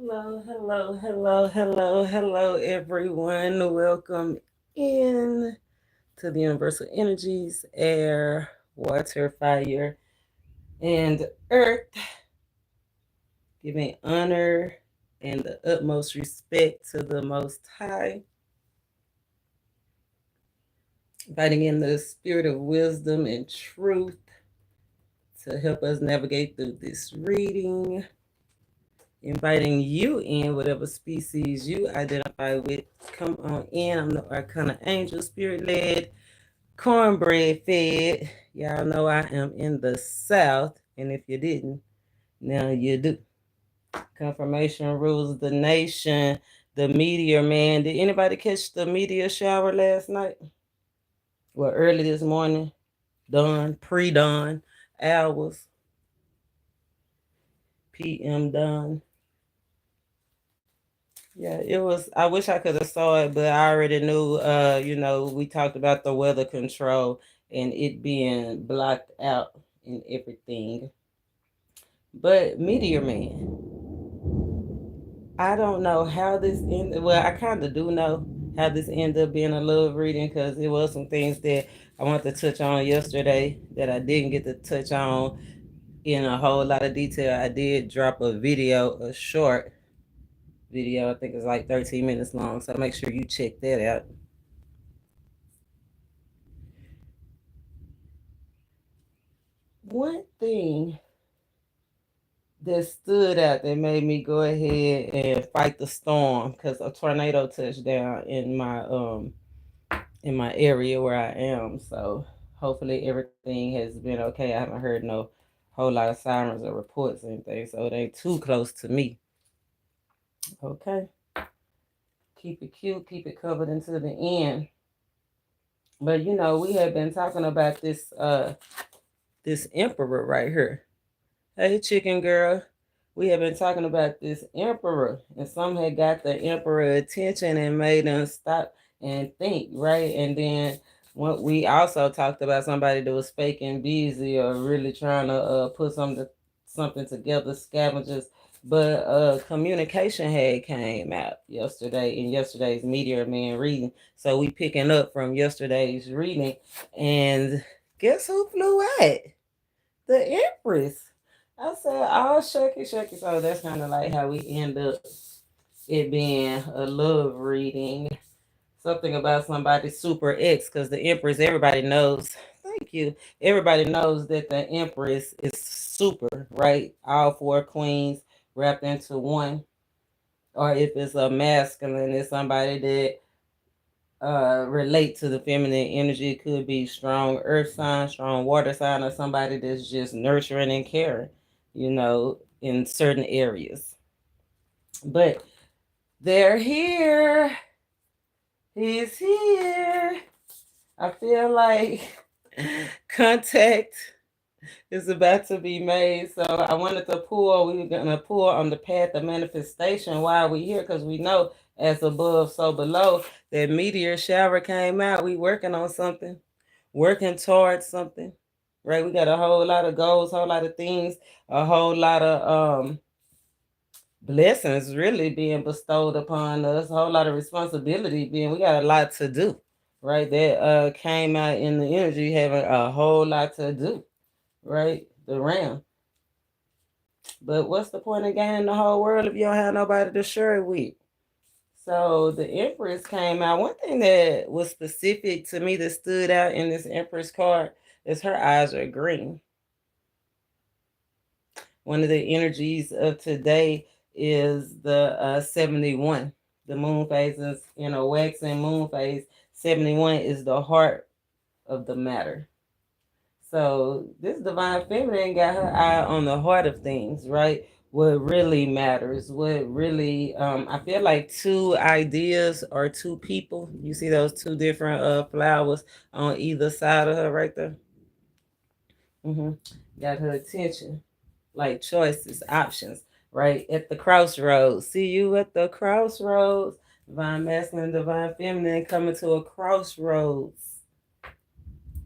Hello, everyone. Welcome in to the Universal Energies, air, water, fire, and earth. Giving honor and the utmost respect to the Most High. Inviting in the spirit of wisdom and truth to help us navigate through this reading. Inviting you in, whatever species you identify with. Come on in. I'm the ArcanaAngel, spirit led, cornbread fed. Y'all know I am in the South, and if you didn't, now you do. Confirmation rules the nation. The Meteor Man. Did anybody catch the meteor shower last night? Well, early this morning, dawn, pre-dawn, hours, PM dawn. Yeah, it was. I wish I could have saw it, but I already knew. We talked about the weather control and it being blocked out and everything. But Meteor Man, I don't know how this ended. Well, I kind of do know how this ended up being a love reading because it was some things that I wanted to touch on yesterday that I didn't get to touch on in a whole lot of detail. I did drop a video, a short video. I think it's like 13 minutes long, so make sure you check that out. One thing that stood out that made me go ahead and fight the storm because a tornado touched down in my area where I am. So hopefully everything has been okay. I haven't heard no whole lot of sirens or reports or anything, so it ain't too close to me. Okay. Keep it cute, keep it covered until the end. But we have been talking about this emperor right here. Hey, chicken girl. We have been talking about this emperor, and some had got the emperor attention and made them stop and think, right? And then what we also talked about somebody that was faking busy or really trying to put something together, scavengers. But communication had came out yesterday in yesterday's Meteor Man reading. So we picking up from yesterday's reading, and guess who flew out? The Empress. I said, oh, shucky, shucky. So that's kind of like how we end up it being a love reading. Something about somebody super X, because the Empress, everybody knows. Thank you. Everybody knows that the Empress is super, right? All four queens wrapped into one. Or if it's a masculine, it's somebody that relate to the feminine energy. It could be strong earth sign, strong water sign, or somebody that's just nurturing and caring, in certain areas. But they're here. He's here. I feel like contact is about to be made. So I wanted to pull. We were going to pull on the path of manifestation while we here because we know as above, so below. That meteor shower came out. We working on something, working towards something, right? We got a whole lot of goals, whole lot of things, a whole lot of blessings really being bestowed upon us, a whole lot of responsibility we got a lot to do, right? That came out in the energy having a whole lot to do, right? The ram. But what's the point of gaining the whole world if you don't have nobody to share it with? So the Empress came out. One thing that was specific to me that stood out in this Empress card is her eyes are green. One of the energies of today is the 71. The moon phase is in a waxing moon phase. 71 is the heart of the matter. So this divine feminine got her eye on the heart of things, right? What really matters, what really, I feel like two ideas or two people. You see those two different flowers on either side of her right there? Got her attention, like choices, options, right? At the crossroads. See you at the crossroads. Divine masculine, divine feminine coming to a crossroads.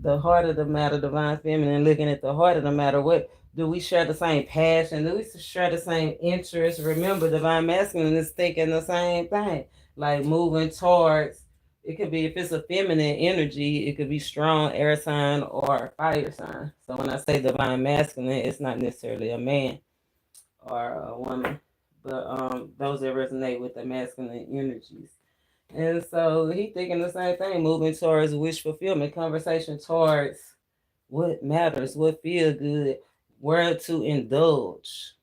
The heart of the matter, divine feminine, looking at the heart of the matter. What Do we share the same passion? Do we share the same interest? Remember, divine masculine is thinking the same thing, like moving towards. It could be, if it's a feminine energy, it could be strong air sign or fire sign. So when I say divine masculine, it's not necessarily a man or a woman, but those that resonate with the masculine energies. And so he thinking the same thing, moving towards wish fulfillment, conversation towards what matters, what feel good, where to indulge,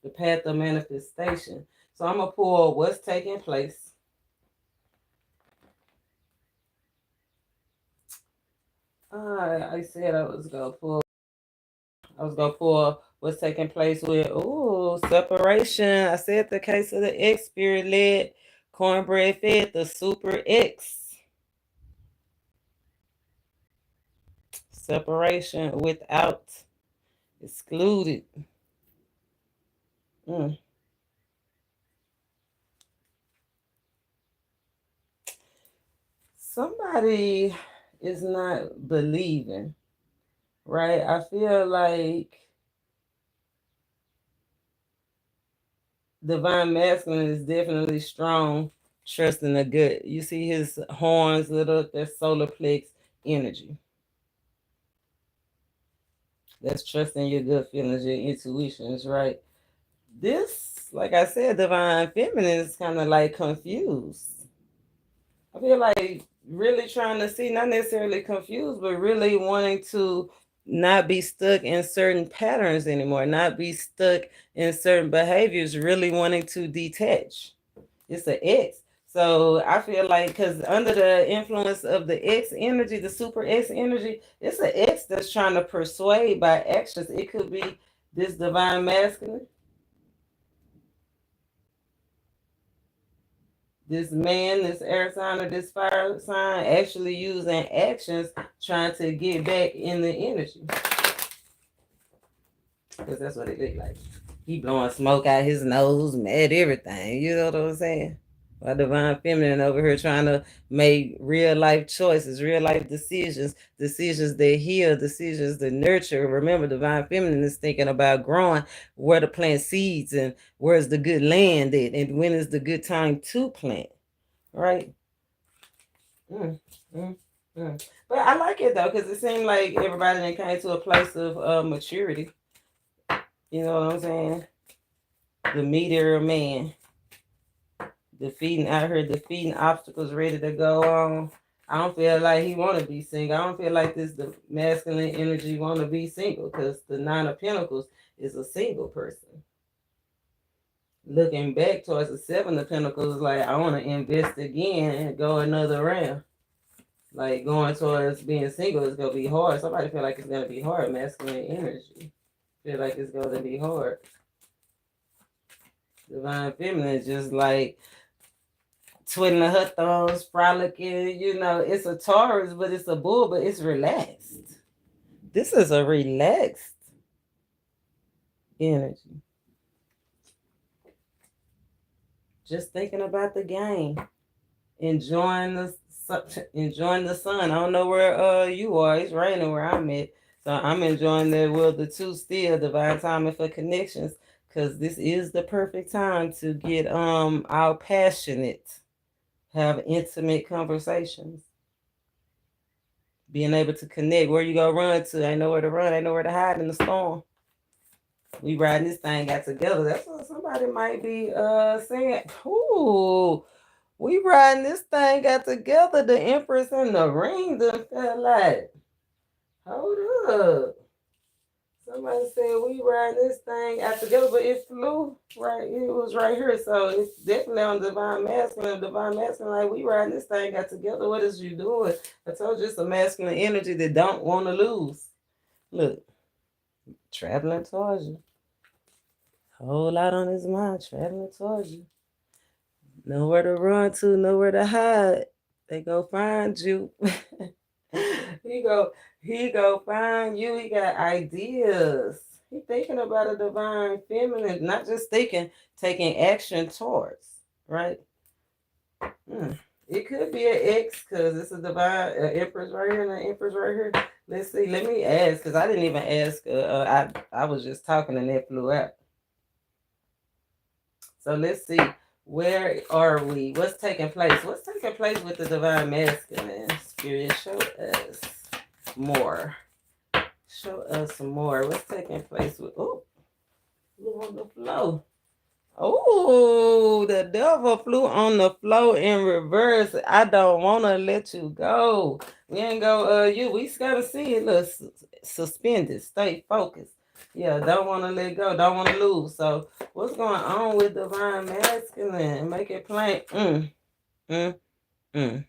the path of manifestation. So I'm gonna pull what's taking place. I said I was gonna pull what's taking place with separation. I said the case of the X spirit led, cornbread fed, the Super X. Separation without excluded. Somebody is not believing, right? I feel like divine masculine is definitely strong, trusting the good. You see his horns lit up, that solar plex energy. That's trusting your gut feelings, your intuitions, right? This, like I said, divine feminine is kind of like confused. I feel like really trying to see, not necessarily confused, but really wanting to not be stuck in certain patterns anymore, not be stuck in certain behaviors, really wanting to detach. It's an X. So I feel like, because under the influence of the X energy, the Super X energy, it's an X that's trying to persuade by actions. It could be this divine masculine, this man, this air sign, or this fire sign actually using actions trying to get back in the energy. Because that's what it looked like. He blowing smoke out his nose, mad everything. You know what I'm saying? While divine feminine over here trying to make real life choices, real life decisions, decisions that heal, decisions that nurture. Remember, divine feminine is thinking about growing, where to plant seeds and where's the good land at, and when is the good time to plant, right? But I like it though, because it seemed like everybody that came to a place of maturity. You know what I'm saying? The Meteor Man. Defeating obstacles, ready to go on. I don't feel like he want to be single. I don't feel like the masculine energy want to be single, because the Nine of Pentacles is a single person. Looking back towards the Seven of Pentacles, like, I want to invest again and go another round. Like, going towards being single is going to be hard. Somebody feel like it's going to be hard. Masculine energy feel like it's going to be hard. Divine feminine is just like twiddling her thumbs, frolicking. You know, it's a Taurus, but it's a bull, but it's relaxed. This is a relaxed energy. Just thinking about the game, enjoying the sun. I don't know where you are. It's raining where I'm at, so I'm enjoying the two still, divine timing for connections, because this is the perfect time to get all passionate, have intimate conversations, being able to connect. Where you go run to? Ain't nowhere to run, ain't nowhere to hide in the storm. We riding this thing out together. That's what somebody might be saying. Ooh, we riding this thing out together. The Empress and the Ring done felt like, hold up. Somebody said we riding this thing out together, but it flew right. It was right here, so it's definitely on divine masculine. Divine masculine, like, we riding this thing out together. What is you doing? I told you it's a masculine energy that don't want to lose. Look, traveling towards you. Whole lot on his mind, traveling towards you. Nowhere to run to, nowhere to hide. They go find you. he go find you. He got ideas. He thinking about a divine feminine, not just thinking, taking action towards, right? It could be an X because it's a divine empress right here and an empress right here. Let's see. Let me ask because I didn't even ask. I was just talking and it flew out. So let's see. Where are we? What's taking place? What's taking place with the divine masculine? Spirit, show us more. Show us more. What's taking place with? Oh, flew on the floor. Oh, the devil flew on the floor in reverse. I don't want to let you go. We ain't go, we gotta see it. Look, suspended. Stay focused. Yeah, don't want to let go. Don't want to lose. So, what's going on with divine masculine? Make it plain. Mm, mm.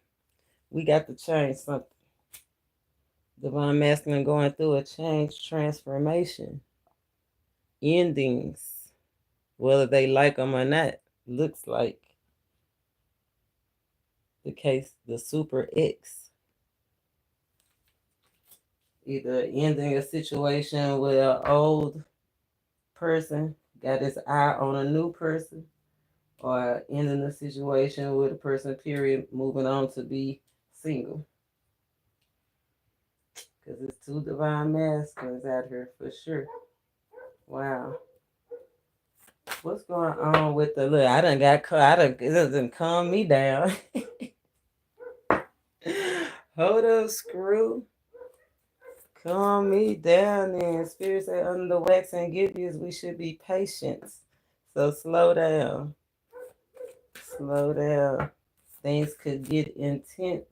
We got to change something. Divine masculine going through a change, transformation, endings, whether they like them or not. Looks like the case, the Super Ex. Either ending a situation with an old person, got his eye on a new person, or ending a situation with a person, period, moving on to be single. Because it's two divine masculines out here for sure. Wow. What's going on with the look? I done got caught. It doesn't calm me down. Hold up, screw. Calm me down then. Spirit say under the wax and gibbies, we should be patient. So slow down. Slow down. Things could get intense.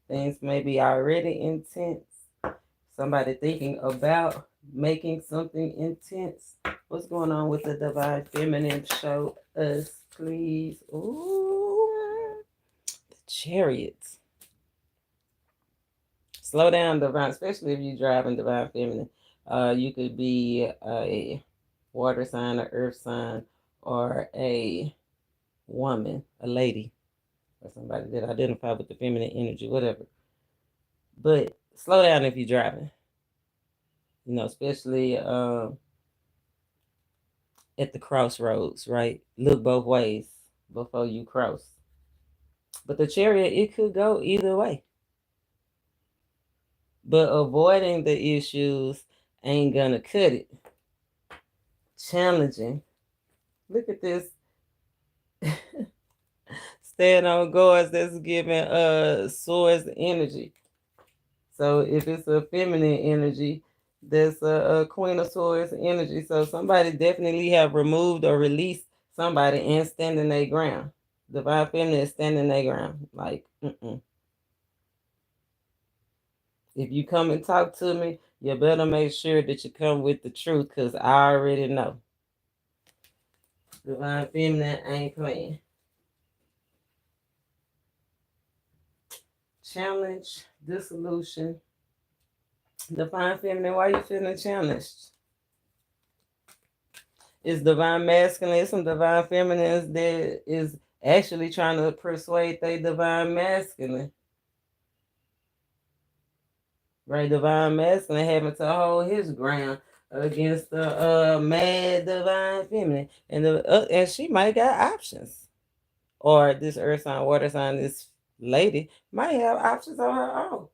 Things may be already intense. Somebody thinking about making something intense. What's going on with the divine feminine? Show us, please. Ooh, the Chariots. Slow down, divine, especially if you're driving divine feminine. You could be a water sign, an earth sign, or a woman, a lady, or somebody that identify with the feminine energy, whatever. But slow down if you're driving. You know, especially at the crossroads, right? Look both ways before you cross. But the Chariot, it could go either way. But avoiding the issues ain't gonna cut it. Challenging. Look at this. Stand on guards that's giving swords energy. So if it's a feminine energy, that's a queen of swords energy. So somebody definitely have removed or released somebody and standing their ground. Divine feminine is standing their ground. Like, if you come and talk to me, you better make sure that you come with the truth, because I already know. Divine feminine ain't playing. Challenge, dissolution. Divine feminine, why you feeling challenged? It's divine masculine. It's some divine feminines that is actually trying to persuade they divine masculine. Right, divine masculine having to hold his ground against the mad divine feminine, and she might got options, or this earth sign, water sign, this lady might have options on her own.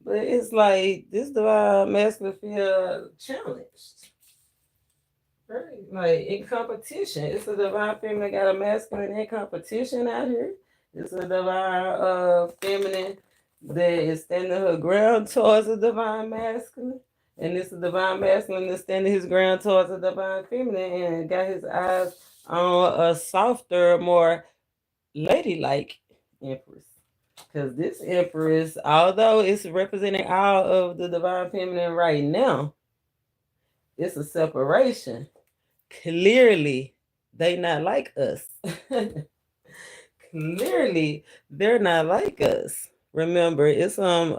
But it's like this divine masculine feel challenged. Right. Like in competition. It's a divine feminine got a masculine in competition out here. It's a divine feminine that is standing her ground towards a divine masculine. And it's a divine masculine that's standing his ground towards a divine feminine and got his eyes on a softer, more ladylike empress. Because this empress, although it's representing all of the divine feminine right now, it's a separation. Clearly, they not like us. Clearly, they're not like us. Remember, it's some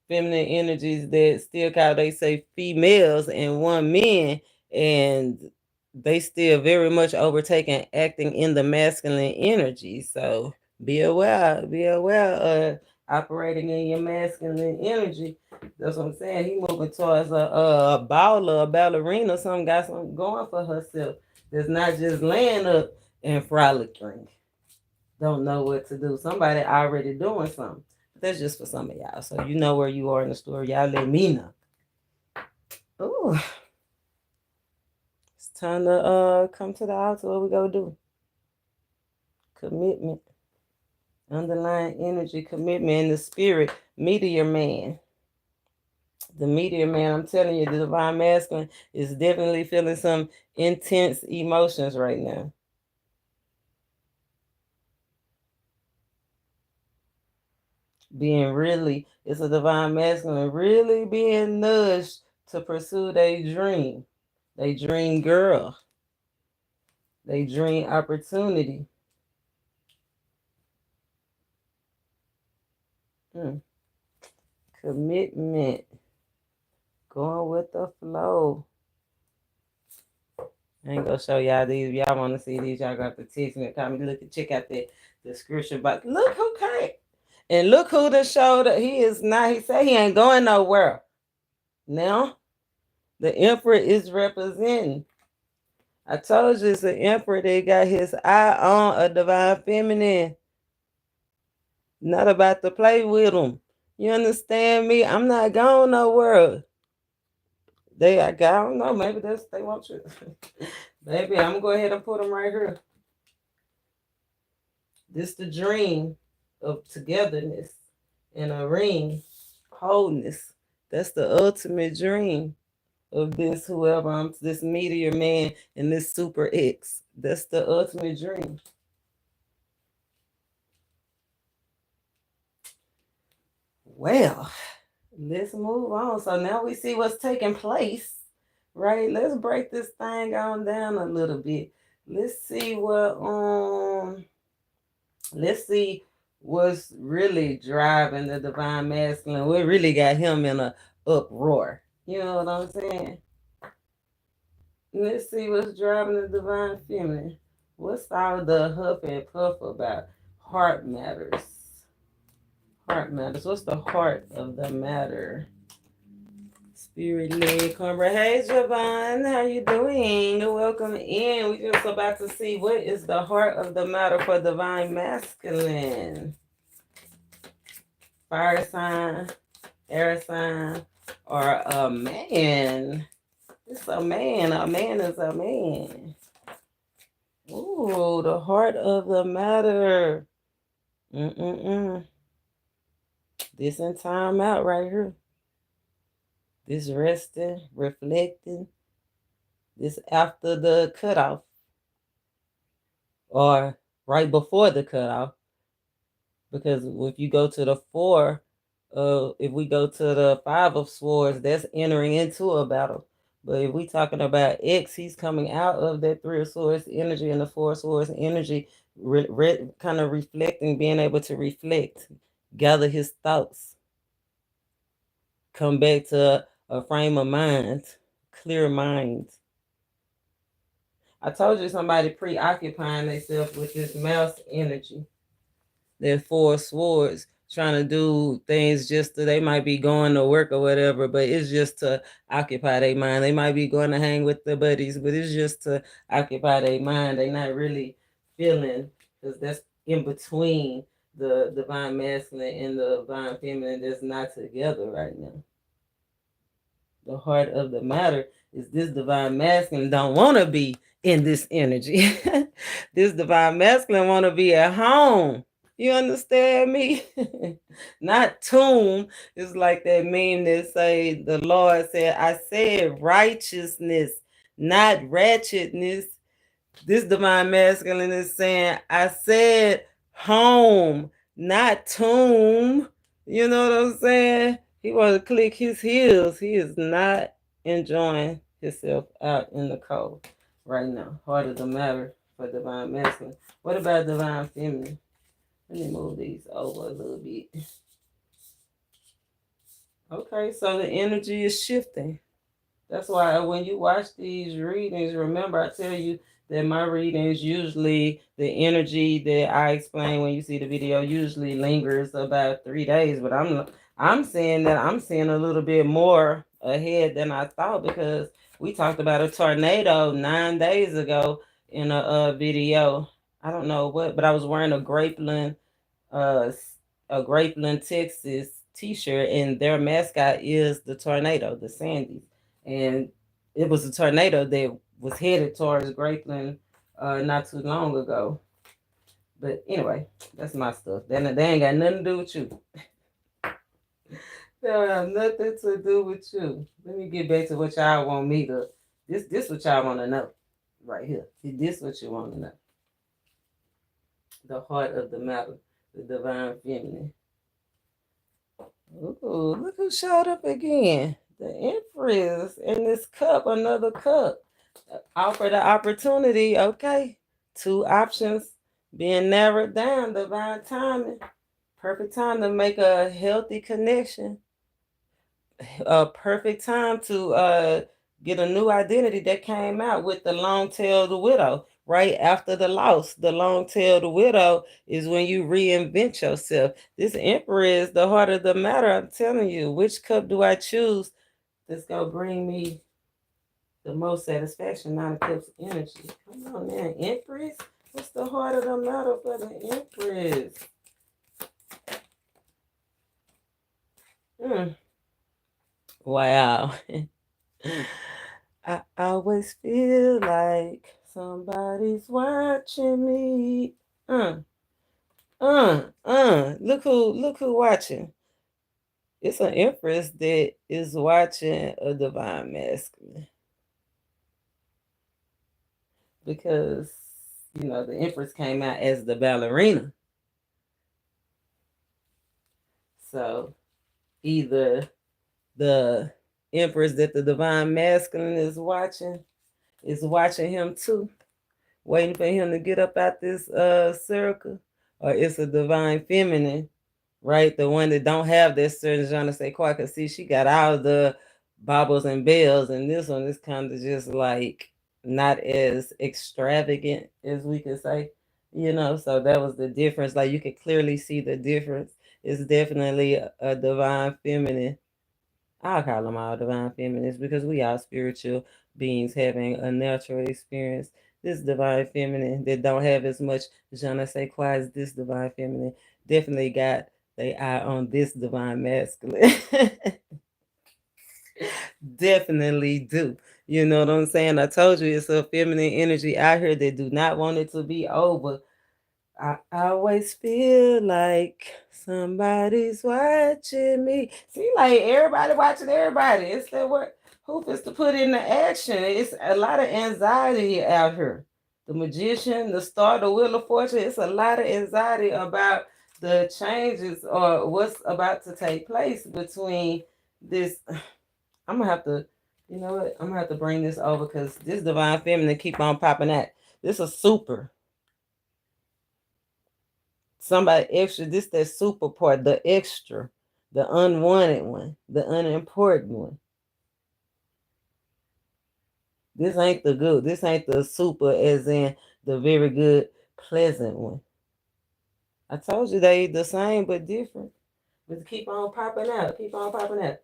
feminine energies that still call they say females and one men, and they still very much overtaking acting in the masculine energy. So be aware, operating in your masculine energy. That's what I'm saying. He moving towards a baller, a ballerina, some got something going for herself. That's not just laying up and frolicking. don't know what to do. Somebody already doing something. But that's just for some of y'all. So you know where you are in the story. Y'all let me know. Ooh. It's time to come to the altar. What we gonna do? Commitment. Underlying energy, commitment in the spirit. Meteor Man. The Meteor Man, I'm telling you, the divine masculine is definitely feeling some intense emotions right now. It's a divine masculine really being nudged to pursue their dream. They dream girl. They dream opportunity. Commitment. Going with the flow. I ain't gonna show y'all these. If y'all want to see these, y'all got to text me. Comment. Look, check out the description box. Look who came. And look who the show that he is not. He said he ain't going nowhere. Now, the emperor is representing. I told you it's an emperor that got his eye on a divine feminine. Not about to play with him. You understand me? I'm not going nowhere. I don't know. Maybe they want you. Baby, I'm gonna go ahead and put them right here. This the dream of togetherness in a ring, wholeness. That's the ultimate dream of this this Meteor Man and this Super X. That's the ultimate dream. Well, let's move on. So now we see what's taking place, right? Let's break this thing on down a little bit. Let's see what's really driving the divine masculine. What really got him in a uproar. You know what I'm saying? Let's see what's driving the divine feminine. What's all the huff and puff about? Heart matters. Heart matters. What's the heart of the matter? Spirit led Cobra. Hey Javon, how you doing? Welcome in. We're just about to see what is the heart of the matter for divine masculine. Fire sign, air sign, or a man. It's a man. A man is a man. Ooh, the heart of the matter. This in time out right here. This resting, reflecting. This after the cutoff. Or right before the cutoff. Because if you go to the 4, if we go to the 5 of swords, that's entering into a battle. But if we talking about X, he's coming out of that 3 of swords energy and the 4 of swords energy, kind of reflecting, being able to reflect, gather his thoughts, come back to a frame of mind, clear mind. I told you somebody preoccupying themselves with this mouse energy. They're 4 swords, trying to do things just they might be going to work or whatever, but it's just to occupy their mind. They might be going to hang with their buddies, but it's just to occupy their mind. They're not really feeling, because that's in between the divine masculine and the divine feminine that's not together right now. The heart of the matter is this divine masculine don't want to be in this energy. This divine masculine want to be at home. You understand me? Not tomb. It's like that meme that say the Lord said, I said righteousness, not ratchetness. This divine masculine is saying, I said home, not tomb. You know what I'm saying? He want to click his heels. He is not enjoying himself out in the cold right now. Heart of the matter for divine masculine. What about divine feminine? Let me move these over a little bit. Okay, so the energy is shifting. That's why when you watch these readings, remember I tell you that my readings usually, the energy that I explain when you see the video usually lingers about 3 days. But I'm saying that I'm seeing a little bit more ahead than I thought, because we talked about a tornado 9 days ago in a video. I don't know what, but I was wearing uh, a Grapeland, Texas t-shirt, and their mascot is the tornado, the Sandys. And it was a tornado that was headed towards Grapeland not too long ago. But anyway, that's my stuff. They ain't got nothing to do with you. They don't have nothing to do with you. Let me get back to what y'all want me to. This what y'all want to know, right here. This what you want to know. The heart of the matter, the divine feminine. Ooh, look who showed up again. The Empress in this cup, another cup. Offer the opportunity, okay. 2 options being narrowed down, divine timing. Perfect time to make a healthy connection. A perfect time to get a new identity that came out with the long-tailed widow. Right after the loss, the long-tailed widow is when you reinvent yourself. This Emperor is the heart of the matter. I'm telling you, which cup do I choose that's gonna bring me the most satisfaction? 9 of Cups energy. Come on now, Empress. What's the heart of the matter for the Empress? Wow. I always feel like somebody's watching me. Look who watching. It's an Empress that is watching a divine masculine. Because, the Empress came out as the ballerina. So either the Empress that the divine masculine is watching him too, waiting for him to get up out this circle, or it's a divine feminine, right? The one that don't have this certain je ne sais quoi. Cause see, she got all the baubles and bells, and this one is kind of just like not as extravagant as we could say, So that was the difference. Like you could clearly see the difference. It's definitely a divine feminine. I'll call them all divine feminists because we are spiritual beings having a natural experience. This divine feminine that don't have as much je ne sais quoi as this divine feminine definitely got their eye on this divine masculine. Definitely do. You know what I'm saying? I told you it's a feminine energy out here that do not want it to be over. I always feel like somebody's watching me. See, like everybody watching everybody. It's the word hoop is to put into action. It's a lot of anxiety out here. The Magician, the Star, the Wheel of Fortune. It's a lot of anxiety about the changes or what's about to take place between this. I'm gonna have to, you know what? I'm gonna have to bring this over because this divine feminine keep on popping out. This is super. Somebody extra, this that super part, the extra, the unwanted one, the unimportant one. This ain't the good. This ain't the super as in the very good, pleasant one. I told you they the same but different. But keep on popping out. Keep on popping out.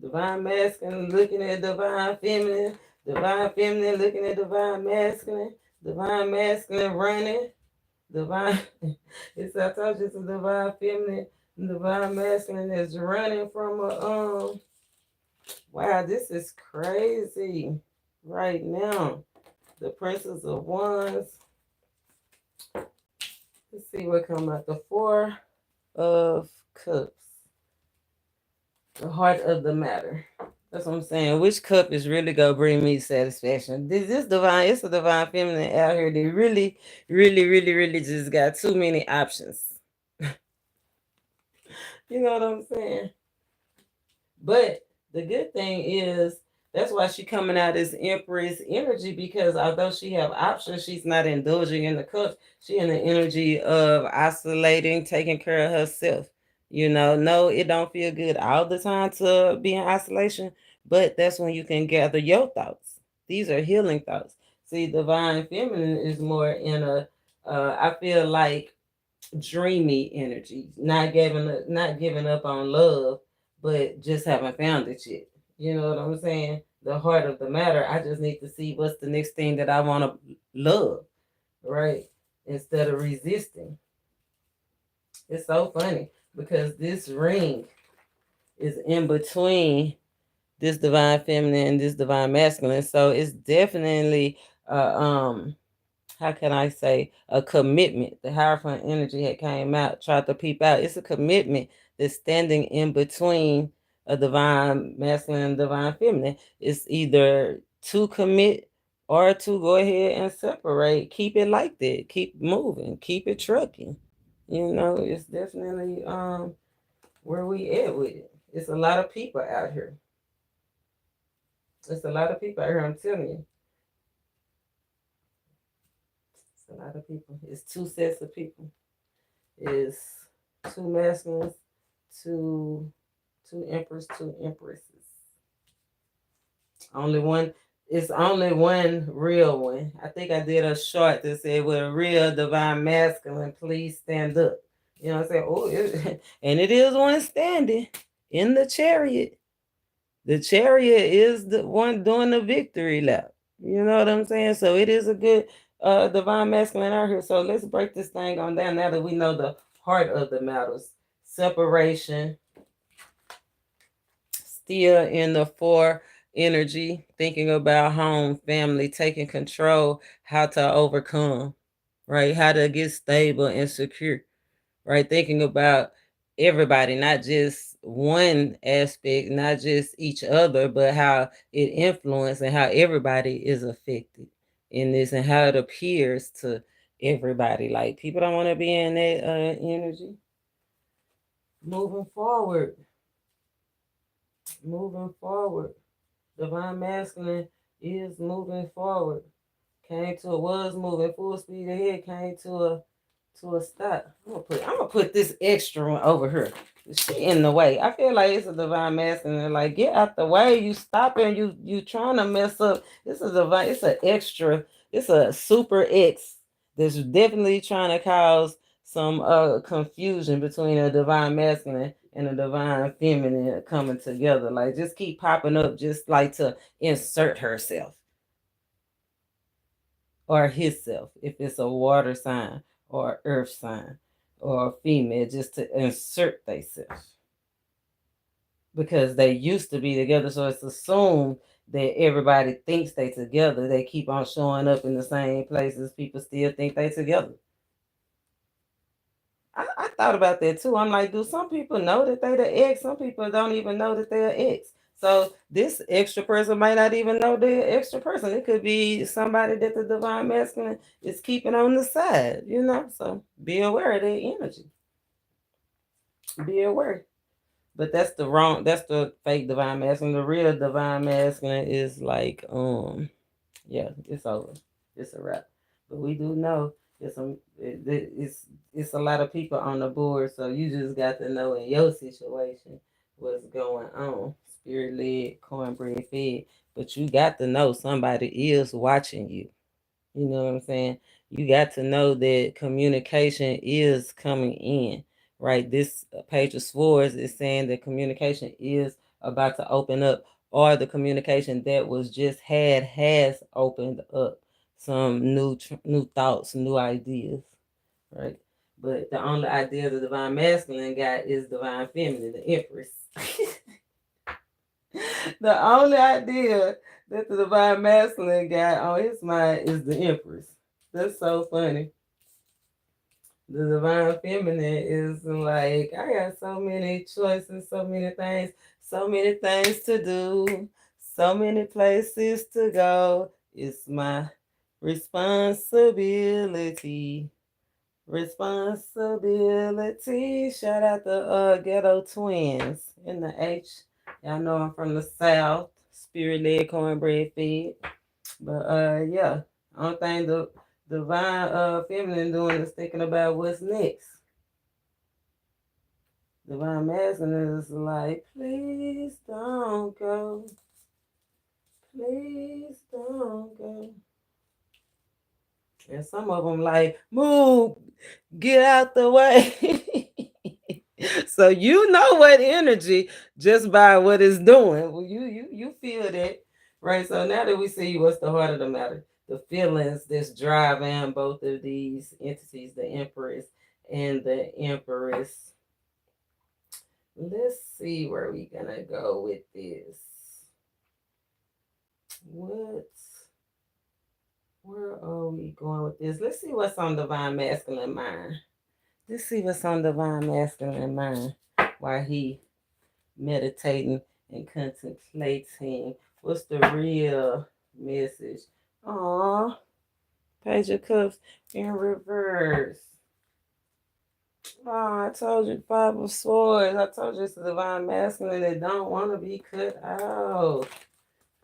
Divine masculine looking at divine feminine. Divine feminine looking at divine masculine. Divine masculine running. Divine, I told you it's a divine feminine, divine masculine is running from a wow, this is crazy right now. The Princess of Wands. Let's see what come out. The 4 of Cups. The heart of the matter. That's what I'm saying. Which cup is really gonna bring me satisfaction? This divine, it's a divine feminine out here that really, really, really, really just got too many options. You know what I'm saying? But the good thing is that's why she coming out as Empress energy, because although she have options, she's not indulging in the cups. She in the energy of isolating, taking care of herself. No, it don't feel good all the time to be in isolation, but that's when you can gather your thoughts. These are healing thoughts. See, divine feminine is more in I feel like dreamy energy, not giving up on love, but just haven't found it yet. You know what I'm saying? The heart of the matter. I just need to see what's the next thing that I want to love, right? instead of resisting. It's so funny because this ring is in between this divine feminine and this divine masculine. So it's definitely how can I say, a commitment. The Hierophant energy had came out, tried to peep out. It's a commitment that's standing in between a divine masculine and divine feminine. It's either to commit or to go ahead and separate. Keep it like that. Keep moving. Keep it trucking. You know, it's definitely where we at with it. It's a lot of people out here. It's a lot of people out here, I'm telling you. It's a lot of people. It's two sets of people. It's two masculines, two emperors, two empresses. Only one. It's only one real one. I think I did a short that said, "With a real divine masculine, please stand up." You know what I'm saying? Oh, and it is one standing in the chariot. The chariot is the one doing the victory lap. You know what I'm saying? So it is a good divine masculine out here. So let's break this thing on down now that we know the heart of the matters. Separation. Still in the 4 energy, thinking about home, family, taking control, how to overcome, right? How to get stable and secure, right? Thinking about everybody, not just one aspect, not just each other, but how it influences and how everybody is affected in this and how it appears to everybody. Like people don't want to be in that energy. Moving forward. Divine masculine is moving forward. Was moving full speed ahead, came to a stop. I'm gonna put this extra one over here. She in the way. I feel like it's a divine masculine. Like, get out the way. You stopping. You trying to mess up. This is divine. It's an extra. It's a super X that's definitely trying to cause some confusion between a divine masculine and a divine feminine coming together. Like, just keep popping up, just like to insert herself or himself if it's a water sign or earth sign or a female, just to insert themselves because they used to be together. So it's assumed that everybody thinks they together. They keep on showing up in the same places. People still think they together. I thought about that too. I'm like, do some people know that they the ex? Some people don't even know that they're ex. So this extra person might not even know they're extra person. It could be somebody that the divine masculine is keeping on the side, you know. So be aware of their energy. Be aware. But that's the fake divine masculine. The real divine masculine is like, yeah, it's over. It's a wrap. But we do know it's a lot of people on the board, so you just got to know in your situation what's going on. Spirit led, cornbread fed, but you got to know somebody is watching you. You know what I'm saying? You got to know that communication is coming in, right? This page of swords is saying that communication is about to open up, or the communication that was just had has opened up some new thoughts, new ideas, right? But the only idea the divine masculine got is divine feminine, the empress. The only idea that the divine masculine got on his mind is the empress. That's so funny. The divine feminine is like, I got so many choices, so many things to do, so many places to go. It's my responsibility. Responsibility. Shout out the ghetto twins in the H. Y'all know I'm from the South. Spirit led, cornbread fed. But yeah. Only thing the divine feminine doing is thinking about what's next. Divine masculine is like, please don't go. Please don't go. And some of them like, move, get out the way. So you know what energy just by what it's doing. Well, you feel that, right? So now that we see what's the heart of the matter, the feelings that's driving both of these entities, the Empress and the Empress. Let's see where we're gonna go with this. Where are we going with this? Let's see what's on Divine Masculine mind. Let's see what's on Divine Masculine mind while he meditating and contemplating. What's the real message? Aww, Page of Cups in reverse. Oh, I told you, Five of Swords. I told you it's the Divine Masculine that don't want to be cut out.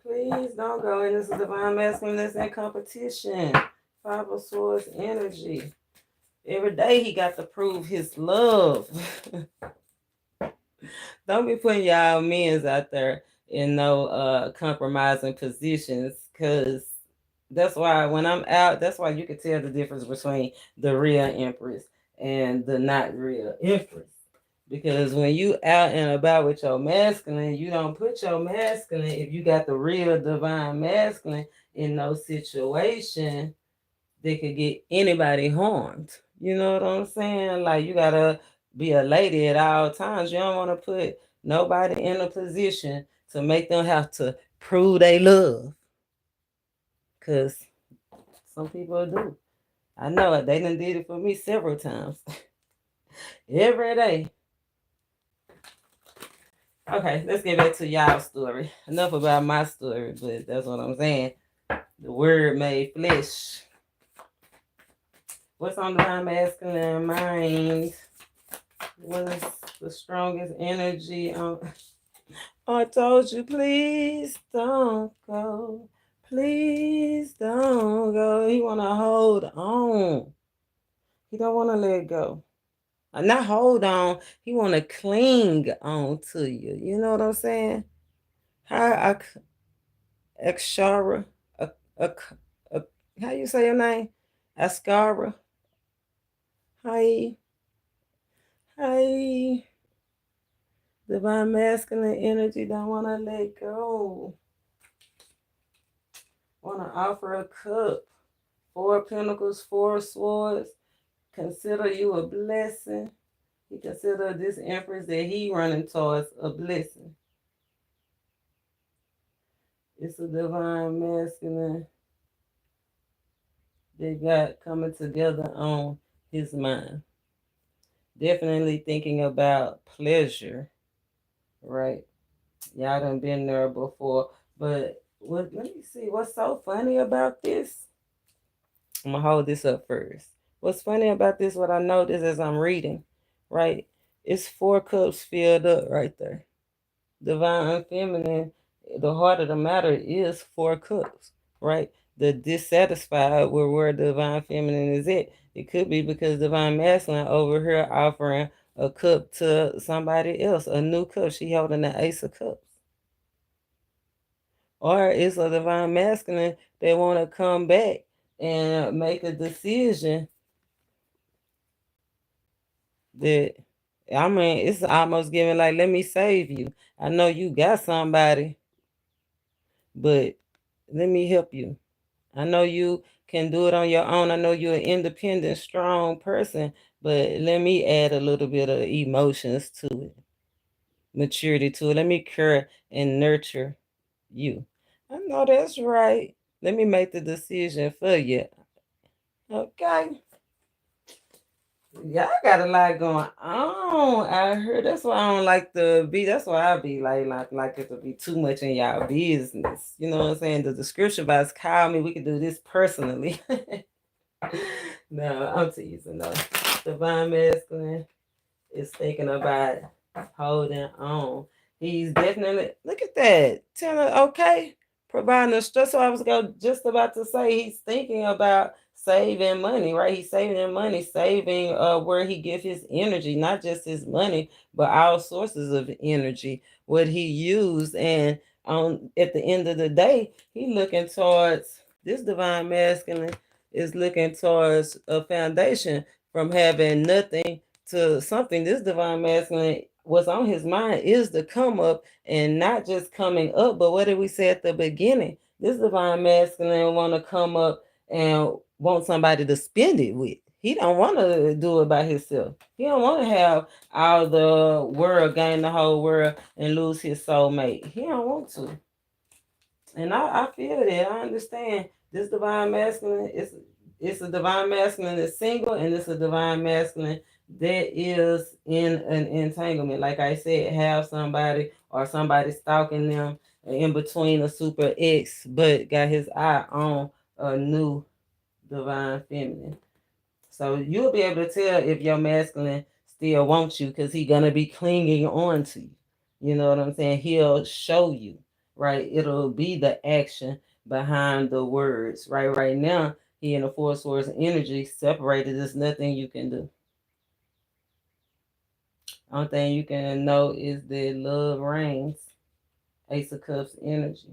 Please don't go in this Divine Masculine that's in competition. Five of Swords energy. Every day he got to prove his love. Don't be putting y'all men's out there in no compromising positions, because that's why when I'm out, that's why you can tell the difference between the real Empress and the not real Empress. Because when you out and about with your masculine, you don't put your masculine, if you got the real divine masculine in no situation that could get anybody harmed. You know what I'm saying? Like, you gotta be a lady at all times. You don't want to put nobody in a position to make them have to prove they love. Because some people do. I know it. They done did it for me several times. Every day. Okay, let's get back to y'all's story. Enough about my story, but that's what I'm saying. The Word Made Flesh. What's on the masculine mind? What is the strongest energy on? I told you, please don't go. Please don't go. He want to hold on. He don't want to let go. Not hold on. He want to cling on to you. You know what I'm saying? How Akshara, how you say your name? Ascara. Hi. Divine masculine energy don't want to let go. Want to offer a cup. 4 pentacles, 4 swords. Consider you a blessing. He consider this Empress that he running towards a blessing. It's a divine masculine they got coming together on his mind. Definitely thinking about pleasure, right? Y'all done been there before. But let me see, what's so funny about this? I'm gonna hold this up first. What's funny about this, what I noticed as I'm reading, right? It's 4 cups filled up right there. Divine feminine, the heart of the matter is 4 cups, right? The dissatisfied with where divine feminine is at. It could be because divine masculine over here offering a cup to somebody else, a new cup. She holding the Ace of Cups. Or it's a divine masculine that want to come back and make a decision that, I mean, it's almost giving like, let me save you. I know you got somebody, but let me help you. I know you can do it on your own. I know you're an independent, strong person, but let me add a little bit of emotions to it, maturity to it. Let me care and nurture you. I know that's right. Let me make the decision for you. Okay. Y'all got a lot going on out here. That's why I don't like to be. That's why I be like it to be too much in y'all business. You know what I'm saying? The description box call me. We can do this personally. No, I'm teasing though. Divine masculine is thinking about holding on. He's definitely, look at that. Okay. Providing the stress. So I was just about to say he's thinking about saving money, right? He's saving money, saving where he gives his energy, not just his money, but all sources of energy, what he used. And at the end of the day, he looking towards this divine masculine is looking towards a foundation from having nothing to something. This divine masculine, what's on his mind is to come up, and not just coming up, but what did we say at the beginning? This divine masculine want to come up and want somebody to spend it with. He don't want to do it by himself. He don't want to have all the world, gain the whole world, and lose his soulmate. He don't want to. And I feel that. I understand. This divine masculine is it's a divine masculine that's single, and it's a divine masculine that is in an entanglement. Like I said, have somebody or somebody stalking them in between a super ex, but got his eye on a new divine feminine. So you'll be able to tell if your masculine still wants you because he's gonna be clinging on to you. You know what I'm saying? He'll show you, right? It'll be the action behind the words. Right now, he in the four swords energy separated. There's nothing you can do. Only thing you can know is that love reigns. Ace of Cups energy.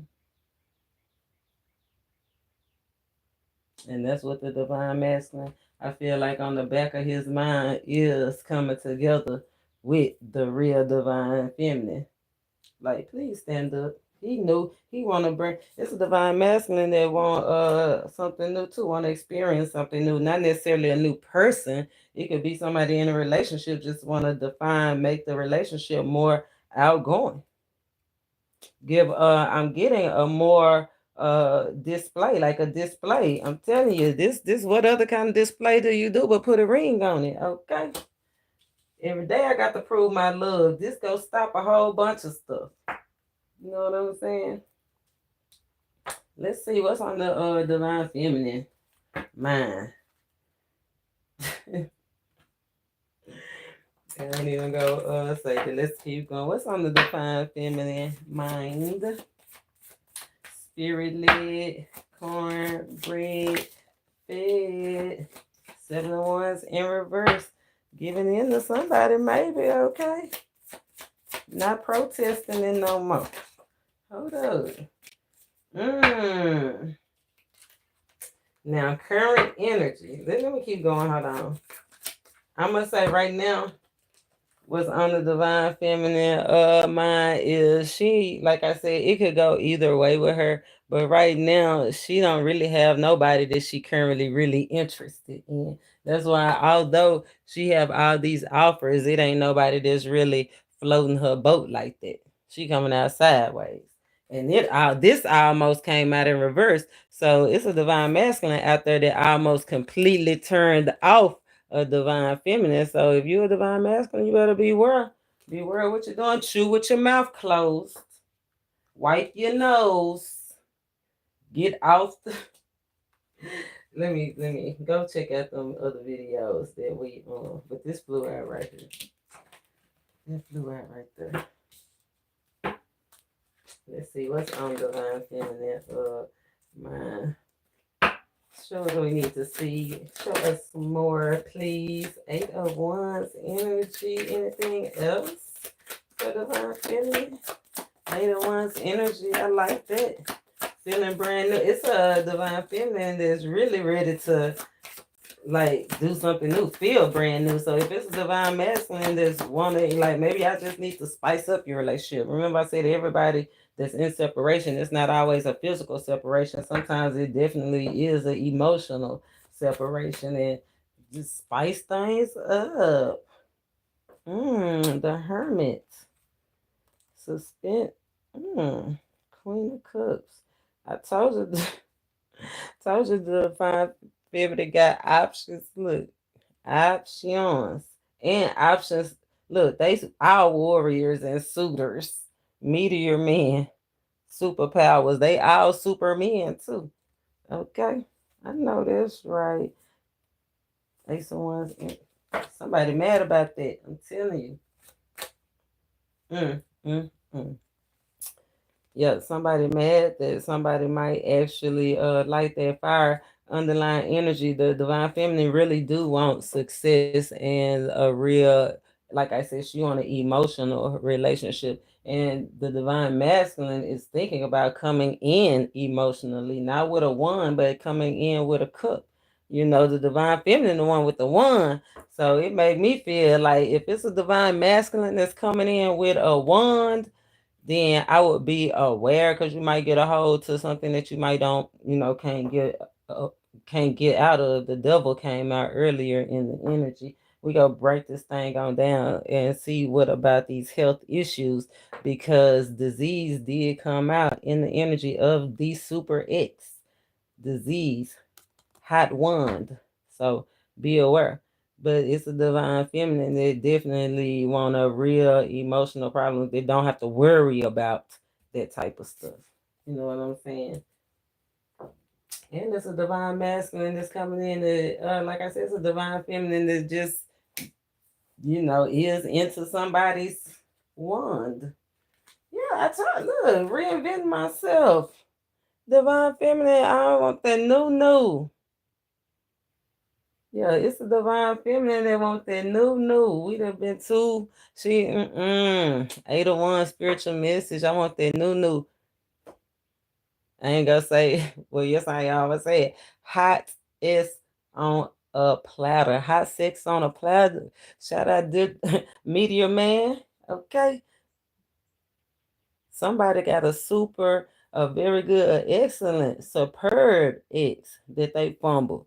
And that's what the divine masculine, I feel like on the back of his mind is coming together with the real divine feminine. Like, please stand up. He knew he want to bring. It's a divine masculine that want something new too. Want to experience something new. Not necessarily a new person. It could be somebody in a relationship. Just want to define, make the relationship more outgoing. I'm getting a more display, like a display. I'm telling you, this what other kind of display do you do but put a ring on it? Okay. Every day I got to prove my love. This go stop a whole bunch of stuff. You know what I'm saying? Let's see what's on the divine feminine mind. I don't even go say that. Let's keep going. What's on the divine feminine mind? Spirit led, corn, bread, fed, 7 of Wands in reverse. Giving in to somebody, maybe, okay? Not protesting it no more. Hold up. Now, current energy. Let me keep going. Hold on. I'm going to say right now, what's on the divine feminine mind is she, like I said, it could go either way with her. But right now, she don't really have nobody that she currently really interested in. That's why, although she have all these offers, it ain't nobody that's really floating her boat like that. She coming out sideways. And this almost came out in reverse. So it's a divine masculine out there that almost completely turned off a divine feminine. So if you're a divine masculine, you better beware. Beware what you're doing. Chew with your mouth closed. Wipe your nose. Get off the let me go check out them other videos that we but this flew out right here. That flew out right there. Let's see what's on divine feminine mind. Show us what we need to see. Show us more, please. 8 of Wands energy. Anything else for divine feminine? 8 of Wands energy. I like that. Feeling brand new. It's a divine feminine that's really ready to like do something new, feel brand new. So if it's a divine masculine that's wanting, like, maybe I just need to spice up your relationship. Remember I said everybody that's in separation, it's not always a physical separation. Sometimes it definitely is an emotional separation, and just spice things up. The Hermit. Suspense. Queen of Cups. I told you told you the fine feminine got options. Look, options and options. Look, they all warriors and suitors. Meteor Man, superpowers. They all supermen too. Okay, I know that's right. Ace of Wands. Somebody mad about that. I'm telling you. Yeah, somebody mad that somebody might actually light that fire. Underlying energy, the divine feminine really do want success and a real, like I said, she want an emotional relationship. And the divine masculine is thinking about coming in emotionally, not with a wand, but coming in with a cup. You know, the divine feminine, the one with the wand. So it made me feel like if it's a divine masculine that's coming in with a wand, then I would be aware, because you might get a hold to something that you might don't, uh, can't get out of. The devil came out earlier in the energy. We go break this thing on down and see what about these health issues, because disease did come out in the energy of the Super X disease, hot wand. So be aware. But it's a divine feminine that definitely want a real emotional problem. They don't have to worry about that type of stuff. You know what I'm saying? And it's a divine masculine that's coming in that, like I said, it's a divine feminine that just, is into somebody's wand. Yeah, I told, look, reinventing myself. Divine feminine, I don't want that new. Yeah, it's the divine feminine that wants that new. We done been too. She, 801 spiritual message. I want that new. I ain't gonna say, well, yes, I always say it. Hot is on a platter. Hot sex on a platter. Shout out to Meteor Man. Okay. Somebody got a very good, excellent, superb X that they fumbled.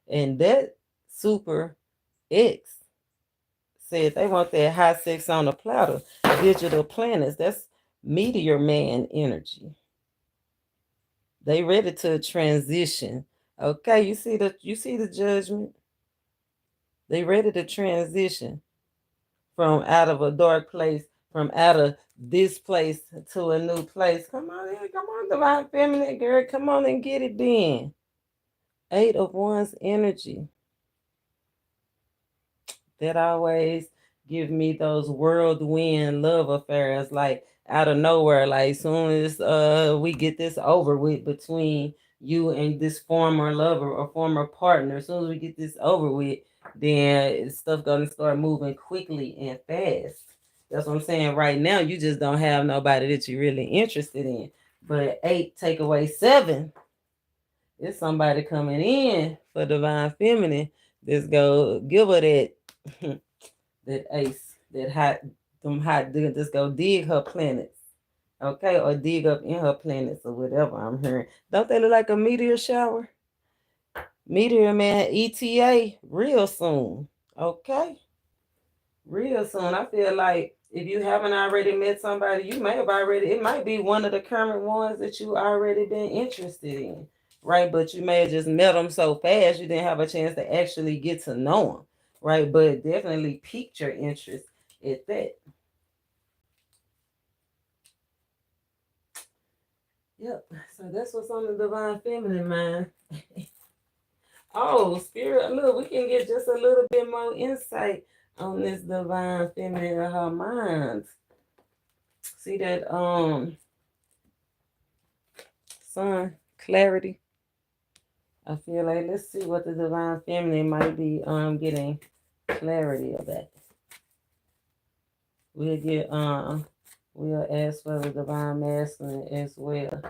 And that super X said they want that high sex on a platter. Digital planets. That's Meteor Man energy. They ready to transition. Okay, you see the judgment. They ready to transition from out of a dark place, from out of this place to a new place. Come on in, come on, divine feminine girl. Come on and get it then. 8 of Wands energy. That always give me those whirlwind love affairs, like out of nowhere. Like soon as we get this over with between you and this former lover or former partner, as soon as we get this over with, then stuff gonna start moving quickly and fast. That's what I'm saying. Right now, you just don't have nobody that you're really interested in. But 8 take away 7, it's somebody coming in for divine feminine that's go give her that that ace, that hot, them hot dudes. Just go dig her planets, okay, or dig up in her planets or whatever. I'm hearing. Don't they look like a meteor shower? Meteor Man, ETA, real soon, okay, real soon. I feel like if you haven't already met somebody, you may have already. It might be one of the current ones that you already been interested in, right? But you may have just met them so fast you didn't have a chance to actually get to know them, right? But definitely piqued your interest at that. Yep. So that's what's on the divine feminine mind. Oh, spirit, look, we can get just a little bit more insight on this divine feminine of her mind. See that sun clarity. I feel like let's see what the divine feminine might be getting clarity of that. We'll get we'll ask for the divine masculine as well.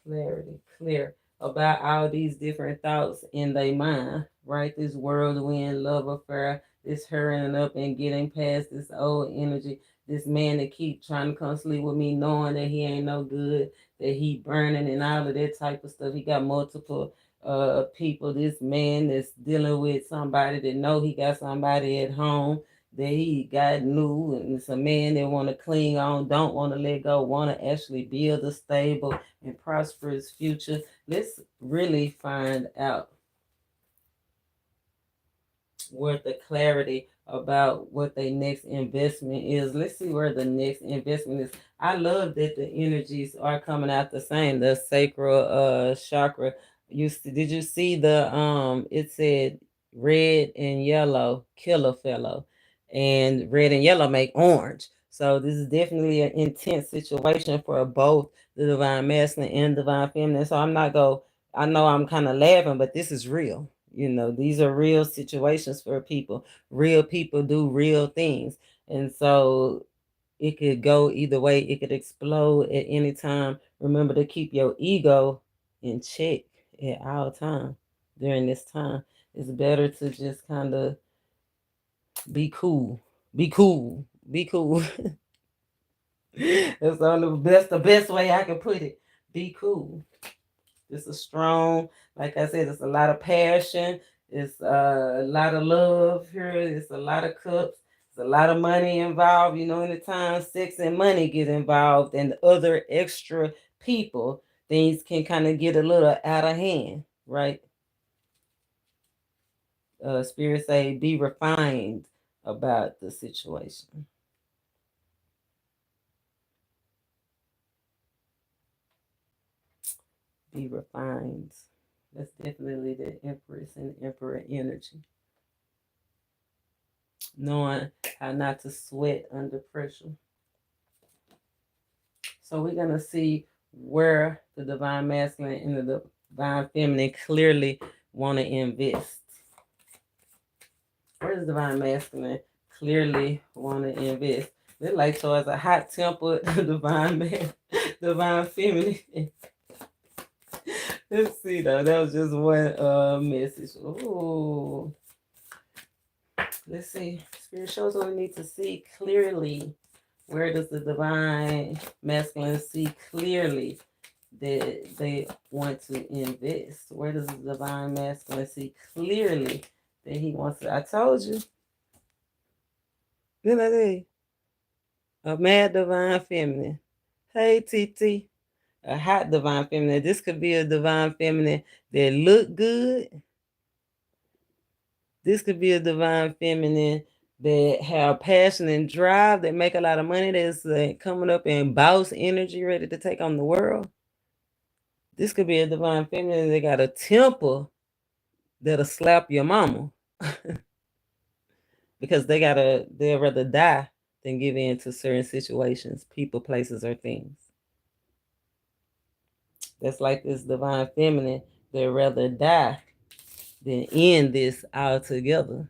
Clarity, clear about all these different thoughts in their mind, right? This whirlwind love affair, this hurrying up and getting past this old energy, this man that keep trying to come sleep with me knowing that he ain't no good, that he burning and all of that type of stuff. He got multiple people. This man that's dealing with somebody that know he got somebody at home that he got new, and it's a man that want to cling on, don't want to let go, want to actually build a stable and prosperous future. Let's really find out what the clarity about what their next investment is. Let's see where the next investment is. I love that the energies are coming out the same. The sacral chakra. Did you see the it said red and yellow kill a fellow, and red and yellow make orange. So this is definitely an intense situation for both the divine masculine and divine feminine. So I'm not go I know I'm kind of laughing, but this is real. These are real situations for people. Real people do real things. And so it could go either way. It could explode at any time. Remember to keep your ego in check at all time during this time. It's better to just kind of be cool. Be cool. Be cool. That's the best way I can put it. Be cool. It's a strong, like I said, it's a lot of passion. It's a lot of love here. It's a lot of cups. It's a lot of money involved. You know, anytime sex and money get involved and other extra people, things can kind of get a little out of hand, right? Spirit say, be refined about the situation. Be refined. That's definitely the Empress and Emperor energy. Knowing how not to sweat under pressure. So we're going to see where the divine masculine and the divine feminine clearly want to invest. Where does divine masculine clearly want to invest? They're like towards a hot tempered divine feminine. Let's see though. That was just one message. Ooh. Let's see. Spirit shows what we need to see clearly. Where does the divine masculine see clearly that they want to invest? Where does the divine masculine see clearly that he wants to? I told you. Didn't I tell you? A mad divine feminine. Hey, TT. A hot divine feminine. This could be a divine feminine that look good. This could be a divine feminine that have passion and drive, that make a lot of money, that's coming up in boss energy, ready to take on the world. This could be a divine feminine that got a temper that'll slap your mama. Because they'll rather die than give in to certain situations, people, places, or things. That's like this divine feminine, they'd rather die than end this altogether.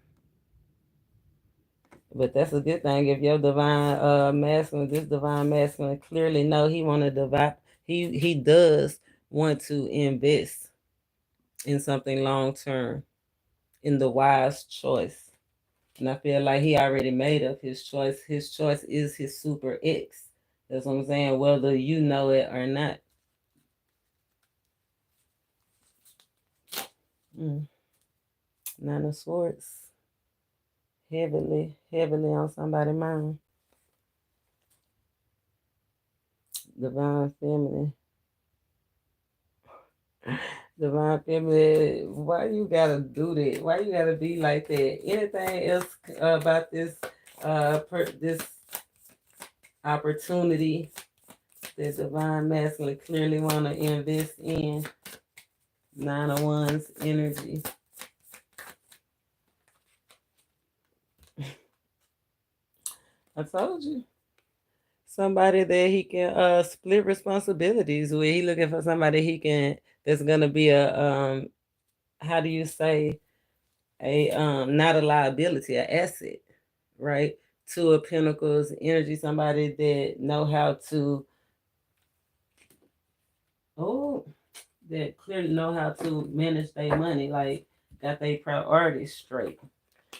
But that's a good thing if your divine masculine, this divine masculine clearly know he want to divide. He does want to invest in something long term, in the wise choice. And I feel like he already made up his choice. His choice is his Super X. That's what I'm saying, whether you know it or not. Nine of Swords. Heavily on somebody's mind. Divine feminine. Divine feminine, why you gotta do that? Why you gotta be like that? Anything else about this this opportunity that divine masculine clearly want to invest in? Nine of Wands energy. I told you. Somebody that he can split responsibilities with. He looking for somebody that's gonna be a how do you say, a not a liability, an asset, right? Two of Pentacles energy, somebody that know how to that clearly know how to manage their money, like got their priorities straight.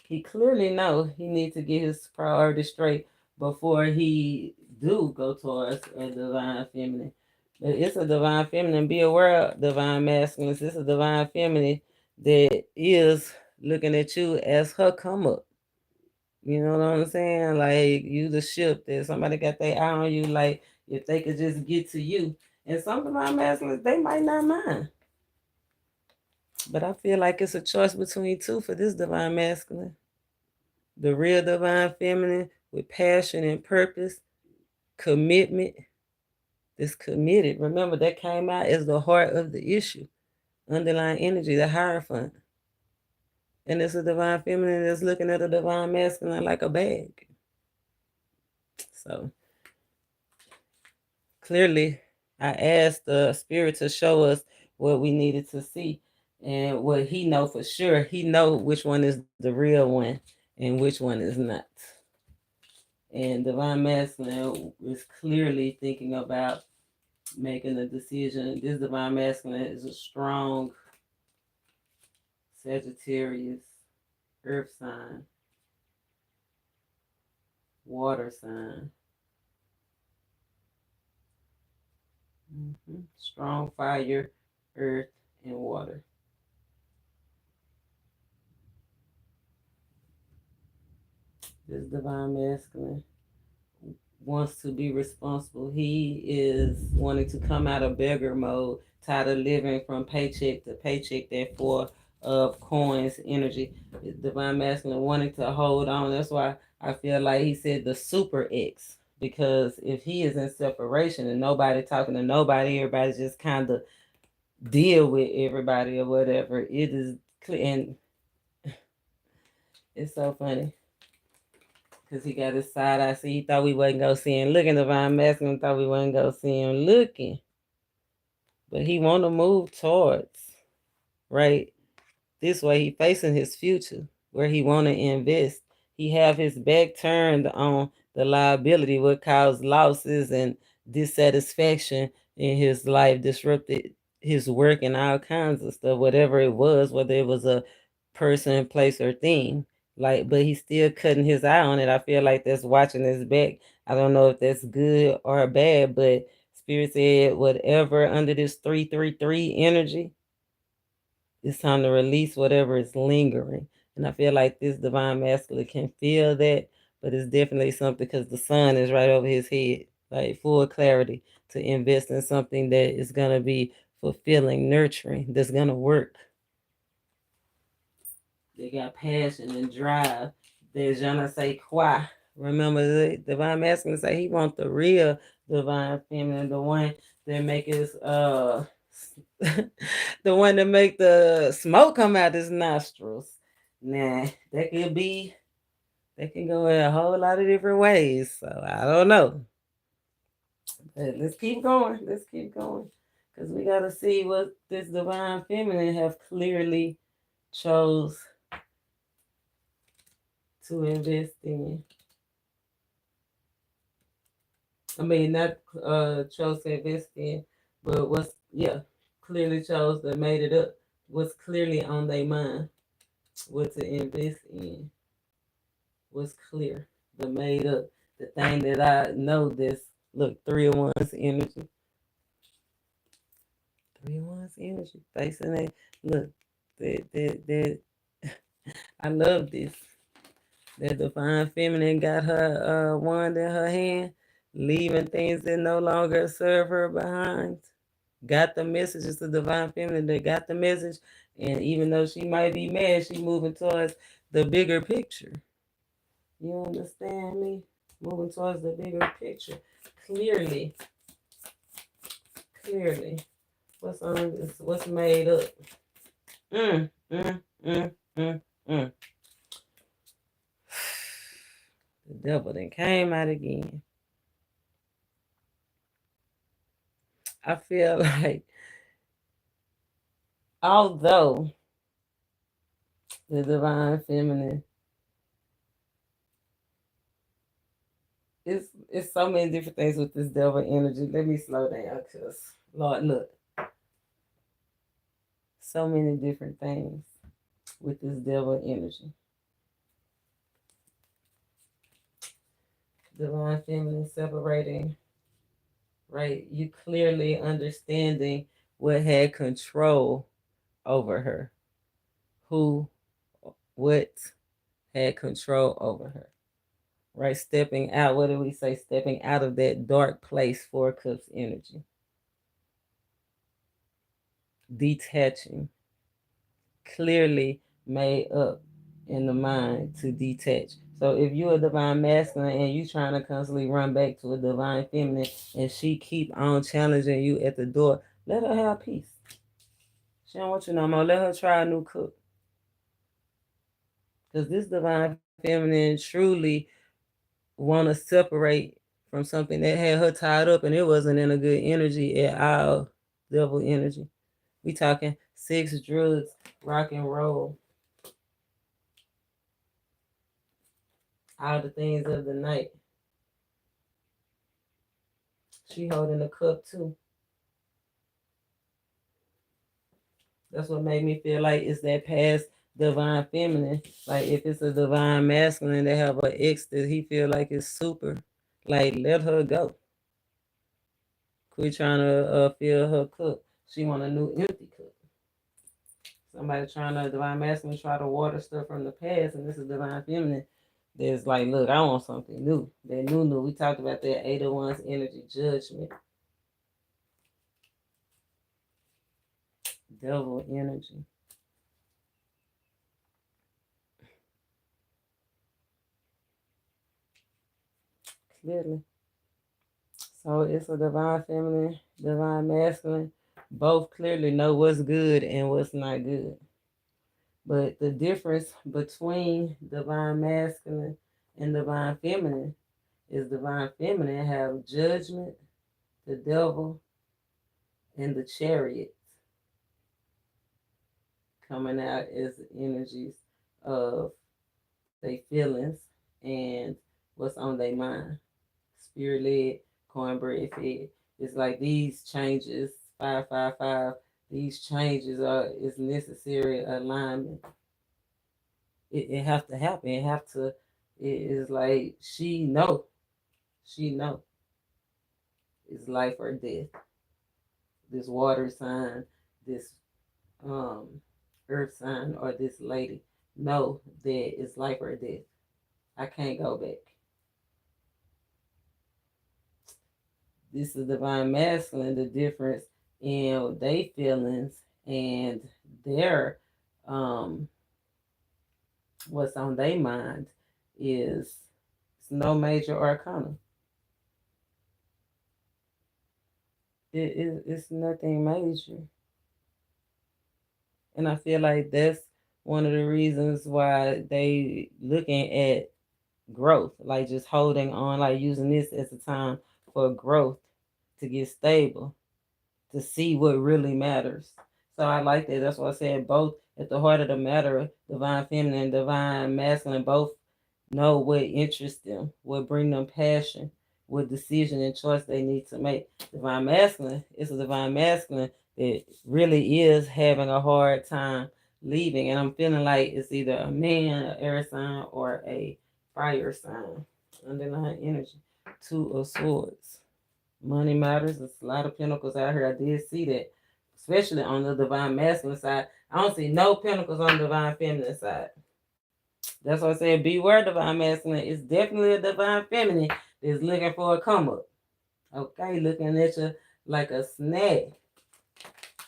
He clearly know he needs to get his priorities straight before he do go towards a divine feminine. But it's a divine feminine. Be aware of divine masculine. It's a divine feminine that is looking at you as her come up. You know what I'm saying? Like you the ship that somebody got their eye on you. Like if they could just get to you. And some divine masculines, they might not mind. But I feel like it's a choice between two for this divine masculine. The real divine feminine with passion and purpose, commitment, that's committed. Remember, that came out as the heart of the issue, underlying energy, the Hierophant. And it's a divine feminine that's looking at a divine masculine like a bag. So clearly, I asked the spirit to show us what we needed to see and what he know for sure. He know which one is the real one and which one is not. And divine masculine is clearly thinking about making a decision. This divine masculine is a strong Sagittarius, earth sign, water sign. Strong fire, earth, and water. This divine masculine wants to be responsible. He is wanting to come out of beggar mode, tired of living from paycheck to paycheck, therefore of coins energy. Divine masculine wanting to hold on. That's why I feel like he said the super X. Because if he is in separation and nobody talking to nobody, everybody's just kind of deal with everybody or whatever, it is clear. And it's so funny because he got his side eye. See, he thought we wasn't go see him looking. Divine masculine thought we wasn't go see him looking, but he want to move towards right this way. He facing his future where he want to invest. He have his back turned on the liability, what caused losses and dissatisfaction in his life, disrupted his work and all kinds of stuff, whatever it was, whether it was a person, place, or thing. Like, but he's still cutting his eye on it. I feel like that's watching his back. I don't know if that's good or bad, but Spirit said whatever under this 333 energy, it's time to release whatever is lingering. And I feel like this divine masculine can feel that, but it's definitely something because the sun is right over his head, like full clarity to invest in something that is going to be fulfilling, nurturing, that's going to work. They got passion and drive. There's je ne sais quoi. Remember, the divine masculine say he wants the real divine feminine, the one that make his the one that make the smoke come out his nostrils. Nah, that can go in a whole lot of different ways. So I don't know. But let's keep going. Let's keep going. Because we gotta see what this divine feminine have clearly chose to invest in. I mean, not chose to invest in, but what's, yeah, clearly chose that made it up. What's clearly on their mind, what to invest in, what's clear, the made up, the thing that I know this, look, 3 of Wands energy. 3 of Wands energy, facing it. Look, that, I love this. That divine feminine got her wand in her hand, leaving things that no longer serve her behind. Got the message. It's the divine feminine that got the message. And even though she might be mad, she moving towards the bigger picture. You understand me? Moving towards the bigger picture. Clearly. Clearly. What's on this? What's made up? Mm, mm, mm, mm, mm. The devil then came out again. I feel like although the divine feminine it's so many different things with this devil energy. Let me slow down because Lord, look, so many different things with this devil energy. Divine feminine separating, right? You clearly understanding what had control over her, who, what had control over her, right? Stepping out, what do we say? Stepping out of that dark place, 4 cups energy. Detaching, clearly made up in the mind to detach. So if you're a divine masculine and you trying to constantly run back to a divine feminine and she keep on challenging you at the door, let her have peace. She don't want you no more. Let her try a new cook. Because this divine feminine truly want to separate from something that had her tied up and it wasn't in a good energy at all. Devil energy. We talking sex, drugs, rock and roll, all the things of the night. She holding the cup too. That's what made me feel like it's that past divine feminine. Like if it's a divine masculine, they have an ex that he feel like is super. Like let her go. Quit trying to fill her cup. She want a new empty cup. Somebody trying to divine masculine try to water stuff from the past, and this is divine feminine. There's like, look, I want something new. That new. We talked about that 8 of Wands energy, judgment, devil energy. Clearly. So it's a divine feminine, divine masculine. Both clearly know what's good and what's not good. But the difference between divine masculine and divine feminine is divine feminine have judgment, the devil, and the chariot coming out as energies of their feelings and what's on their mind. Spirit led, cornbread fed. It's like these changes, 555, these changes is necessary alignment. It have to happen. It is like she know. It's life or death. This water sign, this earth sign, or this lady know that it's life or death. I can't go back. This is divine masculine, the difference in their feelings and their what's on their mind is it's no major arcana. It's nothing major. And I feel like that's one of the reasons why they looking at growth, like just holding on, like using this as a time for growth to get stable, to see what really matters. So I like that. That's why I said both at the heart of the matter, divine feminine and divine masculine, both know what interests them, what bring them passion, what decision and choice they need to make. Divine masculine is a divine masculine that really is having a hard time leaving. And I'm feeling like it's either a man, an air sign, or a fire sign. Underlying energy. 2 of Swords. Money matters. There's a lot of pentacles out here. I did see that, especially on the divine masculine side. I don't see no pentacles on the divine feminine side. That's why I said beware divine masculine. It's definitely a divine feminine that's looking for a come up. Okay, looking at you like a snack.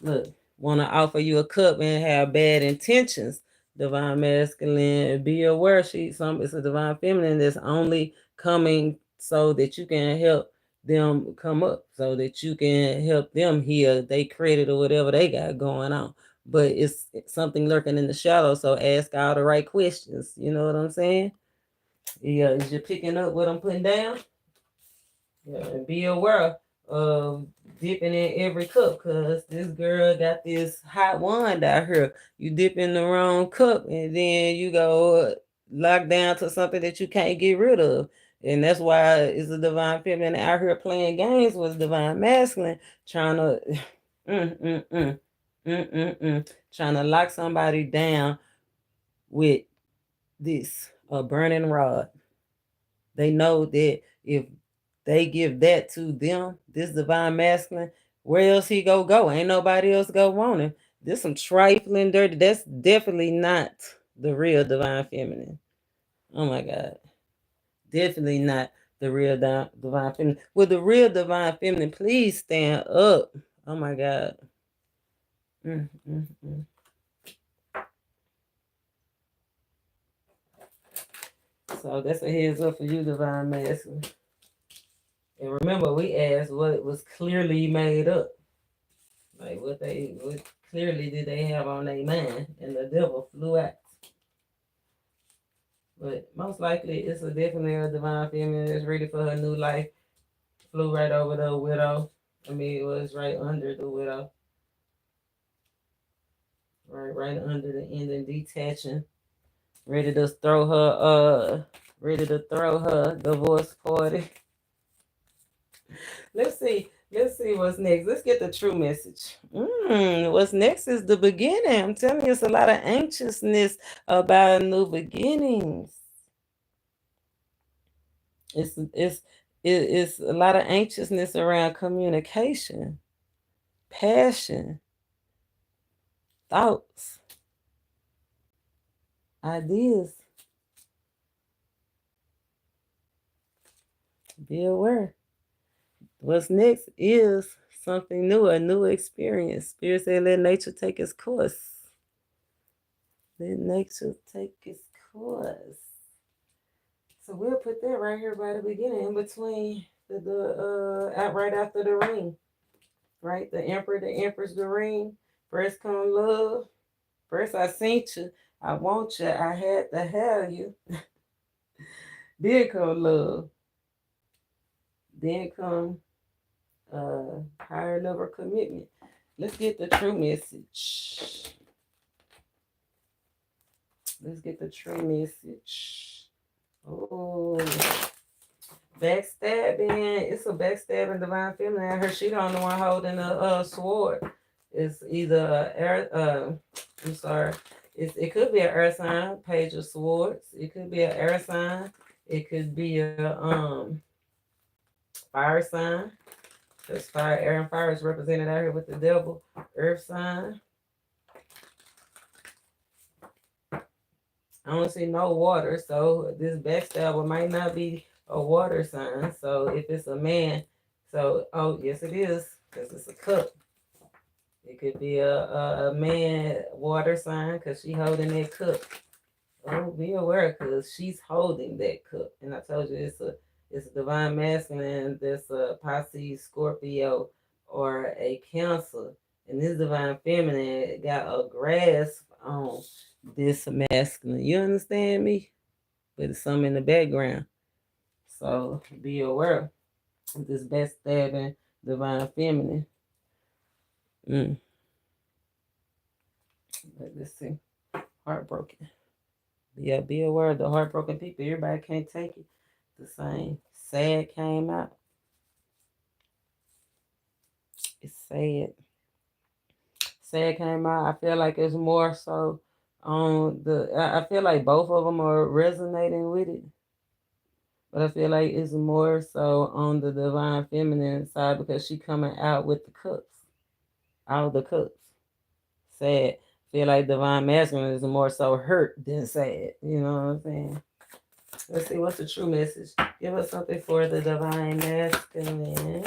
Look, want to offer you a cup and have bad intentions. Divine masculine, be aware it's a divine feminine that's only coming so that you can help them come up, so that you can help them heal they credit or whatever they got going on. But it's something lurking in the shadow, so ask all the right questions. You know what I'm saying? Yeah, is you picking up what I'm putting down? Yeah, and be aware of dipping in every cup, because this girl got this hot wand out here. You dip in the wrong cup and then you go lock down to something that you can't get rid of. And that's why it's a divine feminine out here playing games with divine masculine, trying to trying to lock somebody down with this a burning rod. They know that if they give that to them, this divine masculine, where else he go? Ain't nobody else go want him. This some trifling dirty. That's definitely not the real divine feminine. Oh my God. Definitely not the real divine feminine. With the real divine feminine, please stand up. Oh my God. So that's a heads up for you, divine masculine. And remember, we asked what was clearly made up. Like what clearly did they have on their mind, and the devil flew out. But most likely it's definitely a divine feminine that's ready for her new life. Flew right over the widow. I mean, it was right under the widow. Right under the ending, detaching. Ready to throw her divorce party. Let's see what's next. Let's get the true message. What's next is the beginning. I'm telling you, it's a lot of anxiousness about new beginnings. it's a lot of anxiousness around communication, passion, thoughts, ideas. Be aware. What's next is something new, a new experience. Spirit said, let nature take its course. Let nature take its course. So we'll put that right here by the beginning, in between right after the ring, right? The emperor, the empress, the ring. First come love. First I seen you. I want you. I had to have you. Then come love. Then come higher level commitment. Let's get the true message. Let's get the true message. Oh, backstabbing. It's a backstabbing divine feminine. Her she the only one holding the sword. It's either I'm sorry. It could be an air sign, page of swords. It could be an air sign. It could be a fire sign. There's fire, air, and fire is represented out here with the devil. Earth sign. I don't see no water, so this backstabber might not be a water sign. So if it's a man, so oh yes it is, because it's a cup. It could be a man water sign because she holding that cup. Oh, be aware because she's holding that cup. And I told you it's a divine masculine that's a Pisces, Scorpio, or a Cancer. And this divine feminine got a grasp on this masculine. You understand me? But it's some in the background. So be aware of this backstabbing divine feminine. Let's see. Heartbroken. Yeah, be aware of the heartbroken people. Everybody can't take it the same. Sad came out. It's sad. Sad came out. I feel like it's more so on I feel like both of them are resonating with it. But I feel like it's more so on the divine feminine side because she coming out with the cups. Out of the cups. Sad. Feel like divine masculine is more so hurt than sad. You know what I'm saying? Let's see what's the true message. Give us something for the divine masculine.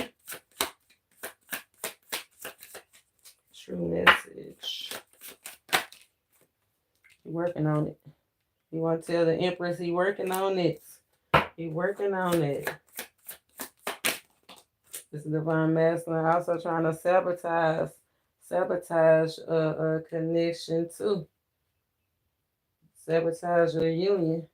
True message. He working on it. You want to tell the Empress he working on it. He working on it. This divine masculine also trying to sabotage a connection too. Sabotage your union.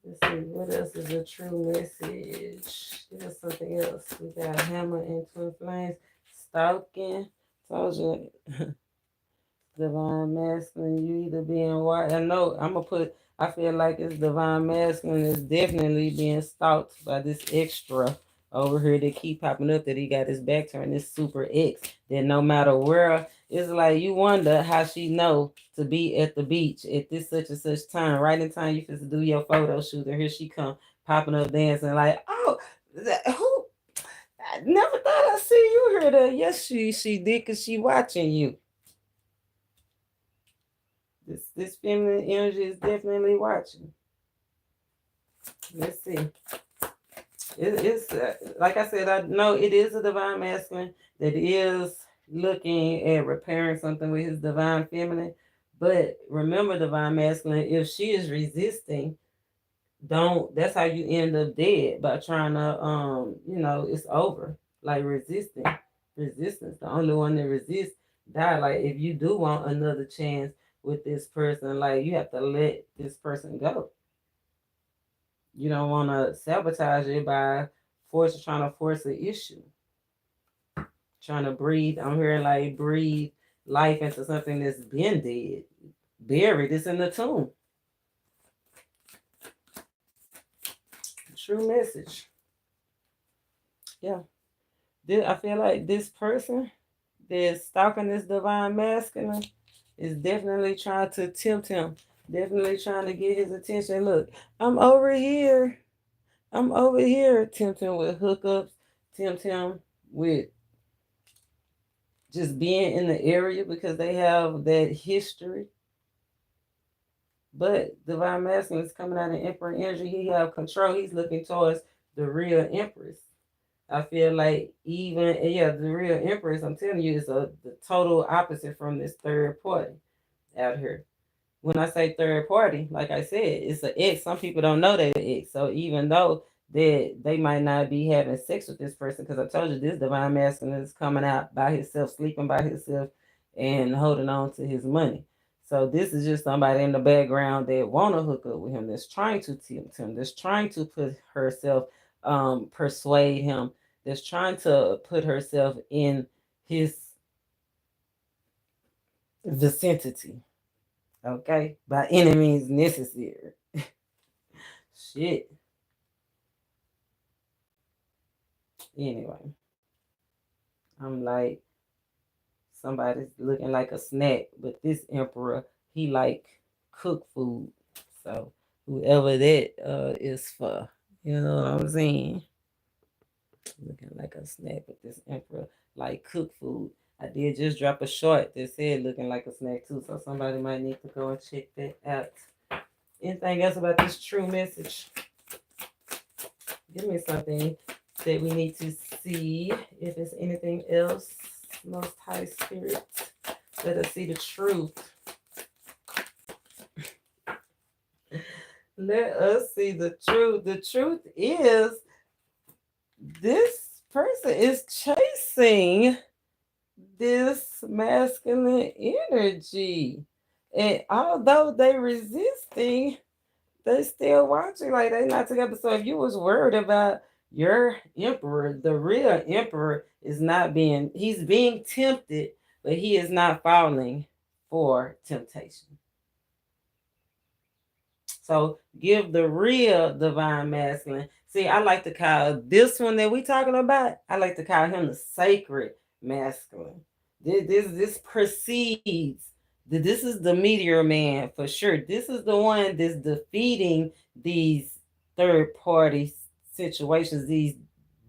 Let's see, what else is a true message? Give us something else. We got hammer and twin flames. Stalking. Told you. Divine masculine, you either being white. I know I feel like it's divine masculine is definitely being stalked by this extra over here that keep popping up that he got his back turned, this Super Ex. That no matter where, it's like you wonder how she know to be at the beach at this such and such time, right in time you supposed to do your photo shoot, and here she come popping up dancing like, oh, who? I never thought I'd see you here. Yes, she did because she watching you. This feminine energy is definitely watching. Let's see. It's like I said, I know it is a divine masculine that is looking at repairing something with his divine feminine. But remember, divine masculine, if she is resisting, that's how you end up dead, by trying to it's over. Like resistance. The only one that resists die. Like if you do want another chance with this person, like you have to let this person go. You don't want to sabotage it by trying to force an issue, trying to breathe. I'm hearing like breathe life into something that's been dead, buried. It's in the tomb. True message. Yeah, I feel like this person that's stalking this divine masculine is definitely trying to tempt him Definitely trying to get his attention. Look, I'm over here. I'm over here tempting with hookups, tempting with just being in the area because they have that history. But Divine Masculine is coming out of Emperor energy. He have control. He's looking towards the real Empress. I feel like even the real Empress, I'm telling you, is the total opposite from this third party out here. When I say third party, like I said, it's an ex. Some people don't know they're ex. So even though they might not be having sex with this person, because I told you this divine masculine is coming out by himself, sleeping by himself, and holding on to his money. So this is just somebody in the background that want to hook up with him, that's trying to tempt him, that's trying to put herself, persuade him, that's trying to put herself in his vicinity. Okay, by any means necessary. Shit. Anyway, I'm like, somebody's looking like a snack, but this emperor, he like cook food. So whoever that is for, you know what I'm saying? Looking like a snack, but this emperor like cook food. I did just drop a short that said looking like a snack too, so somebody might need to go and check that out. Anything else about this true message? Give me something that we need to see. If there's anything else, Most High Spirit, let us see the truth. Let us see the truth. The truth is, this person is chasing this masculine energy. And although they resisting, they still watching like they not together. So if you was worried about your emperor, the real emperor is not being, he's being tempted, but he is not falling for temptation. So give the real divine masculine. See, I like to call this one that we talking about, I like to call him the sacred masculine. This precedes. This is the meteor man for sure. This is the one that's defeating these third party situations, these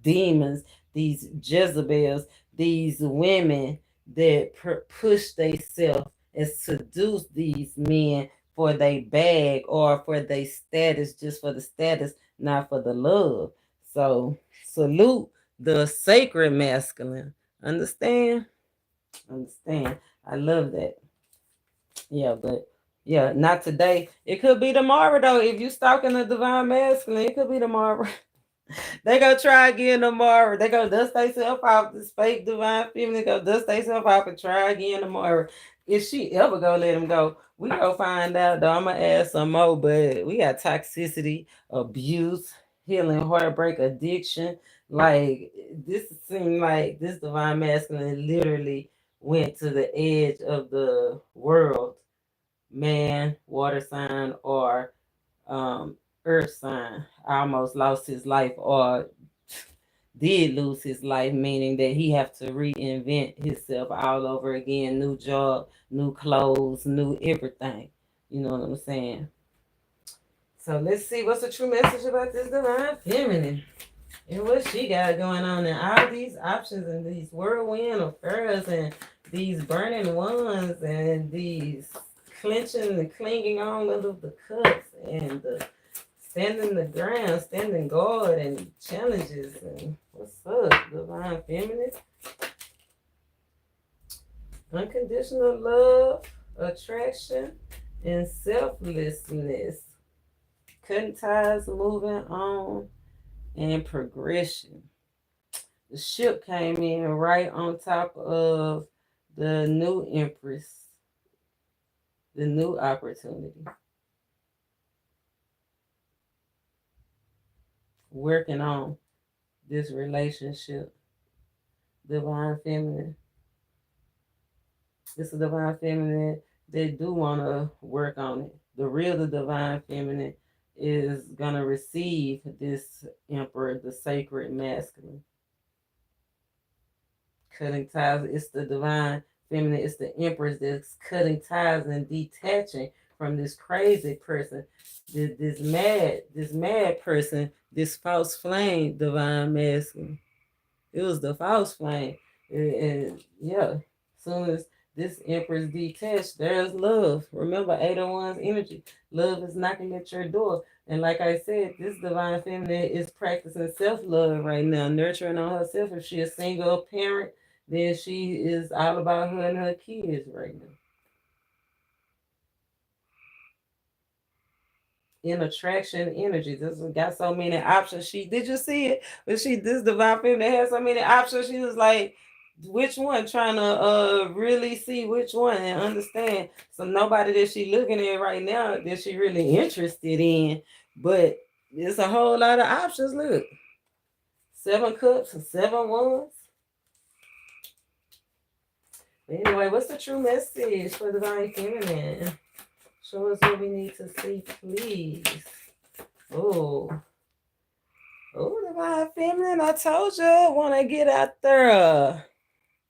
demons, these Jezebels, these women that push themselves and seduce these men for their bag or for their status, just for the status, not for the love. So salute the sacred masculine. Understand? Understand. I love that. Yeah, but yeah, not today. It could be tomorrow though. If you stalking the divine masculine, it could be tomorrow. They go try again tomorrow. They go dust themselves off. This fake divine feminine go dust themselves off and try again tomorrow. If she ever go let him go, we go find out though. I'm gonna add some more, but we got toxicity, abuse, healing, heartbreak, addiction. Like this seemed like this divine masculine literally went to the edge of the world, man, water sign, or earth sign, almost lost his life or did lose his life, meaning that he have to reinvent himself all over again, new job, new clothes, new everything. You know what I'm saying? So let's see what's the true message about this divine feminine and what she got going on, and all these options and these whirlwind affairs and these burning ones and these clenching and clinging on of the cups and the standing the ground, standing guard, and challenges. And what's up, divine feminine? Unconditional love, attraction, and selflessness. Cutting ties, moving on, and progression. The ship came in right on top of the new empress, the new opportunity. Working on this relationship, divine feminine. It's a divine feminine that do want to work on it. The real, the divine feminine is going to receive this emperor, the sacred masculine. Cutting ties, it's the divine feminine, it's the empress that's cutting ties and detaching from this crazy person, this mad person, this false flame, divine masculine. It was the false flame. And yeah, soon as this empress detached, there's love. Remember, 801's energy. Love is knocking at your door. And like I said, this divine feminine is practicing self-love right now, nurturing on herself. If she's a single parent, then she is all about her and her kids right now. In attraction energy. This one got so many options. Did you see it? But this divine feminine had so many options. She was like, which one? Trying to really see which one and understand. So nobody that she looking at right now that she really interested in. But it's a whole lot of options. Look. 7 cups and 7 wands. Anyway, what's the true message for divine feminine? Show us what we need to see, please. Oh, divine feminine, I told you, want to get out there.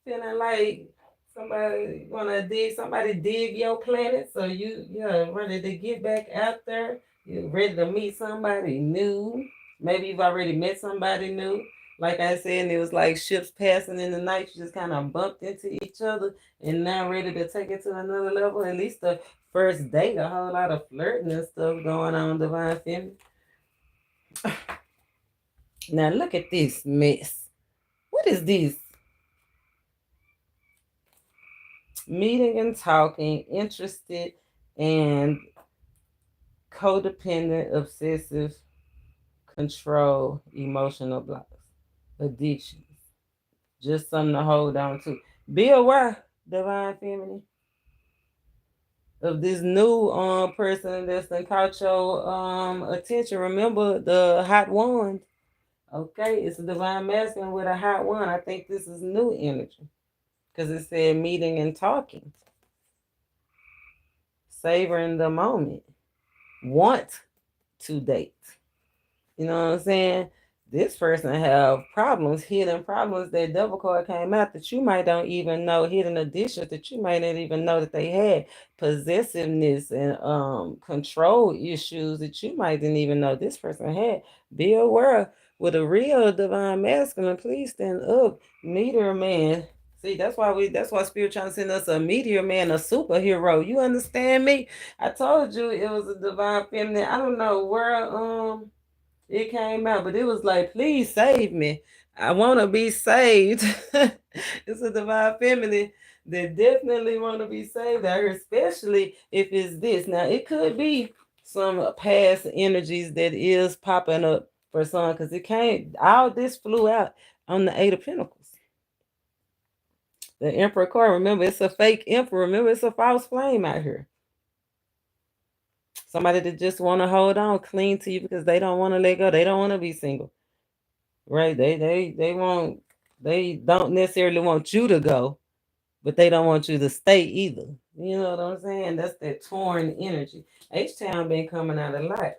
Feeling like somebody dig your planet, so you're ready to get back out there. You're ready to meet somebody new. Maybe you've already met somebody new. Like I said, it was like ships passing in the night. You just kind of bumped into each other and now ready to take it to another level. At least the first date, a whole lot of flirting and stuff going on, divine feminine. Now look at this mess. What is this? Meeting and talking, interested and codependent, obsessive, control, emotional blocks, addictions. Just something to hold on to. Be aware, divine feminine, of this new person that's done caught your attention. Remember the hot wand. Okay, it's a divine masculine with a hot wand. I think this is new energy. Because it said meeting and talking. Savoring the moment. Want to date. You know what I'm saying? This person have problems, hidden problems. That double card came out that you might don't even know, hidden additions that you might not even know that they had, possessiveness and control issues that you might didn't even know this person had. Be aware with a real divine masculine. Please stand up, Meteor Man. See, that's why Spirit trying to send us a Meteor Man, a superhero. You understand me? I told you it was a divine feminine. I don't know where it came out, but it was like, please save me. I want to be saved. It's a divine feminine that definitely want to be saved out here, especially if it's this. Now, it could be some past energies that is popping up for some, because it came, all this flew out on the 8 of Pentacles. The Emperor card, remember, it's a fake Emperor. Remember, it's a false flame out here. Somebody that just want to hold on, cling to you because they don't want to let go. They don't want to be single, right? They don't necessarily want you to go, but they don't want you to stay either. You know what I'm saying? That's that torn energy. H-Town been coming out a lot.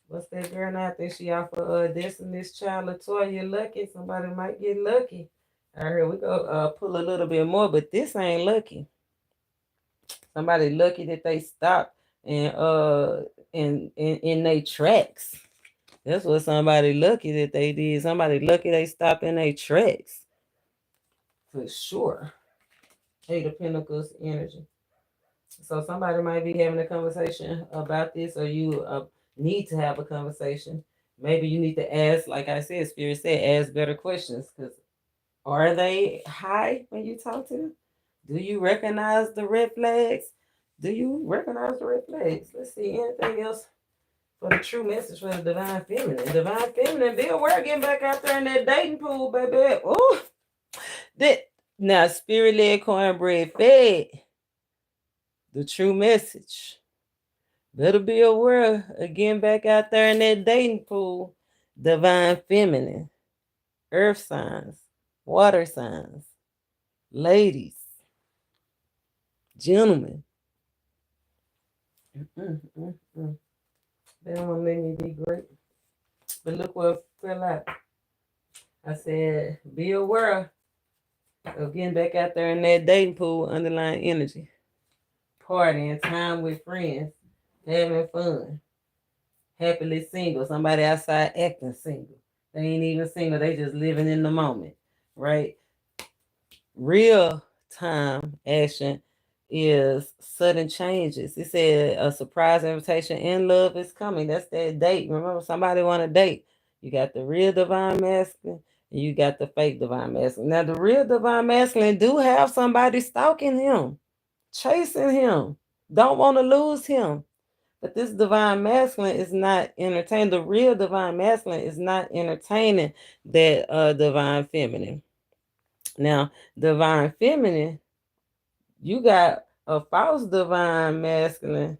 What's that girl now? I think she off of Destiny's Child, Latoya Lucky. Somebody might get lucky. I heard we go pull a little bit more, but this ain't lucky. Somebody lucky that they stopped and in their tracks. That's what somebody lucky that they did. Somebody lucky they stopped in their tracks. For sure. 8 of Pentacles energy. So somebody might be having a conversation about this, or you need to have a conversation. Maybe you need to ask, like I said, Spirit said, ask better questions. Because are they high when you talk to them? Do you recognize the red flags? Do you recognize the red flags? Let's see, anything else for the true message for the divine feminine? Divine feminine, be aware, getting back out there in that dating pool, baby. Ooh. Now, spirit-led, cornbread fed. The true message. Better be aware of getting back out there in that dating pool. Divine feminine. Earth signs. Water signs. Ladies. Gentlemen. They don't want to let me be great. But look what fell out. I said, be aware of getting back out there in that dating pool, underlying energy. partying, time with friends, having fun, happily single. Somebody outside acting single. They ain't even single. They just living in the moment, right? Real time action is sudden changes. It said a surprise invitation in love is coming. That's that date. Remember, somebody want a date. You got the real divine masculine and you got the fake divine masculine. Now, the real divine masculine do have somebody stalking him, chasing him, don't want to lose him. But this divine masculine is not entertaining. The real divine masculine is not entertaining that divine feminine. Now, divine feminine, you got a false divine masculine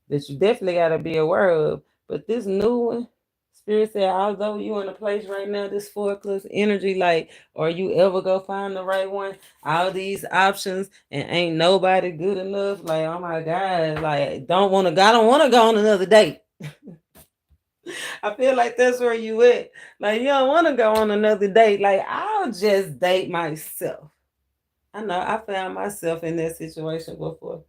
that you definitely got to be aware of. But this new one, Spirit said, although you in a place right now, this 4 plus energy, like, or you ever go find the right one, all these options, and ain't nobody good enough. Like, oh my God, like, I don't want to go on another date. I feel like that's where you at. Like, you don't want to go on another date. Like, I'll just date myself. I know I found myself in that situation before.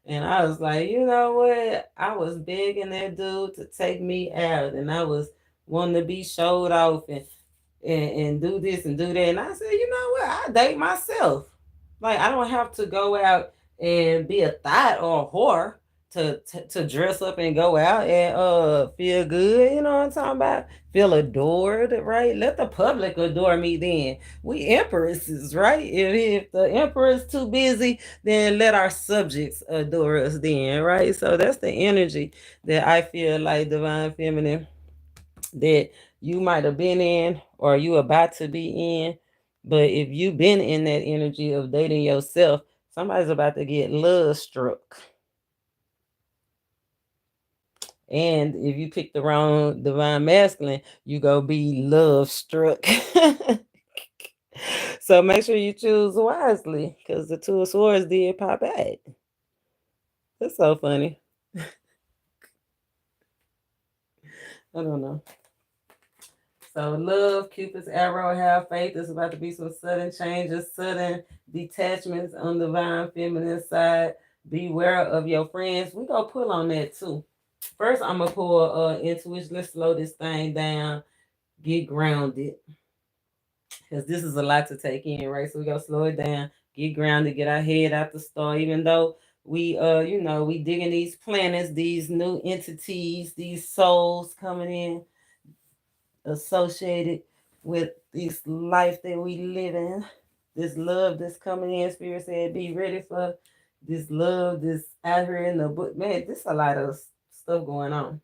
And I was like, you know what? I was begging that dude to take me out. And I was wanting to be showed off and do this and do that. And I said, you know what? I date myself. Like, I don't have to go out and be a thot or a whore to dress up and go out and feel good. You know what I'm talking about? Feel adored, right? Let the public adore me then. We empresses, right? If the emperor's too busy, then let our subjects adore us then, right? So that's the energy that I feel like divine feminine that you might have been in or you about to be in. But if you've been in that energy of dating yourself, somebody's about to get love struck. And if you pick the wrong divine masculine, you go be love struck. So make sure you choose wisely because the 2 of Swords did pop out. That's so funny. I don't know. So love, Cupid's arrow, have faith. There's about to be some sudden changes, sudden detachments on the divine feminine side. Beware of your friends. We gonna pull on that too. First, I'm gonna pull intuition. Let's slow this thing down. Get grounded. Because this is a lot to take in, right? So we gotta slow it down, get grounded, get our head out the store, even though we we digging these planets, these new entities, these souls coming in associated with this life that we live in, this love that's coming in. Spirit said, be ready for this love that's out here in the book. Man, there's a lot of stuff going on.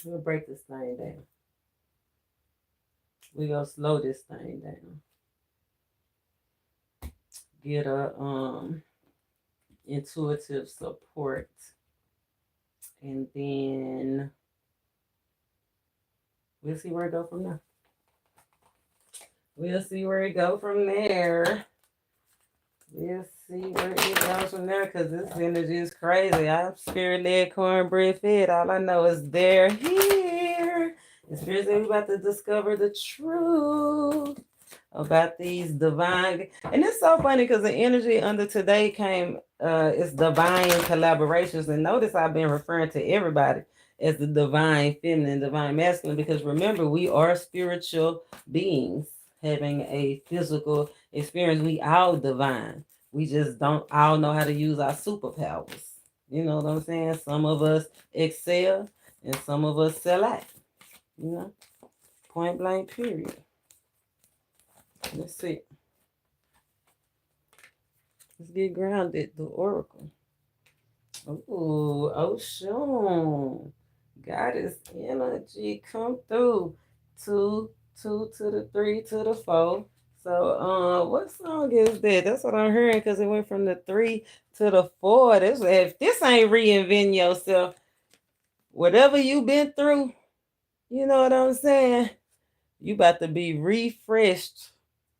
We'll break this thing down. We're gonna slow this thing down. Get a intuitive support. And then we'll see where it go from there. We'll see where it go from there. We'll see where it goes from there because this energy is crazy. I'm spirit-led, cornbread fed. All I know is they're here. And Spirit said we about to discover the truth about these divine. And it's so funny because the energy under today came, it's divine collaborations. And notice I've been referring to everybody as the divine feminine, divine masculine, because remember, we are spiritual beings having a physical experience. We all divine. We just don't all know how to use our superpowers. You know what I'm saying? Some of us excel and some of us sell out. You know? Point blank, period. Let's see. Let's get grounded. The Oracle. Ooh, Ocean. Goddess energy come through. 2 to the 3 to the 4. So what song is that? That's what I'm hearing because it went from the 3 to the 4. If this ain't reinventing yourself, whatever you've been through, you know what I'm saying? You about to be refreshed,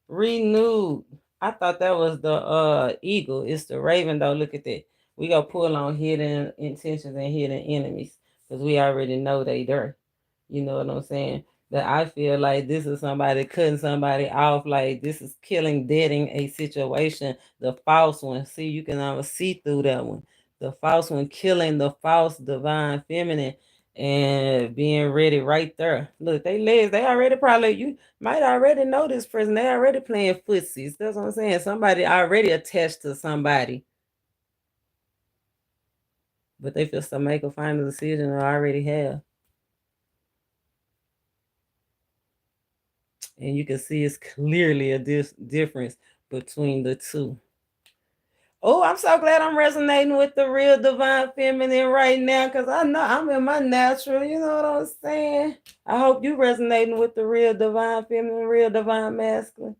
renewed. I thought that was the eagle. It's the raven though. Look at that. We gonna pull on hidden intentions and hidden enemies because we already know they there. You know what I'm saying? that I feel like this is somebody cutting somebody off, like this is killing, deading a situation. The false one, see, you can almost see through that one. The false one killing the false divine feminine and being ready right there. Look, they legs, they already probably, you might already know this person. They already playing footsies. That's what I'm saying. Somebody already attached to somebody. But they feel to make a final decision or already have. And you can see it's clearly a difference between the two. Oh, I'm so glad I'm resonating with the real divine feminine right now, because I know I'm in my natural, you know what I'm saying? I hope you resonating with the real divine feminine, real divine masculine.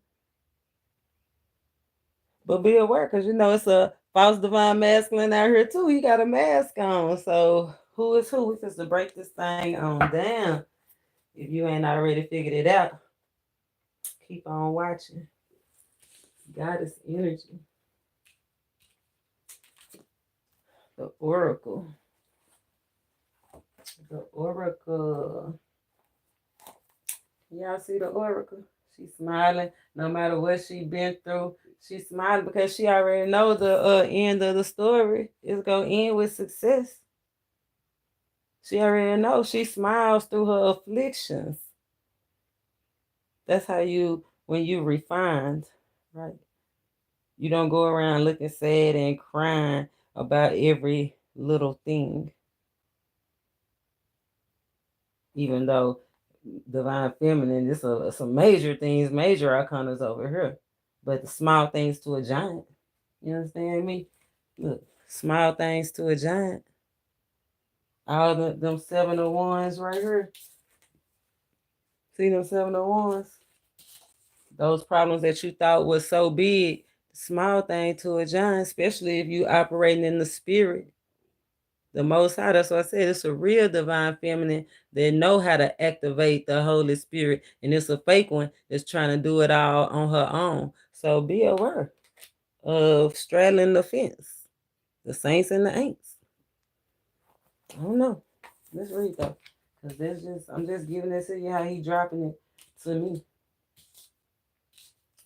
But be aware, because you know it's a false divine masculine out here too. He got a mask on. So who is who? We just to break this thing on down. If you ain't already figured it out, keep on watching. Goddess energy. The oracle. The oracle. Y'all see the oracle? She's smiling no matter what she been through. She's smiling because she already know the end of the story is going to end with success. She already knows. She smiles through her afflictions. That's how you, when you refined, right? You don't go around looking sad and crying about every little thing. Even though divine feminine, it's some major things, major arcanas over here. But the small things to a giant. You understand me? Look, small things to a giant. All them 7 of Wands right here. See them 7 of Wands? Those problems that you thought was so big, small thing to a giant, especially if you operating in the spirit. The Most High, that's what I said, it's a real divine feminine that know how to activate the Holy Spirit, and it's a fake one that's trying to do it all on her own. So be aware of straddling the fence, the saints and the ain'ts. I don't know. Let's read though, because I'm just giving this to you how he dropping it to me.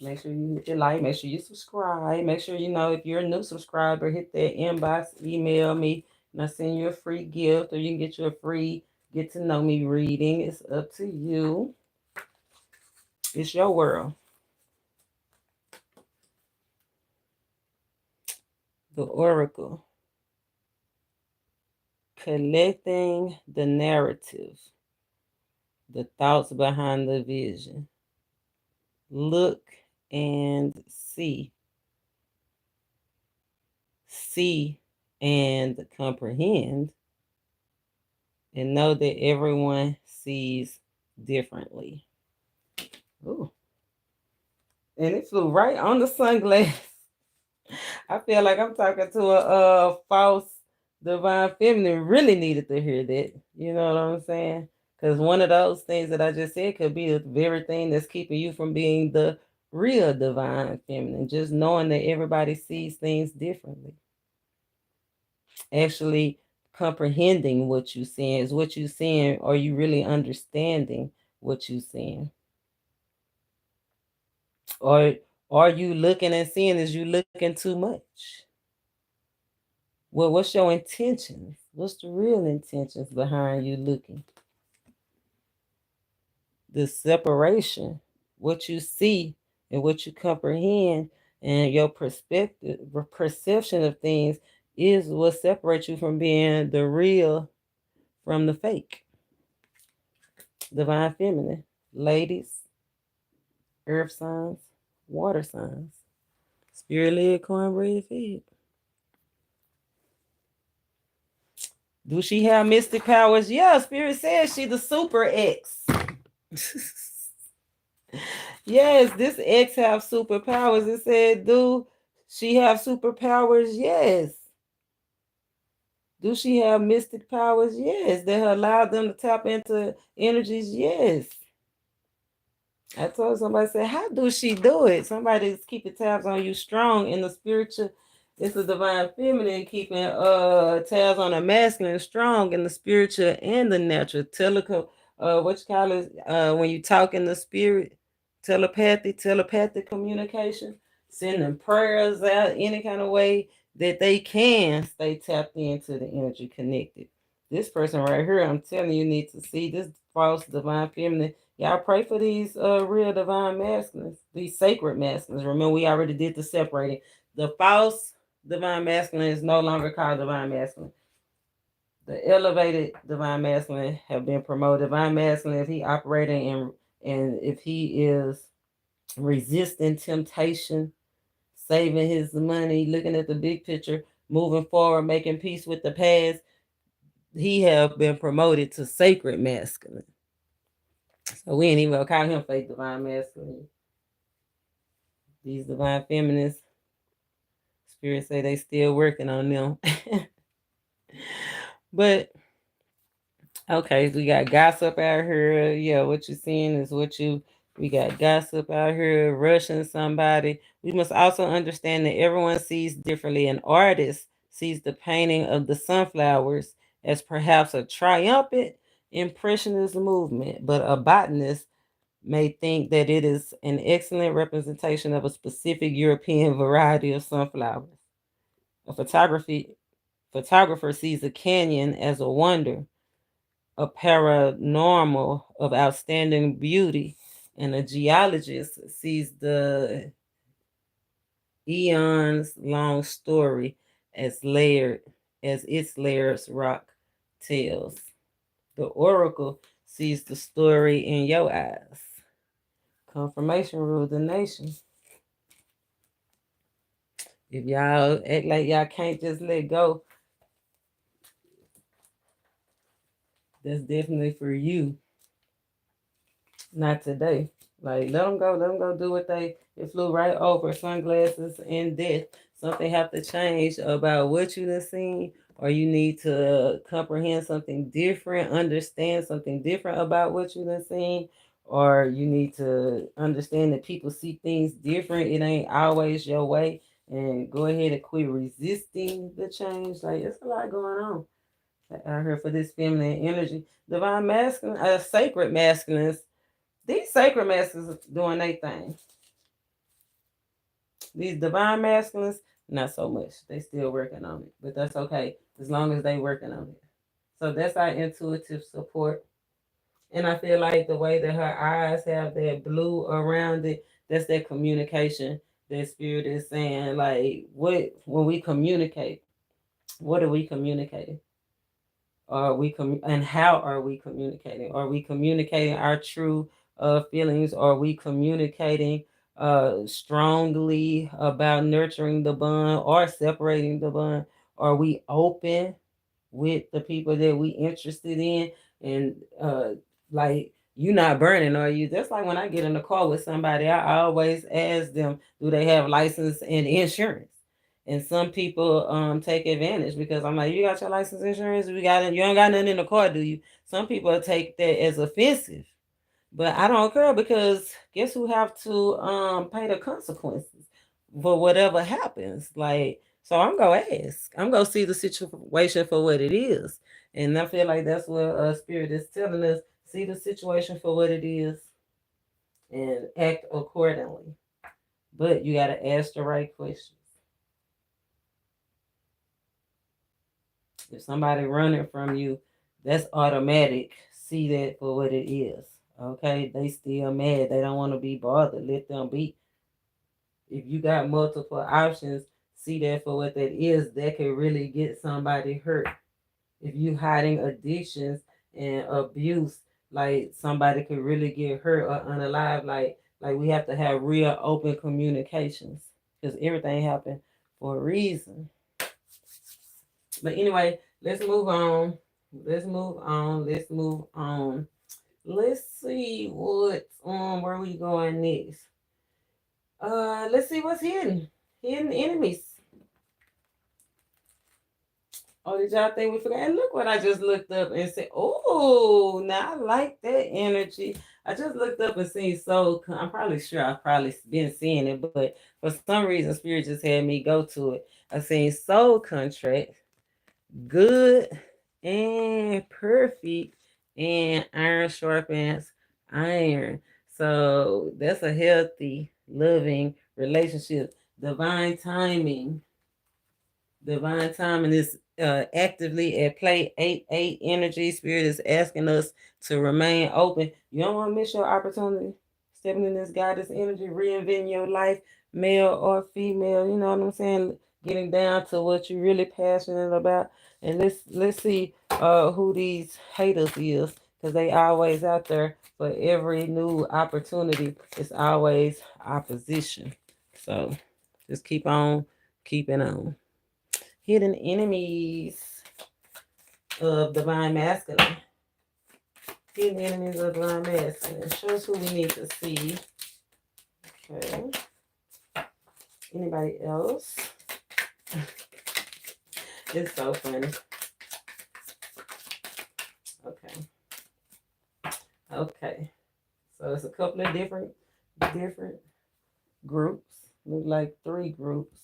Make sure you hit the like, make sure you subscribe, make sure you know if you're a new subscriber, hit that inbox, email me, and I send you a free gift, or you can get you a free get to know me reading. It's up to you. It's your world. The Oracle. Collecting the narrative, the thoughts behind the vision. Look and see. See and comprehend. And know that everyone sees differently. Ooh. And it flew right on the sunglasses. I feel like I'm talking to a false divine feminine. Really needed to hear that. You know what I'm saying? Because one of those things that I just said could be the very thing that's keeping you from being the real divine feminine. Just knowing that everybody sees things differently. Actually comprehending what you're seeing. Is what you're seeing, are you really understanding what you're seeing? Or are you looking and seeing, is you looking too much? Well, what's your intentions? What's the real intentions behind you looking? The separation, what you see and what you comprehend, and your perspective, perception of things is what separates you from being the real from the fake. Divine feminine, ladies, earth signs, water signs, spirit-led, cornbread fed. Do she have mystic powers? Yeah, Spirit says she's the Super Ex. Yes, this X have superpowers. It said, do she have superpowers? Yes. Do she have mystic powers? Yes. That allow them to tap into energies? Yes. I told somebody, said, how do she do it? Somebody's keeping tabs on you strong in the spiritual. It's the divine feminine keeping tabs on the masculine strong in the spiritual and the natural. what you call it, when you talk in the spirit, telepathic communication, sending prayers out any kind of way that they can stay tapped into the energy connected. This person right here, I'm telling you, need to see this false divine feminine. Y'all pray for these real divine masculines, these sacred masculines. Remember, we already did the separating. The false divine masculine is no longer called divine masculine. The elevated divine masculine have been promoted. Divine masculine, if he operating and if he is resisting temptation, saving his money, looking at the big picture, moving forward, making peace with the past, he have been promoted to sacred masculine. So we ain't even gonna call him fake divine masculine. These divine feminists, spirits say they still working on them. But okay, we got gossip out here. Yeah, what you seeing is what you. We got gossip out here, rushing somebody. We must also understand that everyone sees differently. An artist sees the painting of the sunflowers as perhaps a triumphant impressionist movement, but a botanist may think that it is an excellent representation of a specific European variety of sunflowers. A photographer sees a canyon as a wonder, a paranormal of outstanding beauty, and a geologist sees the eons long story as layered as its layers rock tells. The oracle sees the story in your eyes. Confirmation rules the nation. If y'all act like y'all can't just let go, that's definitely for you. Not today. Like, let them go. Let them go do what it flew right over. Sunglasses and death. Something have to change about what you done seen, or you need to comprehend something different, understand something different about what you done seen, or you need to understand that people see things different. It ain't always your way, and go ahead and quit resisting the change. Like, it's a lot going on out here for this feminine energy. Divine masculine, sacred masculines, these sacred masculines doing their thing. These divine masculines, not so much. They still working on it. But that's okay, as long as they working on it. So that's our intuitive support. And I feel like the way that her eyes have that blue around it, that's that communication. That spirit is saying, like, what when we communicate, what are we communicating? Are we and how are we communicating? Are we communicating our true feelings? Are we communicating strongly about nurturing the bond or separating the bond? Are we open with the people that we interested in? And like, you not burning, are you? That's like when I get in the car with somebody, I always ask them, do they have license and insurance? And some people take advantage because I'm like, you got your license insurance? We got it. You don't got nothing in the car, do you? Some people take that as offensive, but I don't care because guess who have to pay the consequences for whatever happens. Like, so I'm gonna ask. I'm gonna see the situation for what it is, and I feel like that's what spirit is telling us: see the situation for what it is and act accordingly. But you gotta ask the right questions. If somebody running from you, that's automatic. See that for what it is. Okay, they still mad. They don't want to be bothered. Let them be. If you got multiple options, see that for what that is. That could really get somebody hurt. If you hiding addictions and abuse, like somebody could really get hurt or unalive. Like we have to have real open communications because everything happened for a reason. But anyway, let's move on. Let's move on. Let's move on. Let's see what where we going next. Let's see what's hidden. Hidden enemies. Oh, did y'all think we forgot? And look what I just looked up and said. Oh, now I like that energy. I just looked up and seen soul. I'm probably sure I've probably been seeing it, but for some reason, Spirit just had me go to it. I seen soul contract, good and perfect and iron sharpens iron. So that's a healthy, loving relationship. Divine timing. Divine timing is actively at play. 8-8 energy. Spirit is asking us to remain open. You don't want to miss your opportunity. Stepping in this goddess energy, reinventing your life, male or female. You know what I'm saying? Getting down to what you're really passionate about. And let's see who these haters is, because they always out there for every new opportunity. It's always opposition. So just keep on keeping on. Hidden enemies of divine masculine. Hidden enemies of divine masculine. Show us who we need to see. Okay. Anybody else? It's so funny. Okay. Okay. So it's a couple of different groups. Look like 3 groups.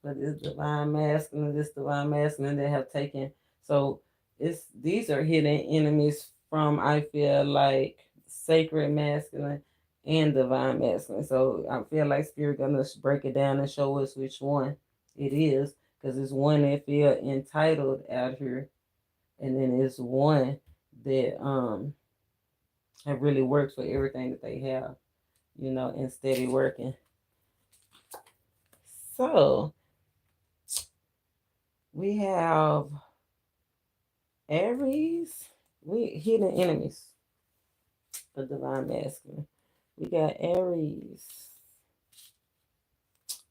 But it's divine masculine, this divine masculine that have taken. So these are hidden enemies from, I feel like, sacred masculine and divine masculine. So I feel like Spirit gonna break it down and show us which one it is, because it's one that feel entitled out here, and then it's one that have really worked for everything that they have, and steady working. So we have Aries. We hidden enemies of divine masculine. We got Aries.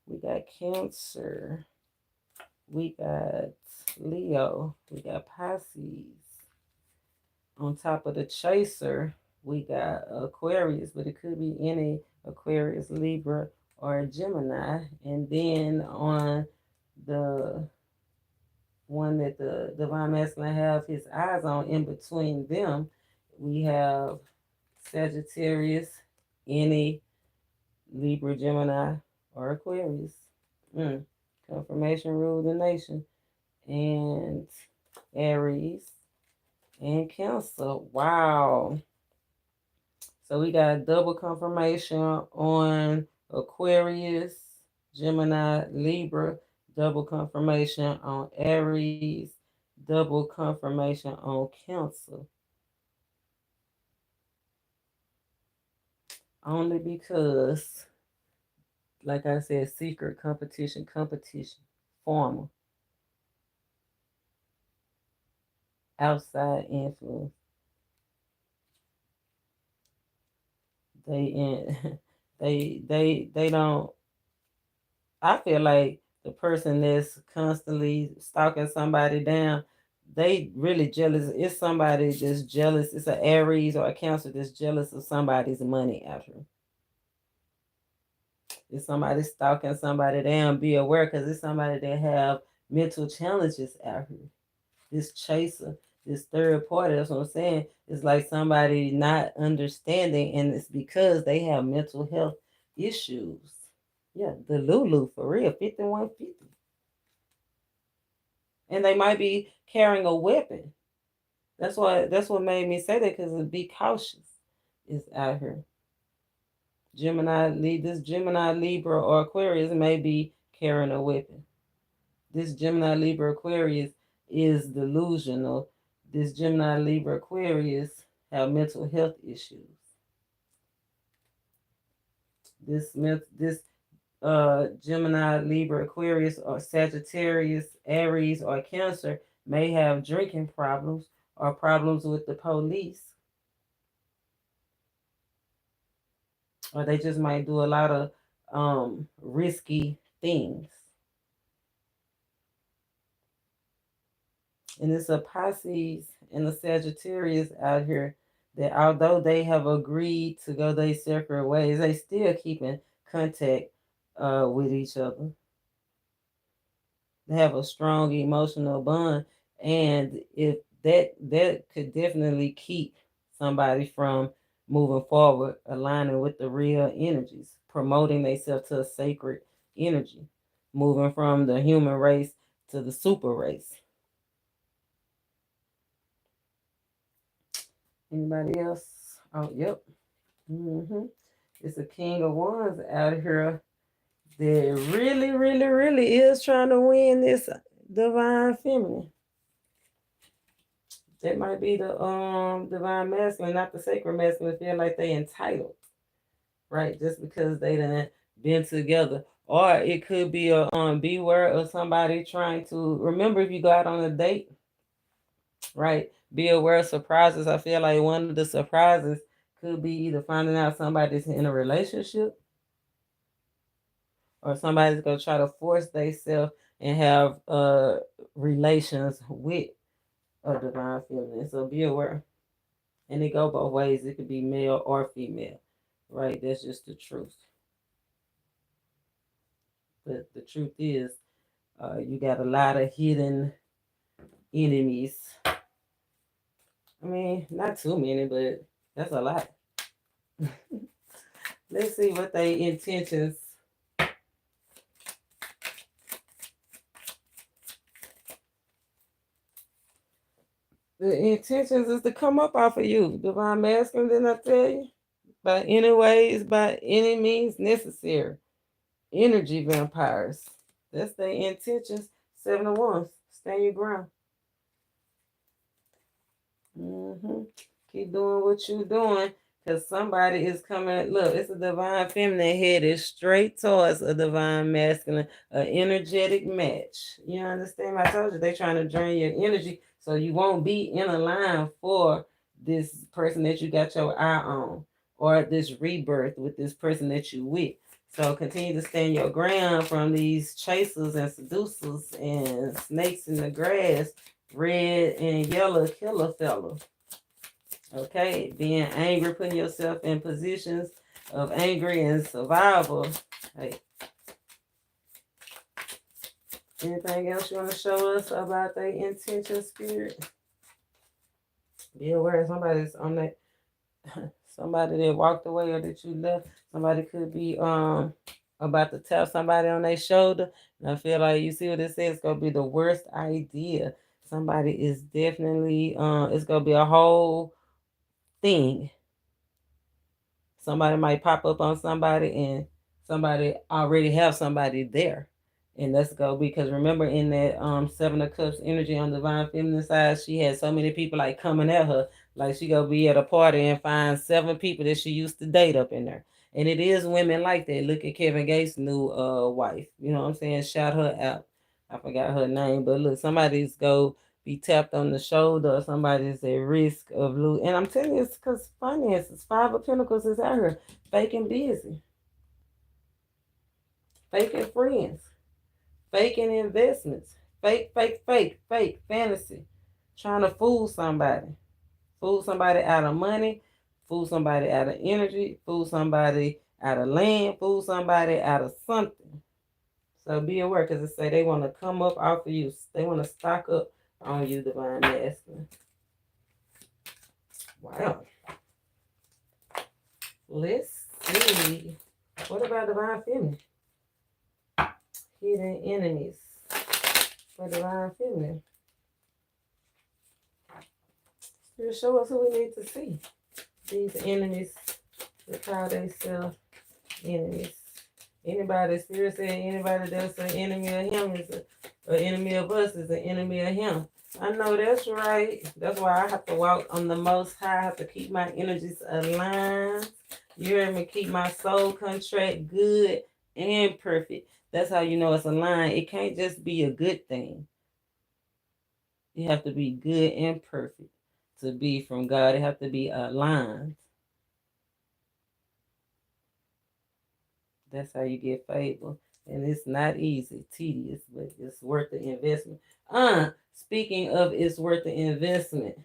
We got Cancer. We got Leo. We got Pisces. On top of the chaser, we got Aquarius, but it could be any Aquarius, Libra, or Gemini. And then on the one that the divine masculine have his eyes on, in between them, we have Sagittarius, any Libra, Gemini, or Aquarius. Confirmation rule the nation. And Aries and Cancer. Wow. So we got double confirmation on Aquarius, Gemini, Libra, double confirmation on Aries, double confirmation on Cancer. Only because, like I said, secret competition, formal, outside influence. They don't. I feel like the person that's constantly stalking somebody down, they really jealous. It's somebody that's jealous. It's an Aries or a Cancer that's jealous of somebody's money out here. If somebody stalking somebody down, be aware, because it's somebody that have mental challenges out here. This chaser, this third party, that's what I'm saying. It's like somebody not understanding, and it's because they have mental health issues. Yeah, the Lulu for real, 5150. And they might be carrying a weapon. That's what made me say that, because be cautious is out here. This Gemini, Libra, or Aquarius may be carrying a weapon. This Gemini, Libra, Aquarius is delusional. This Gemini, Libra, Aquarius have mental health issues. This Gemini, Libra, Aquarius, or Sagittarius, Aries, or Cancer may have drinking problems or problems with the police, or they just might do a lot of risky things. And it's a Pisces and a Sagittarius out here that, although they have agreed to go their separate ways, they still keep in contact with each other. They have a strong emotional bond, and if that could definitely keep somebody from moving forward, aligning with the real energies, promoting themselves to a sacred energy, moving from the human race to the super race. Anybody else? Oh, yep. It's a King of Wands out here that really, really, really is trying to win this divine feminine. That might be the divine masculine, not the sacred masculine. Feel like they entitled, right? Just because they done been together. Or it could be a beware of somebody trying to remember if you go out on a date, right? Be aware of surprises. I feel like one of the surprises could be either finding out somebody's in a relationship, or somebody's gonna try to force themselves and have relations with a divine feminine. So be aware. And it go both ways. It could be male or female, right? That's just the truth. But the truth is, you got a lot of hidden enemies. I mean, not too many, but that's a lot. Let's see what they intentions. The intentions is to come up off of you, divine masculine. Didn't I tell you? By any ways, by any means necessary. Energy vampires. That's their intentions. 7 of Wands. Stand your ground. Keep doing what you're doing, because somebody is coming. Look, it's a divine feminine headed straight towards a divine masculine, an energetic match. You understand? I told you they trying to drain your energy so you won't be in a line for this person that you got your eye on, or this rebirth with this person that you with. So continue to stand your ground from these chasers and seducers and snakes in the grass, red and yellow killer fella. Okay, being angry, putting yourself in positions of angry and survival. Hey, anything else you want to show us about their intention, spirit? Be aware somebody's on that. Somebody that walked away or that you left. Somebody could be about to tap somebody on their shoulder. And I feel like, you see what it says, it's gonna be the worst idea. Somebody is definitely it's gonna be a whole thing. Somebody might pop up on somebody and somebody already have somebody there. And let's go, because remember in that 7 of Cups energy on divine feminine side, she had so many people like coming at her. Like she gonna be at a party and find 7 people that she used to date up in there. And it is women like that. Look at Kevin Gates' new wife. You know what I'm saying? Shout her out. I forgot her name, but look, somebody's go be tapped on the shoulder, or somebody's at risk of lose. And I'm telling you, it's because finances. 5 of Pentacles is out here faking busy, faking friends, faking investments, fake fantasy, trying to fool somebody out of money, fool somebody out of energy, fool somebody out of land, fool somebody out of something. So be aware, because it say they want to come up off of you. They want to stock up on you, divine masculine. Wow. Let's see. What about divine feminine? Hidden enemies for divine feminine. Spirit, show us who we need to see. These enemies, they call themselves enemies. Anybody, Spirit said anybody that's an enemy of him is an enemy of us, is an enemy of him. I know that's right. That's why I have to walk on the most high. I have to keep my energies aligned. You hear me? Keep my soul contract good and perfect. That's how you know it's aligned. It can't just be a good thing. You have to be good and perfect to be from God. It have to be aligned. That's how you get favor. And it's not easy, tedious, but it's worth the investment. Speaking of it's worth the investment,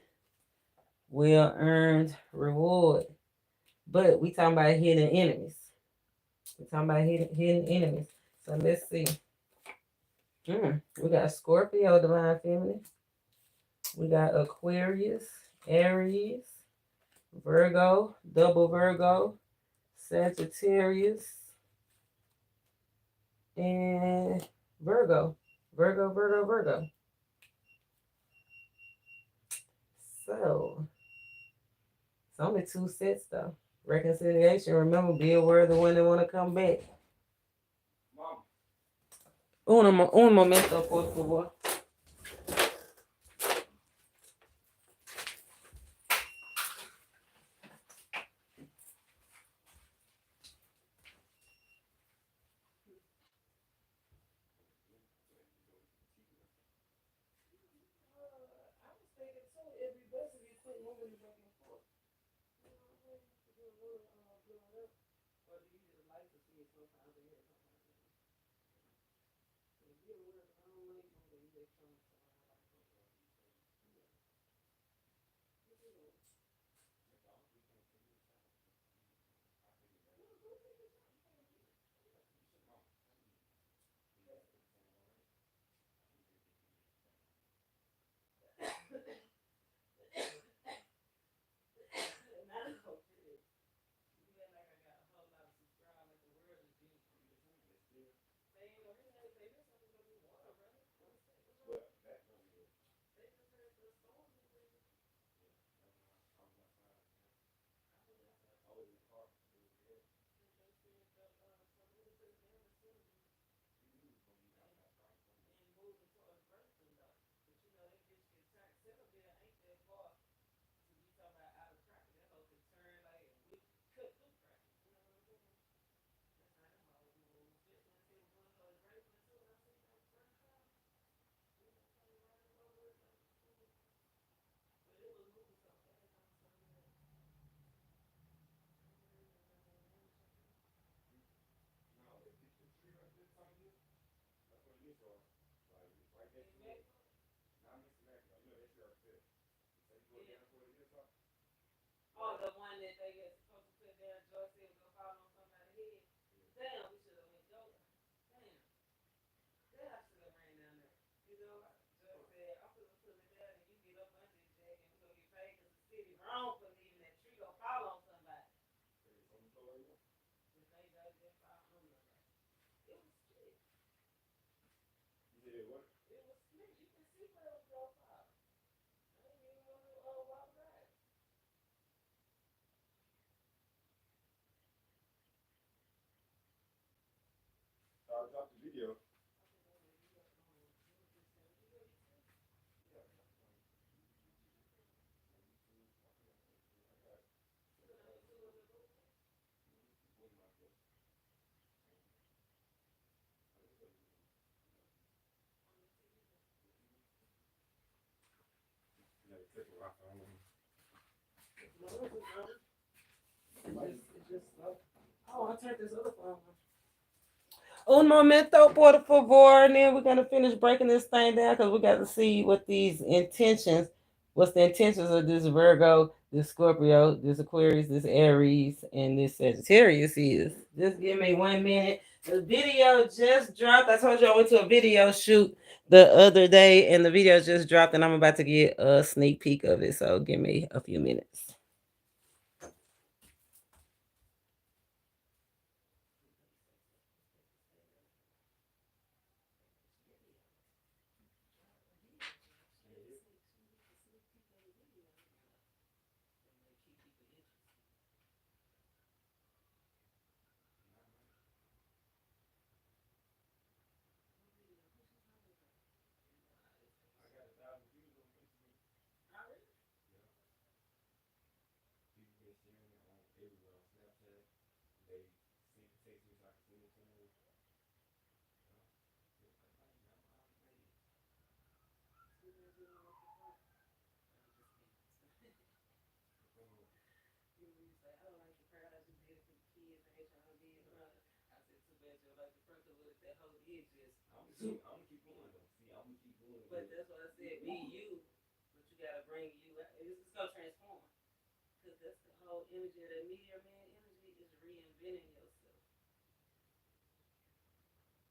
well-earned reward. But we talking about hidden enemies. We talking about hidden enemies. So let's see. We got Scorpio, divine feminine. We got Aquarius, Aries, Virgo, double Virgo, Sagittarius, and Virgo. So It's only 2 sets though. Reconciliation. Remember, be aware of the one that want to come back. Un momento, por favor. Oh, the one that they get supposed to put down, Joy said was gonna fall on somebody's head. Damn, we should have went Joy. Damn, damn, I should have ran down there. You know, Joy said, I'm gonna put it down and you get up under it, Jack, and we're gonna get paid because the city wrong for leaving that tree gonna fall on somebody. Just think Joy just fall on nobody. It was split. It was split. You can see where it was gonna fall. I ain't even want to walk right. Oh, I turned this other phone on. Un momento, por favor. And then we're going to finish breaking this thing down because we got to see what these intentions, what's the intentions of this Virgo, this Scorpio, this Aquarius, this Aries, and this Sagittarius is. Just give me 1 minute. The video just dropped. I told you I went to a video shoot the other day, and the video just dropped, and I'm about to get a sneak peek of it. So give me a few minutes. But that's what I said. Be you, but you gotta bring you. It's gonna transform because that's the whole energy of that Meteor Man energy is reinventing yourself.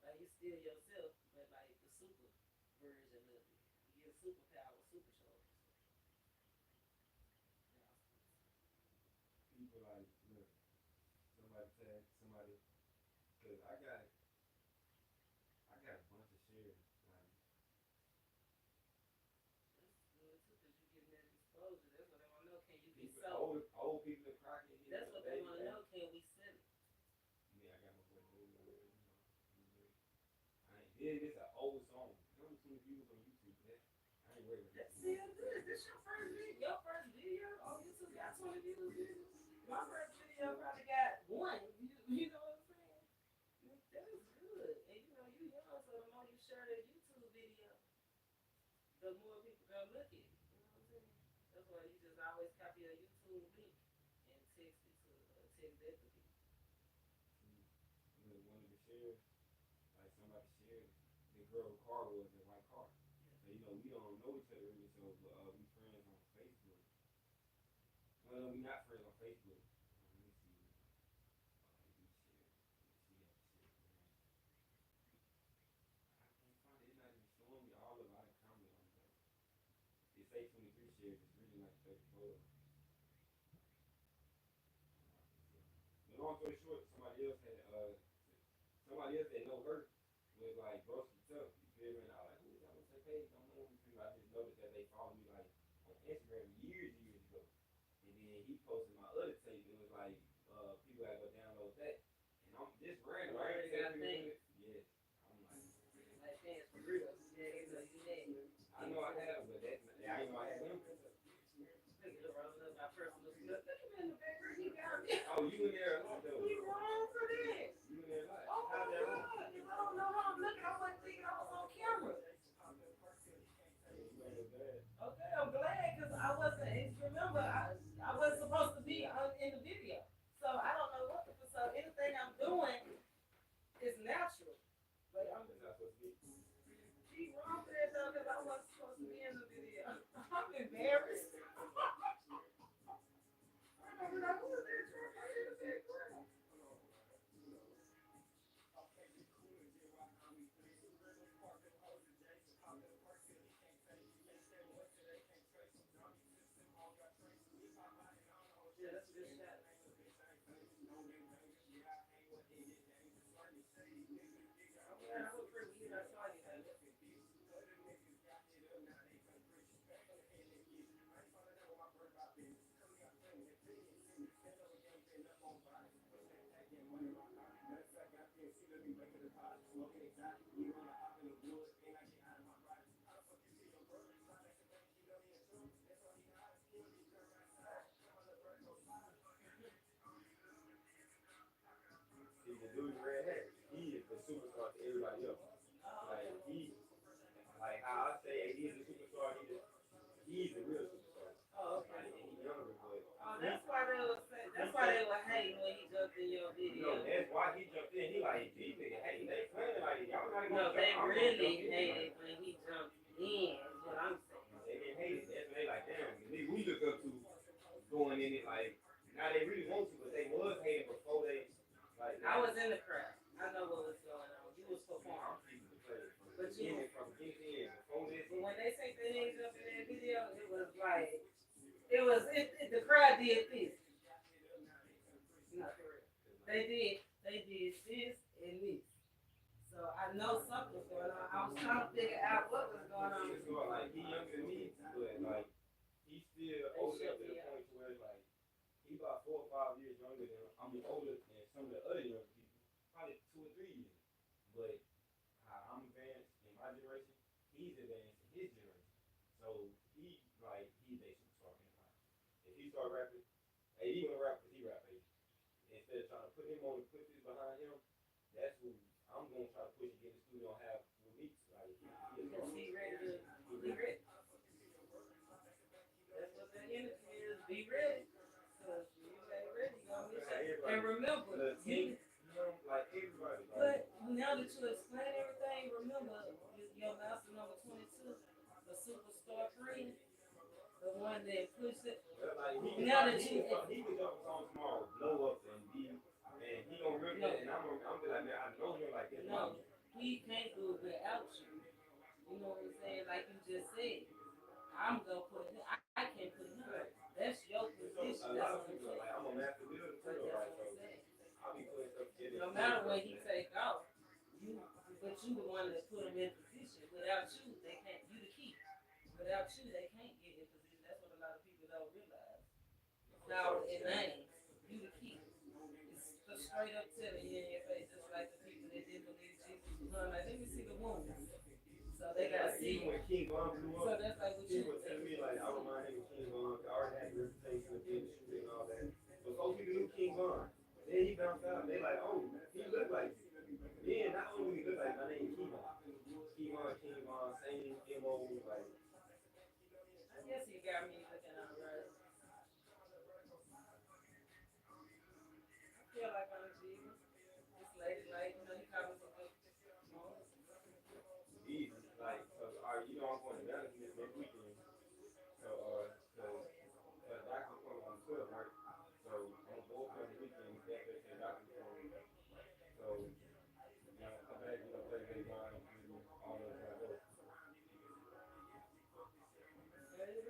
Like you still yourself, but like the super version of it. You get superpower, super shoulders. That's good too, cause you getting that exposure. That's what I want to know. Can you be so? Yeah, it's an old song. Only 20 views on YouTube for that. I ain't worried about That's that. still good. This your first video. Your first video on YouTube got 20 views. My first video probably got one. You know what I'm saying? That is good. And you know, you young, so the more you share that YouTube video, the more people gonna look at it. You know what I'm saying? That's why you just always copy a YouTube link and text it to text that to people. One of the shares, like somebody shared, the girl car was a white car. So we don't know each other really. So we friends on Facebook. Well, we not friends on Facebook. Let me see. We share. She had shit. I can't find it. It's not even showing me all of our comments on it. It say 23 shares. It's really like 34. But long story short, somebody else that know her was like grossly tough. You feel me? And I was like, who is that on the same page? Don't know who. I just noticed that they followed me like on Instagram years ago. And then he posted my other tape. It was like people had to go download that. And I'm just random. I ain't got things. Yes. I'm like fans for real. Yeah, you know you had. I know I have, but that's not, I ain't know I had them. My personal stuff. Look at him in the background. He got me. Oh, you in there? He wrong for this. You in there like? Oh my God. I don't know how I'm looking. I wasn't thinking I was on camera. Okay, I'm glad because I wasn't. Remember, I wasn't supposed to be in the video, so I don't know what. So anything I'm doing is natural, but I'm. It's not supposed to be. She wrong for that though because I wasn't supposed to be in the video. I'm embarrassed. I don't know who is that truck right in the background. Yeah, that's a good shot. I'm glad I was pretty good. I saw you though. See, the dude in red hat, he is the superstar to everybody else. Oh, Like okay. like how I say he's the superstar, he's the real superstar. Oh, okay. Like, and he's younger, but Oh, that's why they were saying. That's why they were hating when he jumped in your video. that's why he jumped in. He like, these niggas, hey, they playing like y'all not gonna No, jump. they I'm gonna jump really in. hated when he jumped in. Is what I'm saying. They didn't hate it. That's when they like, damn, we look up to going in it like now they really want to, but they was hating before they like I now. was in the crowd. I know what was going on. You was I'm performing, keeping the play but you. from beginning to end. Before this, But when they say the hands up in that video, it was like the crowd did this. Not for real. They did this and this. So I know something was going on. I was trying to figure out what was going on. it's going like he younger than me, but like he's still They old enough shut to the me up. point to where it's like he about 4 or 5 years younger than I mean older than some of the other younger people, probably 2 or 3 years. But how I'm advanced in my generation, he's advanced in his generation. So he's a superstar in hip hop. If he start rapping, hey, he gonna rap because he rap, hey. Instead of trying to put him on and put this behind him, that's who I'm gonna try to push and get in the studio and have with me. Like he Because he ready to be ready. That's what that energy is. Be ready. Because if you ain't ready, you're going to miss it. And remember, like everybody, like but now that you explain everything, remember your master number 22, the superstar friend, the one that pushed it. like Now that you. he can drop a song tomorrow, blow up and he gonna remember that, and I'm be like, man, I know him like this. No, he can't do it without you. You know what I'm saying? Like you just said, I'm gonna put him. I can't put him. That's your position. So a That's lot what of I'm people are saying. like, I'm a master builder But too, that's right? what So I'm saying. I'll be putting stuff together. No matter what he take off, you. But you the one that put him in position. Without you, they can't. You the key. Without you, they can't get in position. That's what a lot of people don't realize. Power and names. You the key. It's the straight up telling you in your face, just like the people that didn't believe Jesus was coming. Like, let me see the womb. Easy. Like, so, you know, I'm going to Dallas next weekend. So, cause doctor's appointment on the 12th, right? So, I'm gonna go up there on the weekend, stay up there to the doctor's appointment. So, you know, come back, you know, play the baby line, all those kind of go. I'm gonna be on the TV. No, I'm talking about the towel on the floor.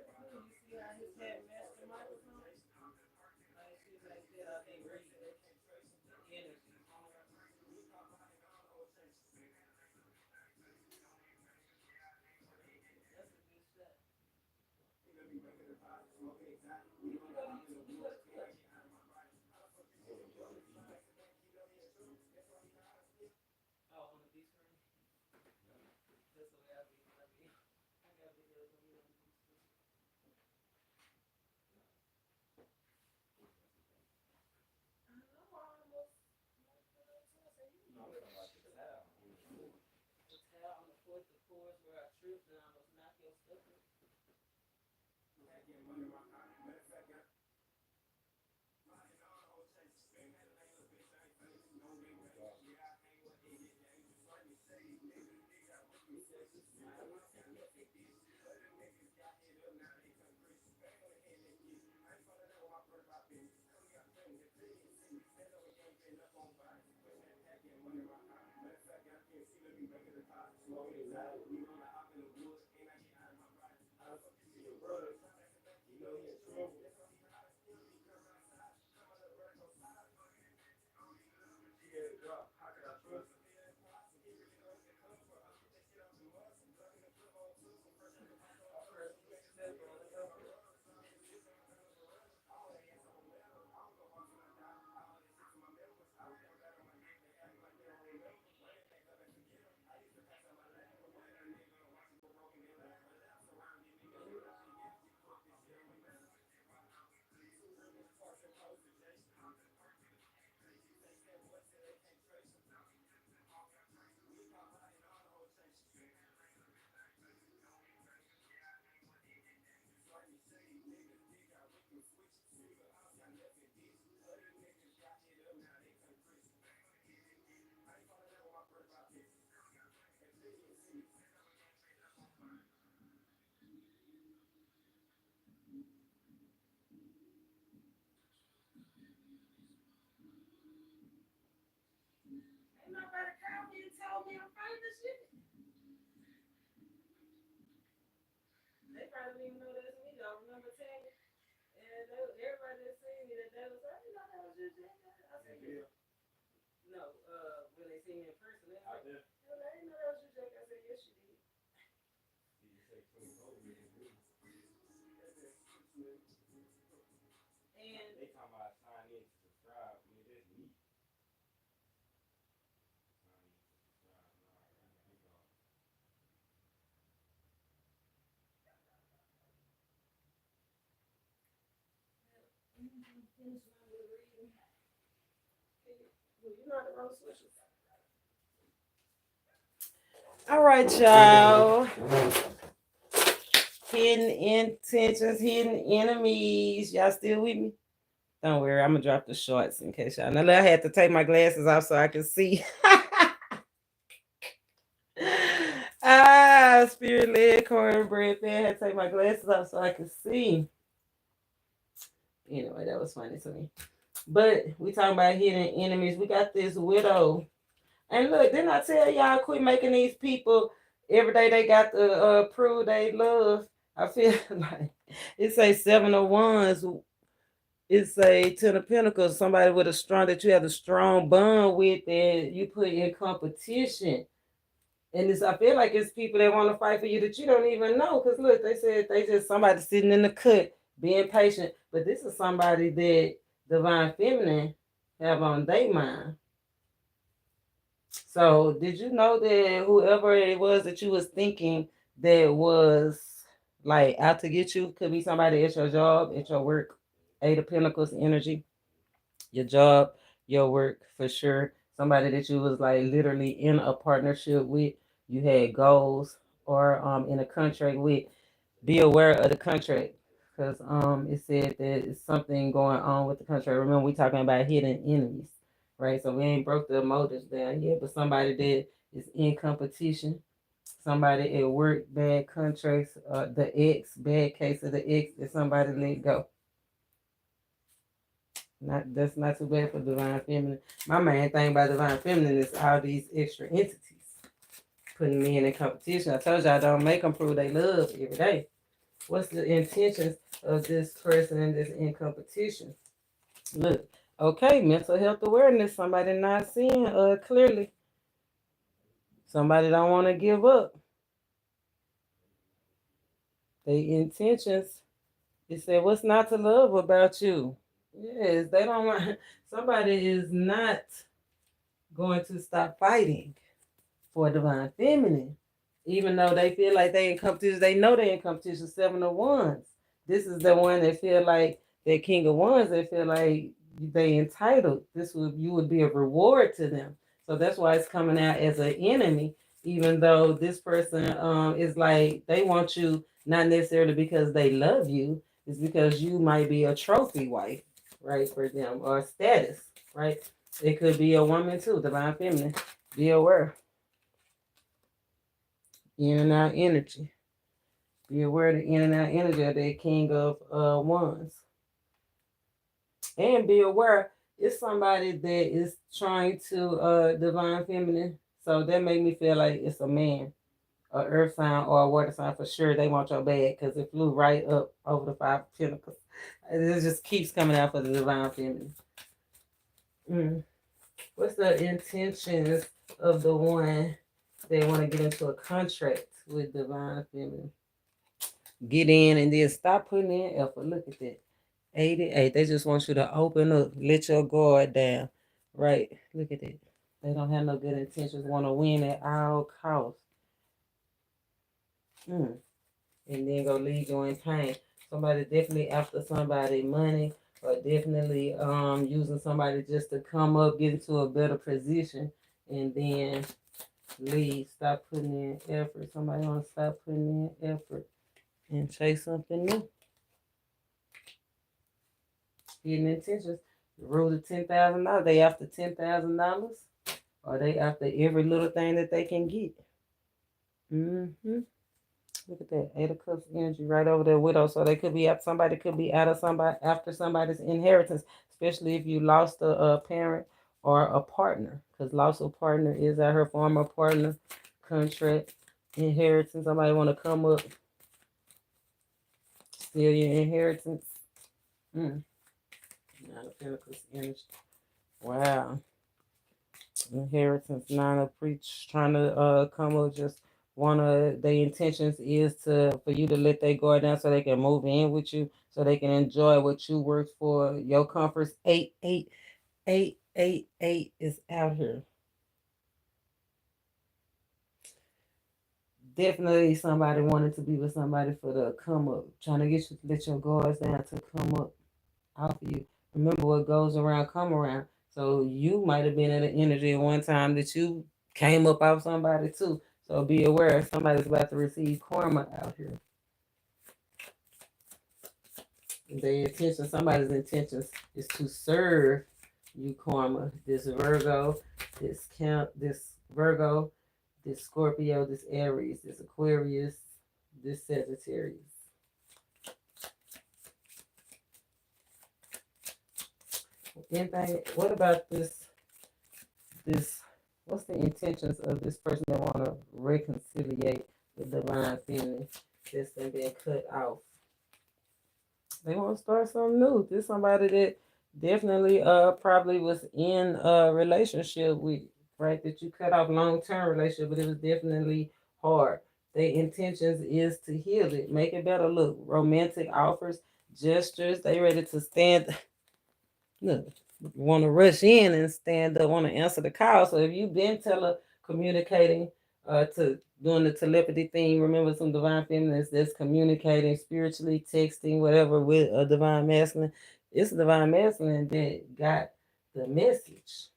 Oh God. Smoking exotic, see your brother, you know he in trouble. She had a drop. How could I trust him? And Bill, out there, he just say 24 years really. They talking about sign in to subscribe. Nigga, that's me. Sign in to subscribe. Nah, I ain't all. All right, y'all. Hidden intentions, hidden enemies. Y'all still with me? Don't worry, I'm gonna drop the shorts in case y'all. Now I had to take my glasses off so I can see. Spirit led cornbread fan. I had to take my glasses off so I could see. Anyway, that was funny to me. But we talking about hidden enemies. We got this widow. And look, didn't I tell y'all quit making these people every day they got to prove they love? I feel like it say 7 of Wands. It's a 10 of Pentacles, somebody with a strong that you have a strong bond with that you put in competition. And it's I feel like it's people that want to fight for you that you don't even know. Cause look, they said they just somebody sitting in the cut, being patient. But this is somebody that divine feminine have on their mind. So did you know that whoever it was that you was thinking that was like out to get you could be somebody at your job, at your work, 8 of Pentacles energy, your job, your work for sure. Somebody that you was like literally in a partnership with, you had goals or in a contract with. Be aware of the contract because it said that it's something going on with the contract. Remember we talking about hidden enemies. right? So we ain't broke the motives down yet, but somebody that is in competition, somebody at work, bad contracts, the ex, bad case of the ex that somebody let go. Not that's not too bad for divine feminine. My main thing about divine feminine is all these extra entities putting me in competition. I told you I don't make them prove they love every day. What's the intentions of this person that's in competition? Look, okay, mental health awareness. Somebody not seeing clearly. Somebody don't want to give up. They intentions. It said, "What's not to love about you?" Yes, they don't want. Somebody is not going to stop fighting for divine feminine, even though they feel like they in competition. They know they in competition. Seven of Wands. This is the one that feel like that King of Wands. They feel like they entitled. This would you would be a reward to them. So that's why it's coming out as an enemy, even though this person is like they want you not necessarily because they love you. It's because you might be a trophy wife, right, for them or status, right? It could be a woman too, divine feminine. Be aware. In and out energy. Be aware of the in and out energy of that King of Wands. And be aware it's somebody that is trying to divine feminine. So that made me feel like it's a man, a earth sign or a water sign for sure. They want your bad because it flew right up over the Five of Pentacles. It just keeps coming out for the divine feminine. What's the intentions of the one they want to get into a contract with divine feminine? Get in and then stop putting in effort. Look at that. 88. They just want you to open up, let your guard down. Right. Look at that. They don't have no good intentions, want to win at all costs. And then go leave you in pain. Somebody definitely after somebody money or definitely using somebody just to come up, get into a better position and then leave. Stop putting in effort. Somebody want to stop putting in effort and chase something new. Hidden intentions. The rule of $10,000. They after $10,000, or they after every little thing that they can get. Look at that 8 of Cups energy right over there, widow. So they could be up. Somebody could be out of somebody after somebody's inheritance, especially if you lost a parent or a partner, because loss of partner is out her former partner, contract, inheritance. Somebody want to come up, steal your inheritance. 9 of Pentacles energy. Wow. Inheritance, 9 of Preach, trying to come up. Just one of the intentions is to for you to let that guard down so they can move in with you, so they can enjoy what you work for, your comforts. 8 is out here. Definitely somebody wanted to be with somebody for the come up, trying to get you to let your guards down to come up off of you. Remember, what goes around come around. So you might have been in an energy at one time that you came up off somebody too. So be aware somebody's about to receive karma out here. Their intention, somebody's intentions is to serve you karma. This Virgo, this Virgo, this Scorpio, this Aries, this Aquarius, this Sagittarius. Anything? What about this? What's the intentions of this person that want to reconciliate the divine feminine that's been cut off? They want to start something new. This somebody that definitely probably was in a relationship with, right? That you cut off long-term relationship, but it was definitely hard. Their intentions is to heal it, make it better. Look, romantic offers, gestures. They ready to stand. Look, want to rush in and stand up, want to answer the call. So if you've been telecommunicating to doing the telepathy thing, remember some divine feminines that's communicating spiritually, texting, whatever with a divine masculine. It's a divine masculine that got the message.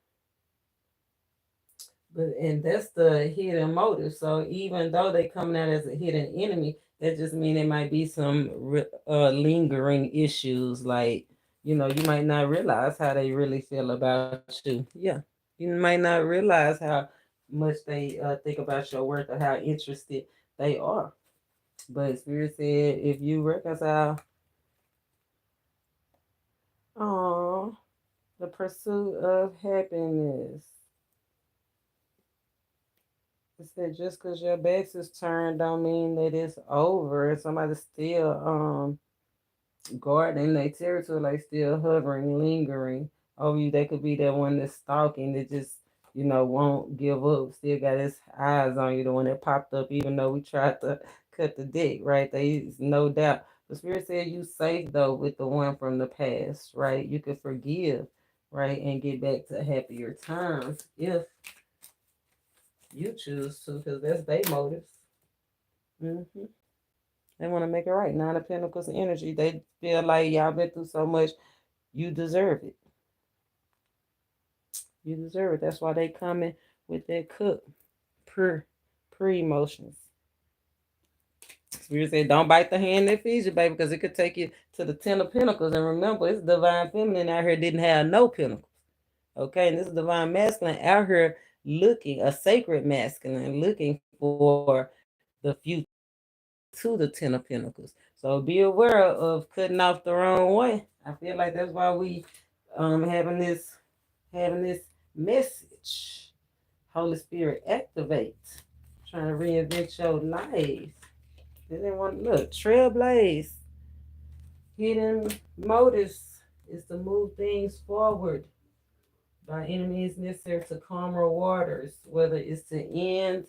And that's the hidden motive. So even though they coming out as a hidden enemy, that just mean there might be some lingering issues like You might not realize how they really feel about you. Yeah. You might not realize how much they think about your worth or how interested they are. But Spirit said if you reconcile, oh, the pursuit of happiness. It said just because your back is turned don't mean that it's over. Somebody's still guarding their territory, like still hovering, lingering over you. They could be that one that's stalking that just, won't give up. Still got his eyes on you, the one that popped up, even though we tried to cut the dick, right? There's no doubt. The Spirit said you safe though with the one from the past, right? You could forgive, right, and get back to happier times if you choose to, because that's their motives. Hmm. They want to make it right. Nine of Pentacles energy. They feel like y'all been through so much. You deserve it. You deserve it. That's why they coming with that cup. Pre emotions. Spirit said, don't bite the hand that feeds you, baby, because it could take you to the Ten of Pentacles. And remember, it's divine feminine out here didn't have no pentacles. Okay, and this divine masculine out here looking, a sacred masculine, looking for the future to the Ten of Pentacles. So be aware of cutting off the wrong way. I feel like that's why we having this message. Holy Spirit activate. Trying to reinvent your life. They didn't want to look. Trailblaze. Hidden motives is to move things forward by any means necessary to calmer waters, whether it's to end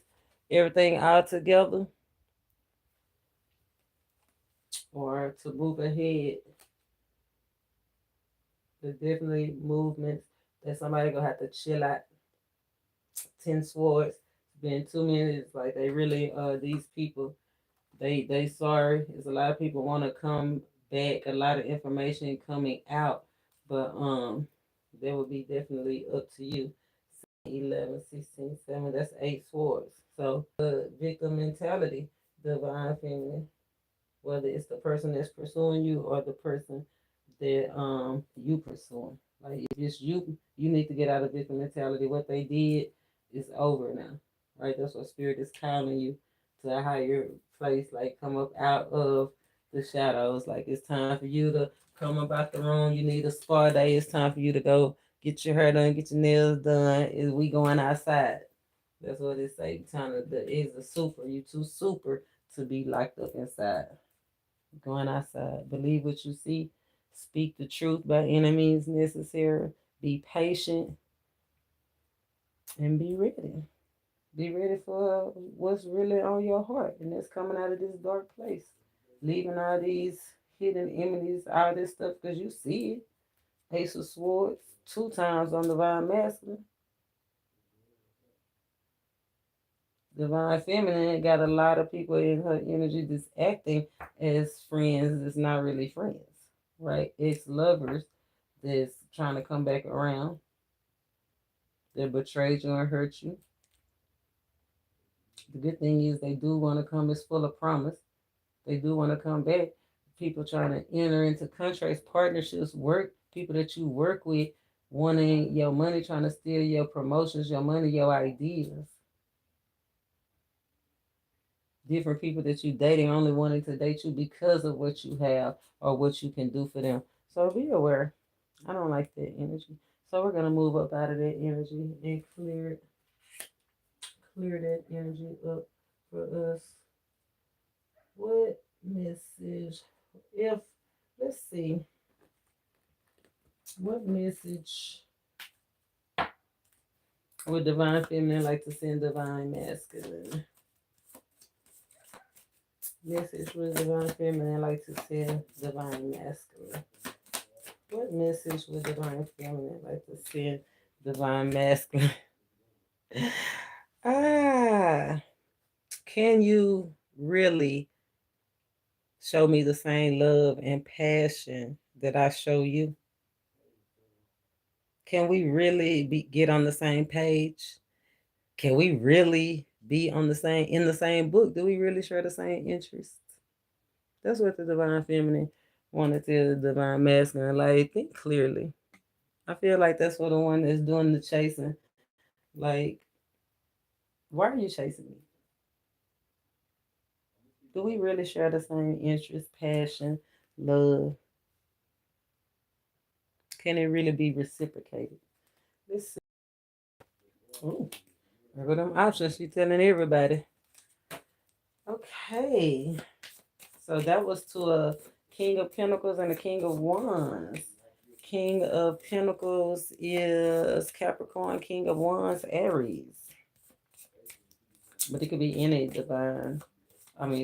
everything altogether or to move ahead. There's definitely movements that somebody gonna have to chill out. 10 swords. It's been 2 minutes. Like they really these people they sorry. There's a lot of people want to come back. A lot of information coming out, but that would be definitely up to you. 11, 16, 7. That's 8 swords. So the victim mentality, divine feminine, whether it's the person that's pursuing you or the person that you pursuing. Like if it's you, you need to get out of victim mentality. What they did is over now. Right? That's what spirit is calling you to a higher place, like come up out of the shadows. Like it's time for you to come about the room. You need a spa day. It's time for you to go get your hair done, get your nails done. Is we going outside? That's what it say. Time to the is a super. You too super to be locked up inside. Going outside. Believe what you see. Speak the truth by any means necessary. Be patient and be ready. Be ready for what's really on your heart. And that's coming out of this dark place. Leaving all these hidden enemies, all this stuff, because you see it. Ace of Swords, 2 times on Divine Masculine. Divine Feminine got a lot of people in her energy that's acting as friends that's not really friends, right? Ex lovers that's trying to come back around, that betrayed you and hurt you. The good thing is they do want to come. It's full of promise. They do want to come back. People trying to enter into contracts, partnerships, work, people that you work with wanting your money, trying to steal your promotions, your money, your ideas. Different people that you dating only wanting to date you because of what you have or what you can do for them. So be aware. I don't like that energy. So we're gonna move up out of that energy and clear that energy up for us. What message? If let's see, what message would divine feminine like to send divine masculine? Message would divine feminine like to send divine masculine? What message would divine feminine like to send divine masculine? ah, can you really show me the same love and passion that I show you? Can we really get on the same page? Can we really be on the same in the same book? Do we really share the same interests? That's what the divine feminine Want to tell the divine masculine, like, think clearly. I feel like that's for the one that's doing the chasing. Like, why are you chasing me? Do we really share the same interests, passion, love? Can it really be reciprocated? Let's see. Ooh, there go them options. She telling everybody. Okay. So that was to a King of Pentacles and a King of Wands. King of Pentacles is Capricorn. King of Wands, Aries. But it could be any divine,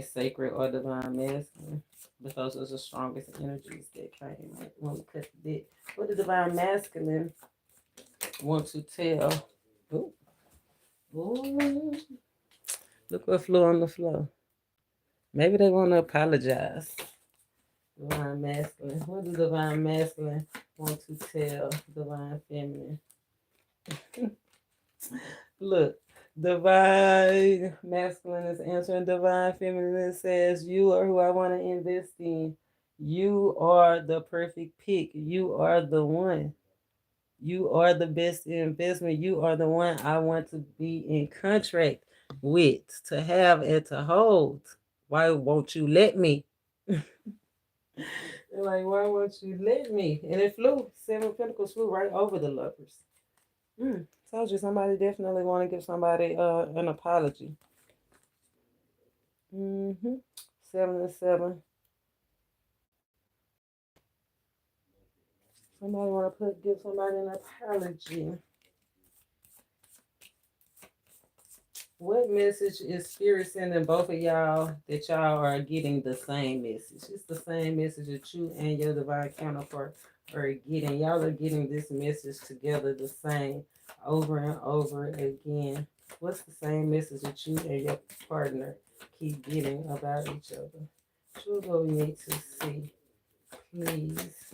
sacred or divine masculine. But those are the strongest energies that came when we cut the deck. What the divine masculine want to tell? Ooh, ooh, look what flew on the floor. Maybe they want to apologize. Divine masculine. What does divine masculine want to tell divine feminine? Look, divine masculine is answering divine feminine says, you are who I want to invest in. You are the perfect pick. You are the one. You are the best investment. You are the one I want to be in contract with, to have and to hold. Why won't you let me? They're like, why won't you let me? And it flew. Seven of Pentacles flew right over the lovers. Told you somebody definitely want to give somebody an apology. Mm-hmm. 7 and 7. Somebody want to give somebody an apology. What message is Spirit sending both of y'all that y'all are getting the same message? It's the same message that you and your divine counterpart are getting. Y'all are getting this message together the same over and over again. What's the same message that you and your partner keep getting about each other? Sure, what we need to see, please.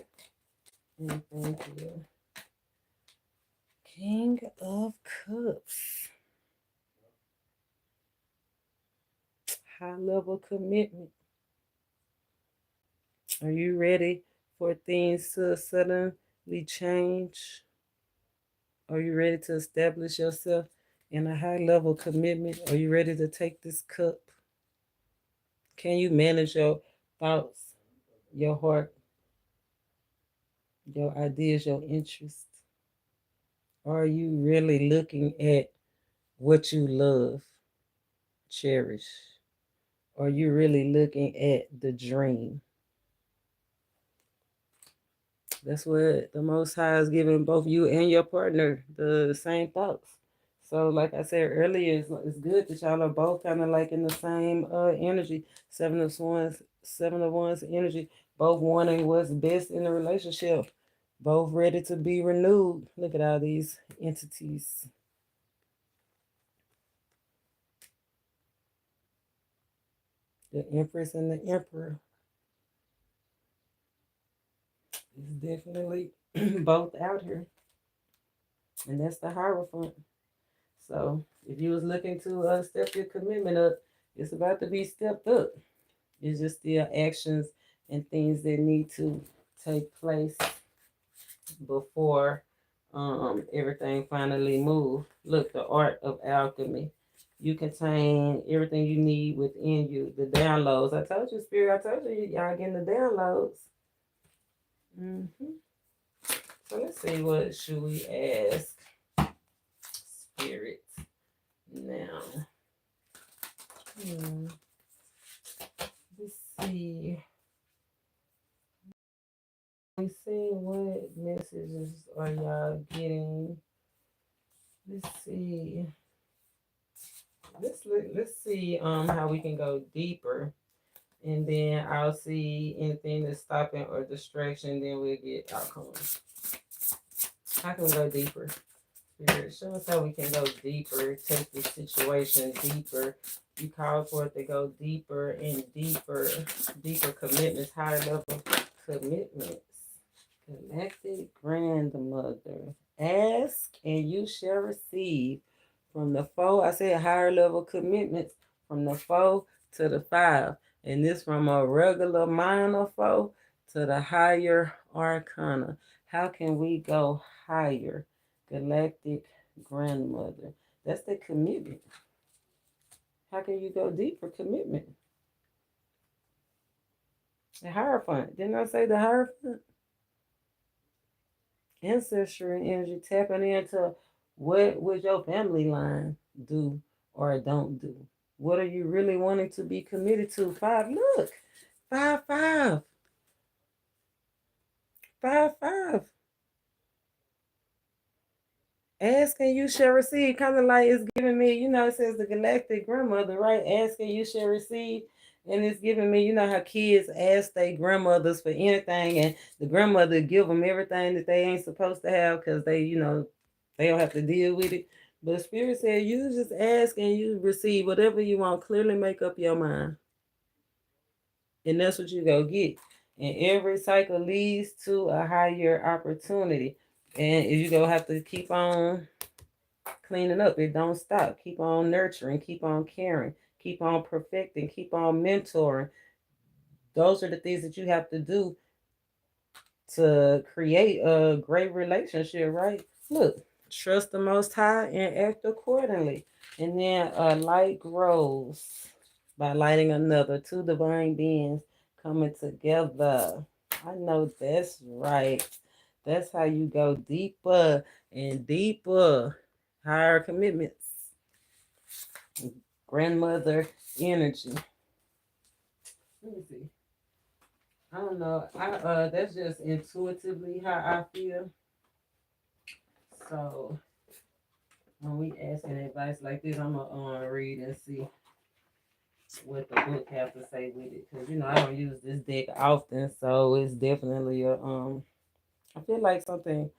And thank you. King of Cups. High level commitment. Are you ready for things to suddenly change? Are you ready to establish yourself in a high level commitment? Are you ready to take this cup? Can you manage your thoughts, your heart, your ideas, your interests? Are you really looking at what you love, cherish? Are you really looking at the dream? That's what the Most High is giving both you and your partner the same thoughts. So, like I said earlier, it's good that y'all are both kind of like in the same energy. Seven of Wands energy, both wanting what's best in the relationship, both ready to be renewed. Look at all these entities. The Empress and the Emperor is definitely both out here. And that's the Hierophant. So if you was looking to step your commitment up, it's about to be stepped up. It's just still actions and things that need to take place before everything finally move. Look, the art of alchemy. You contain everything you need within you. The downloads. I told you, Spirit. I told you, y'all getting the downloads. So let's see, what should we ask Spirit now? Let's see. We see what messages are y'all getting. Let's see. Let's see how we can go deeper, and then I'll see anything that's stopping or distraction. Then we'll get outcomes. How can we go deeper? Spirit, show us how we can go deeper. Take the situation deeper. You call for it to go deeper and deeper, deeper commitments, higher level commitments. Galactic Grandmother. Ask and you shall receive. From the 4, I said higher level commitments from the 4 to the 5. And this from a regular minor 4 to the higher arcana. How can we go higher? Galactic grandmother. That's the commitment. How can you go deeper? Commitment. The Hierophant. Didn't I say the Hierophant? Ancestry energy tapping into what would your family line do or don't do. What are you really wanting to be committed to? Five. Look. Five, five. Five, five. Ask and you shall receive. Kind of like it's giving me, it says the galactic grandmother, right? Ask and you shall receive. And it's giving me, how kids ask their grandmothers for anything, and the grandmother give them everything that they ain't supposed to have because they don't have to deal with it. But Spirit said, you just ask and you receive whatever you want. Clearly make up your mind. And that's what you go get. And every cycle leads to a higher opportunity. And you go have to keep on cleaning up. It don't stop. Keep on nurturing, keep on caring, keep on perfecting, keep on mentoring. Those are the things that you have to do to create a great relationship, right? Look, trust the Most High and act accordingly. And then a light grows by lighting another. Two divine beings coming together. I know that's right. That's how you go deeper and deeper. Higher commitments. Grandmother energy. Let me see. I don't know. That's just intuitively how I feel. So when we asking advice like this, I'm gonna read and see what the book have to say with it. Cause I don't use this deck often, so it's definitely a I feel like something.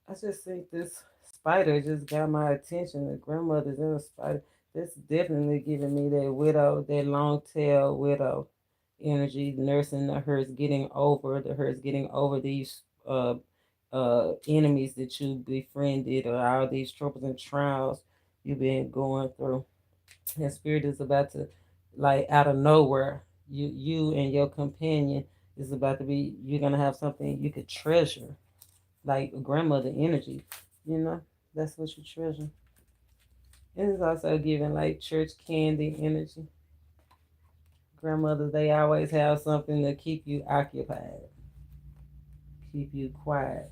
I just think this spider just got my attention. The grandmother's in a spider. This definitely giving me that widow, that long tail widow energy, nursing the hers, getting over these enemies that you befriended or all these troubles and trials you've been going through. And spirit is about to, like, out of nowhere, you and your companion is about to be, you're gonna have something you could treasure, like grandmother energy, you know, that's what you treasure. And it's also giving like church candy energy. Grandmothers, they always have something to keep you occupied, keep you quiet.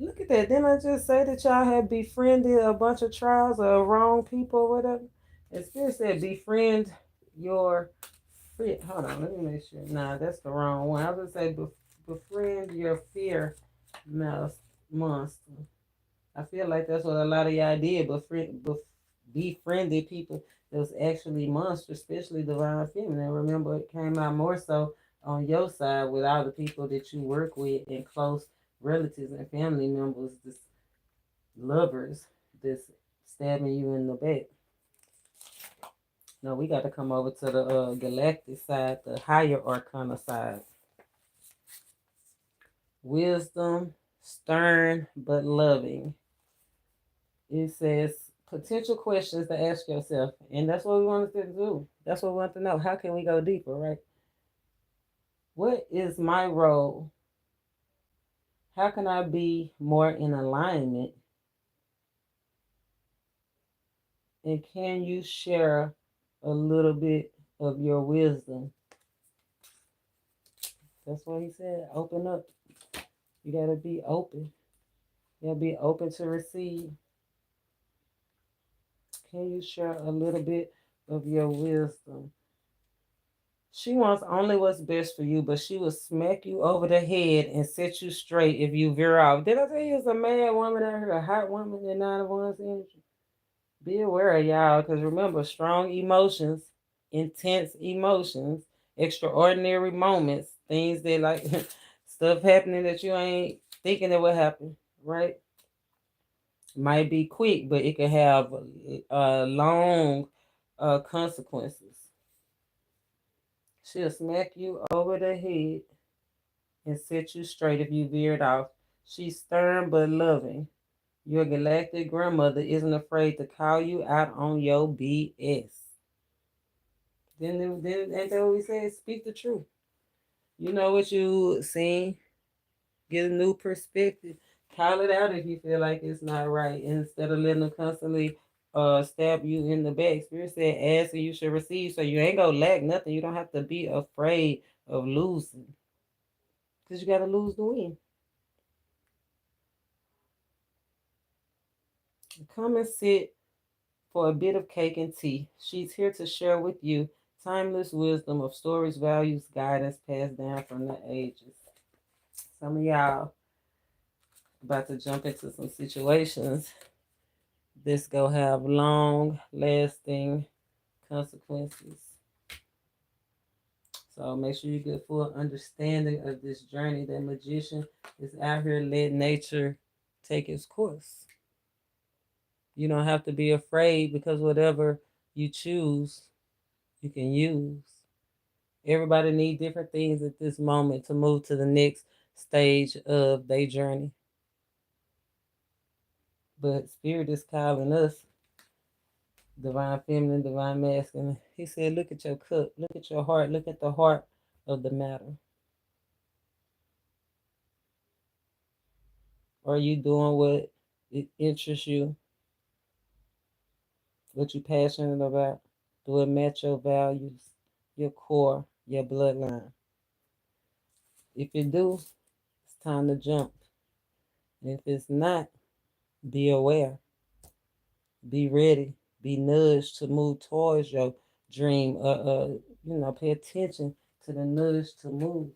Look at that. Didn't I just say that y'all had befriended a bunch of trials or wrong people or whatever? And Spirit said befriend your fear. Hold on, let me make sure. Nah, that's the wrong one. I was gonna say befriend your fear monster. I feel like that's what a lot of y'all did, befriended people that was actually monsters, especially divine feminine. Remember, it came out more so on your side with all the people that you work with and close relatives and family members, this lovers that's stabbing you in the back. No, we got to come over to the galactic side, the higher arcana side. Wisdom, stern but loving. It says potential questions to ask yourself, and that's what we wanted to do. That's what we want to know. How can we go deeper, right? What is my role? How can I be more in alignment? And can you share a little bit of your wisdom? That's what he said. Open up. You got to be open. You got to be open to receive. Can you share a little bit of your wisdom? She wants only what's best for you, but she will smack you over the head and set you straight if you veer off. Did I tell you it's a mad woman out here, a hot woman in 9 of Wands energy? Be aware of y'all, because remember, strong emotions, intense emotions, extraordinary moments, things that like stuff happening that you ain't thinking that would happen, right? Might be quick, but it could have long consequences. She'll smack you over the head and set you straight if you veered off. She's stern but loving. Your galactic grandmother isn't afraid to call you out on your BS. Then ain't that what we said? Speak the truth. You know what you seen. Get a new perspective. Call it out if you feel like it's not right, instead of letting them constantly stab you in the back. Spirit said, "Ask and you should receive." So you ain't gonna lack nothing. You don't have to be afraid of losing, because you gotta lose to win. Come and sit for a bit of cake and tea. She's here to share with you timeless wisdom of stories, values, guidance passed down from the ages. Some of y'all about to jump into some situations that's gonna have long lasting consequences. So make sure you get full understanding of this journey. That magician is out here letting nature take its course. You don't have to be afraid, because whatever you choose, you can use. Everybody need different things at this moment to move to the next stage of their journey. But Spirit is calling us, divine feminine, divine masculine. He said, look at your cup, look at your heart, look at the heart of the matter. Are you doing what it interests you, what you're passionate about? Do it match your values, your core, your bloodline? If it do, it's time to jump. And if it's not, be aware, be ready, be nudged to move towards your dream. Pay attention to the nudge to move.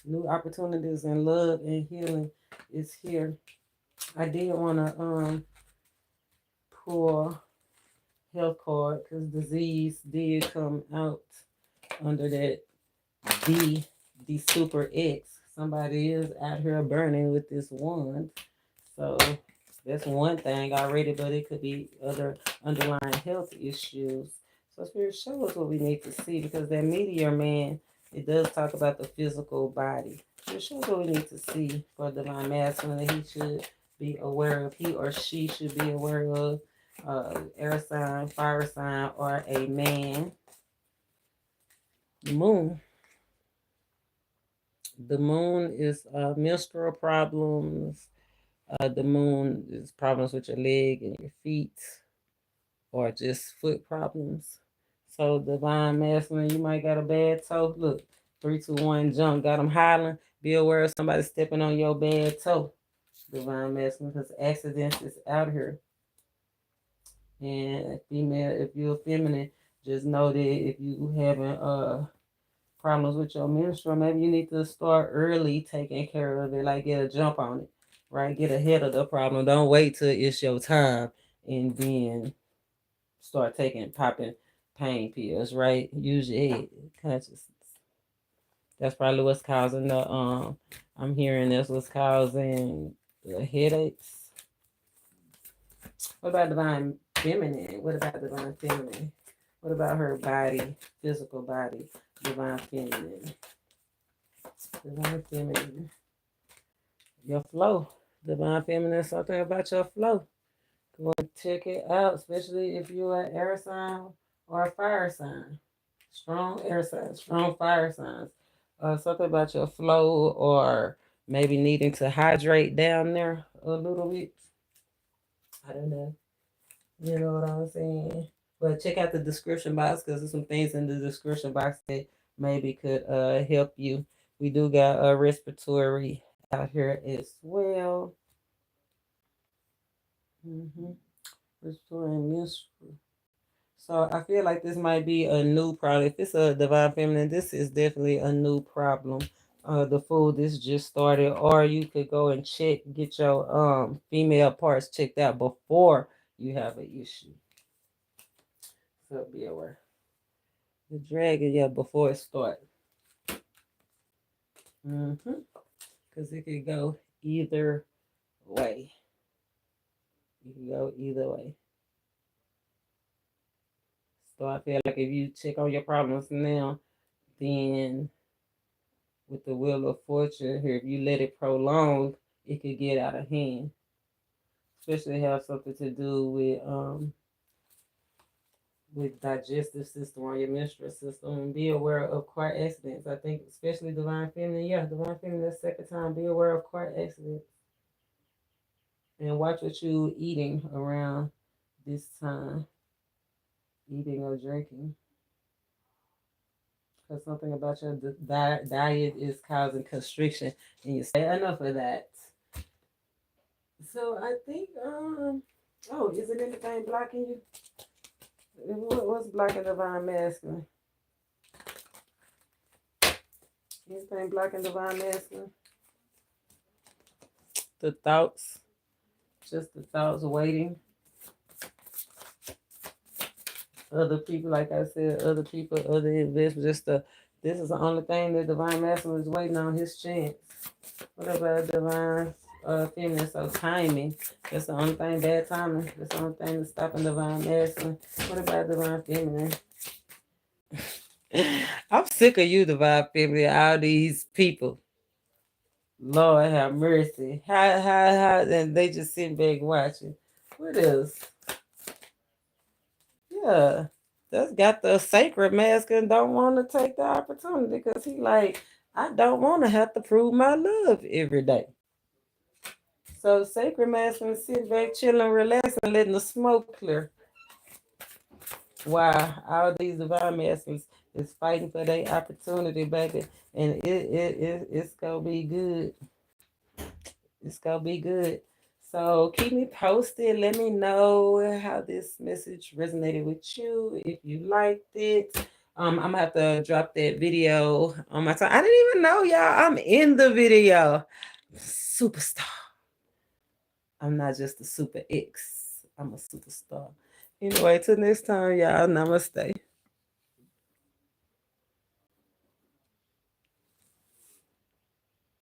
New opportunities in love and healing is here. I did want to pull health card, because disease did come out under that D, the Super X. Somebody is out here burning with this wand. So that's one thing already, but it could be other underlying health issues. So Spirit, show us what we need to see, because that Meteor Man, it does talk about the physical body. So show us what we need to see for divine masculine that he should be aware of, he or she should be aware of. Air sign, fire sign, or a man. Moon. The moon is menstrual problems. The moon is problems with your leg and your feet, or just foot problems. So divine masculine, you might got a bad toe. Look, 3, 2, 1, jump. Got them hollering. Be aware of somebody stepping on your bad toe. Divine masculine, because accidents is out here. And female, if you're feminine, just know that if you having problems with your menstrual, maybe you need to start early taking care of it, like get a jump on it, right? Get ahead of the problem. Don't wait till it's your time and then start popping pain pills, right? Use your head consciousness. That's probably what's causing the I'm hearing that's what's causing the headaches. What about divine feminine? What about divine feminine? What about her body, physical body, divine feminine? Divine feminine. Your flow. Divine feminine, something about your flow. Go and check it out, especially if you're an air sign or a fire sign. Strong air signs, strong fire signs. Something about your flow, or maybe needing to hydrate down there a little bit. I don't know. You know what I'm saying? But check out the description box, because there's some things in the description box that maybe could help you. We do got a respiratory out here as well. Restoring menstrual. So I feel like this might be a new problem. If it's a divine feminine, this is definitely a new problem. The food this just started, or you could go and get your female parts checked out before you have an issue. So be aware. The dragon, yeah, before it starts. Because it could go either way. You can go either way. So I feel like if you check on your problems now, then with the wheel of fortune here, if you let it prolong, it could get out of hand. Especially have something to do with with digestive system or your menstrual system, and be aware of car accidents. I think especially divine feminine, yeah, divine feminine, that second time, be aware of car accidents and watch what you eating around this time, eating or drinking, because something about your diet is causing constriction in your stomach. Enough of that. So I think oh, is it anything blocking you? What's blocking divine masculine? Anything blocking divine masculine? The thoughts, just the thoughts waiting. Other people, like I said, other people, other investors. This is the only thing that divine masculine is waiting on, his chance. What about divine feminine? So timing. That's the only thing, bad timing. That's the only thing that's stopping divine masculine. What about divine feminine? I'm sick of you, divine feminine. All these people. Lord have mercy. How, and they just sitting back watching. What else? Yeah. That's got the sacred masculine don't want to take the opportunity because he like, I don't want to have to prove my love every day. So sacred masculine sitting back, chilling, relaxing, letting the smoke clear. Wow, all these divine masculines is fighting for their opportunity, baby. And it's gonna be good. It's gonna be good. So keep me posted. Let me know how this message resonated with you. If you liked it, I'm gonna have to drop that video on my time. I didn't even know, y'all. I'm in the video. Superstar. I'm not just a super X. I'm a superstar. Anyway, till next time, y'all. Namaste.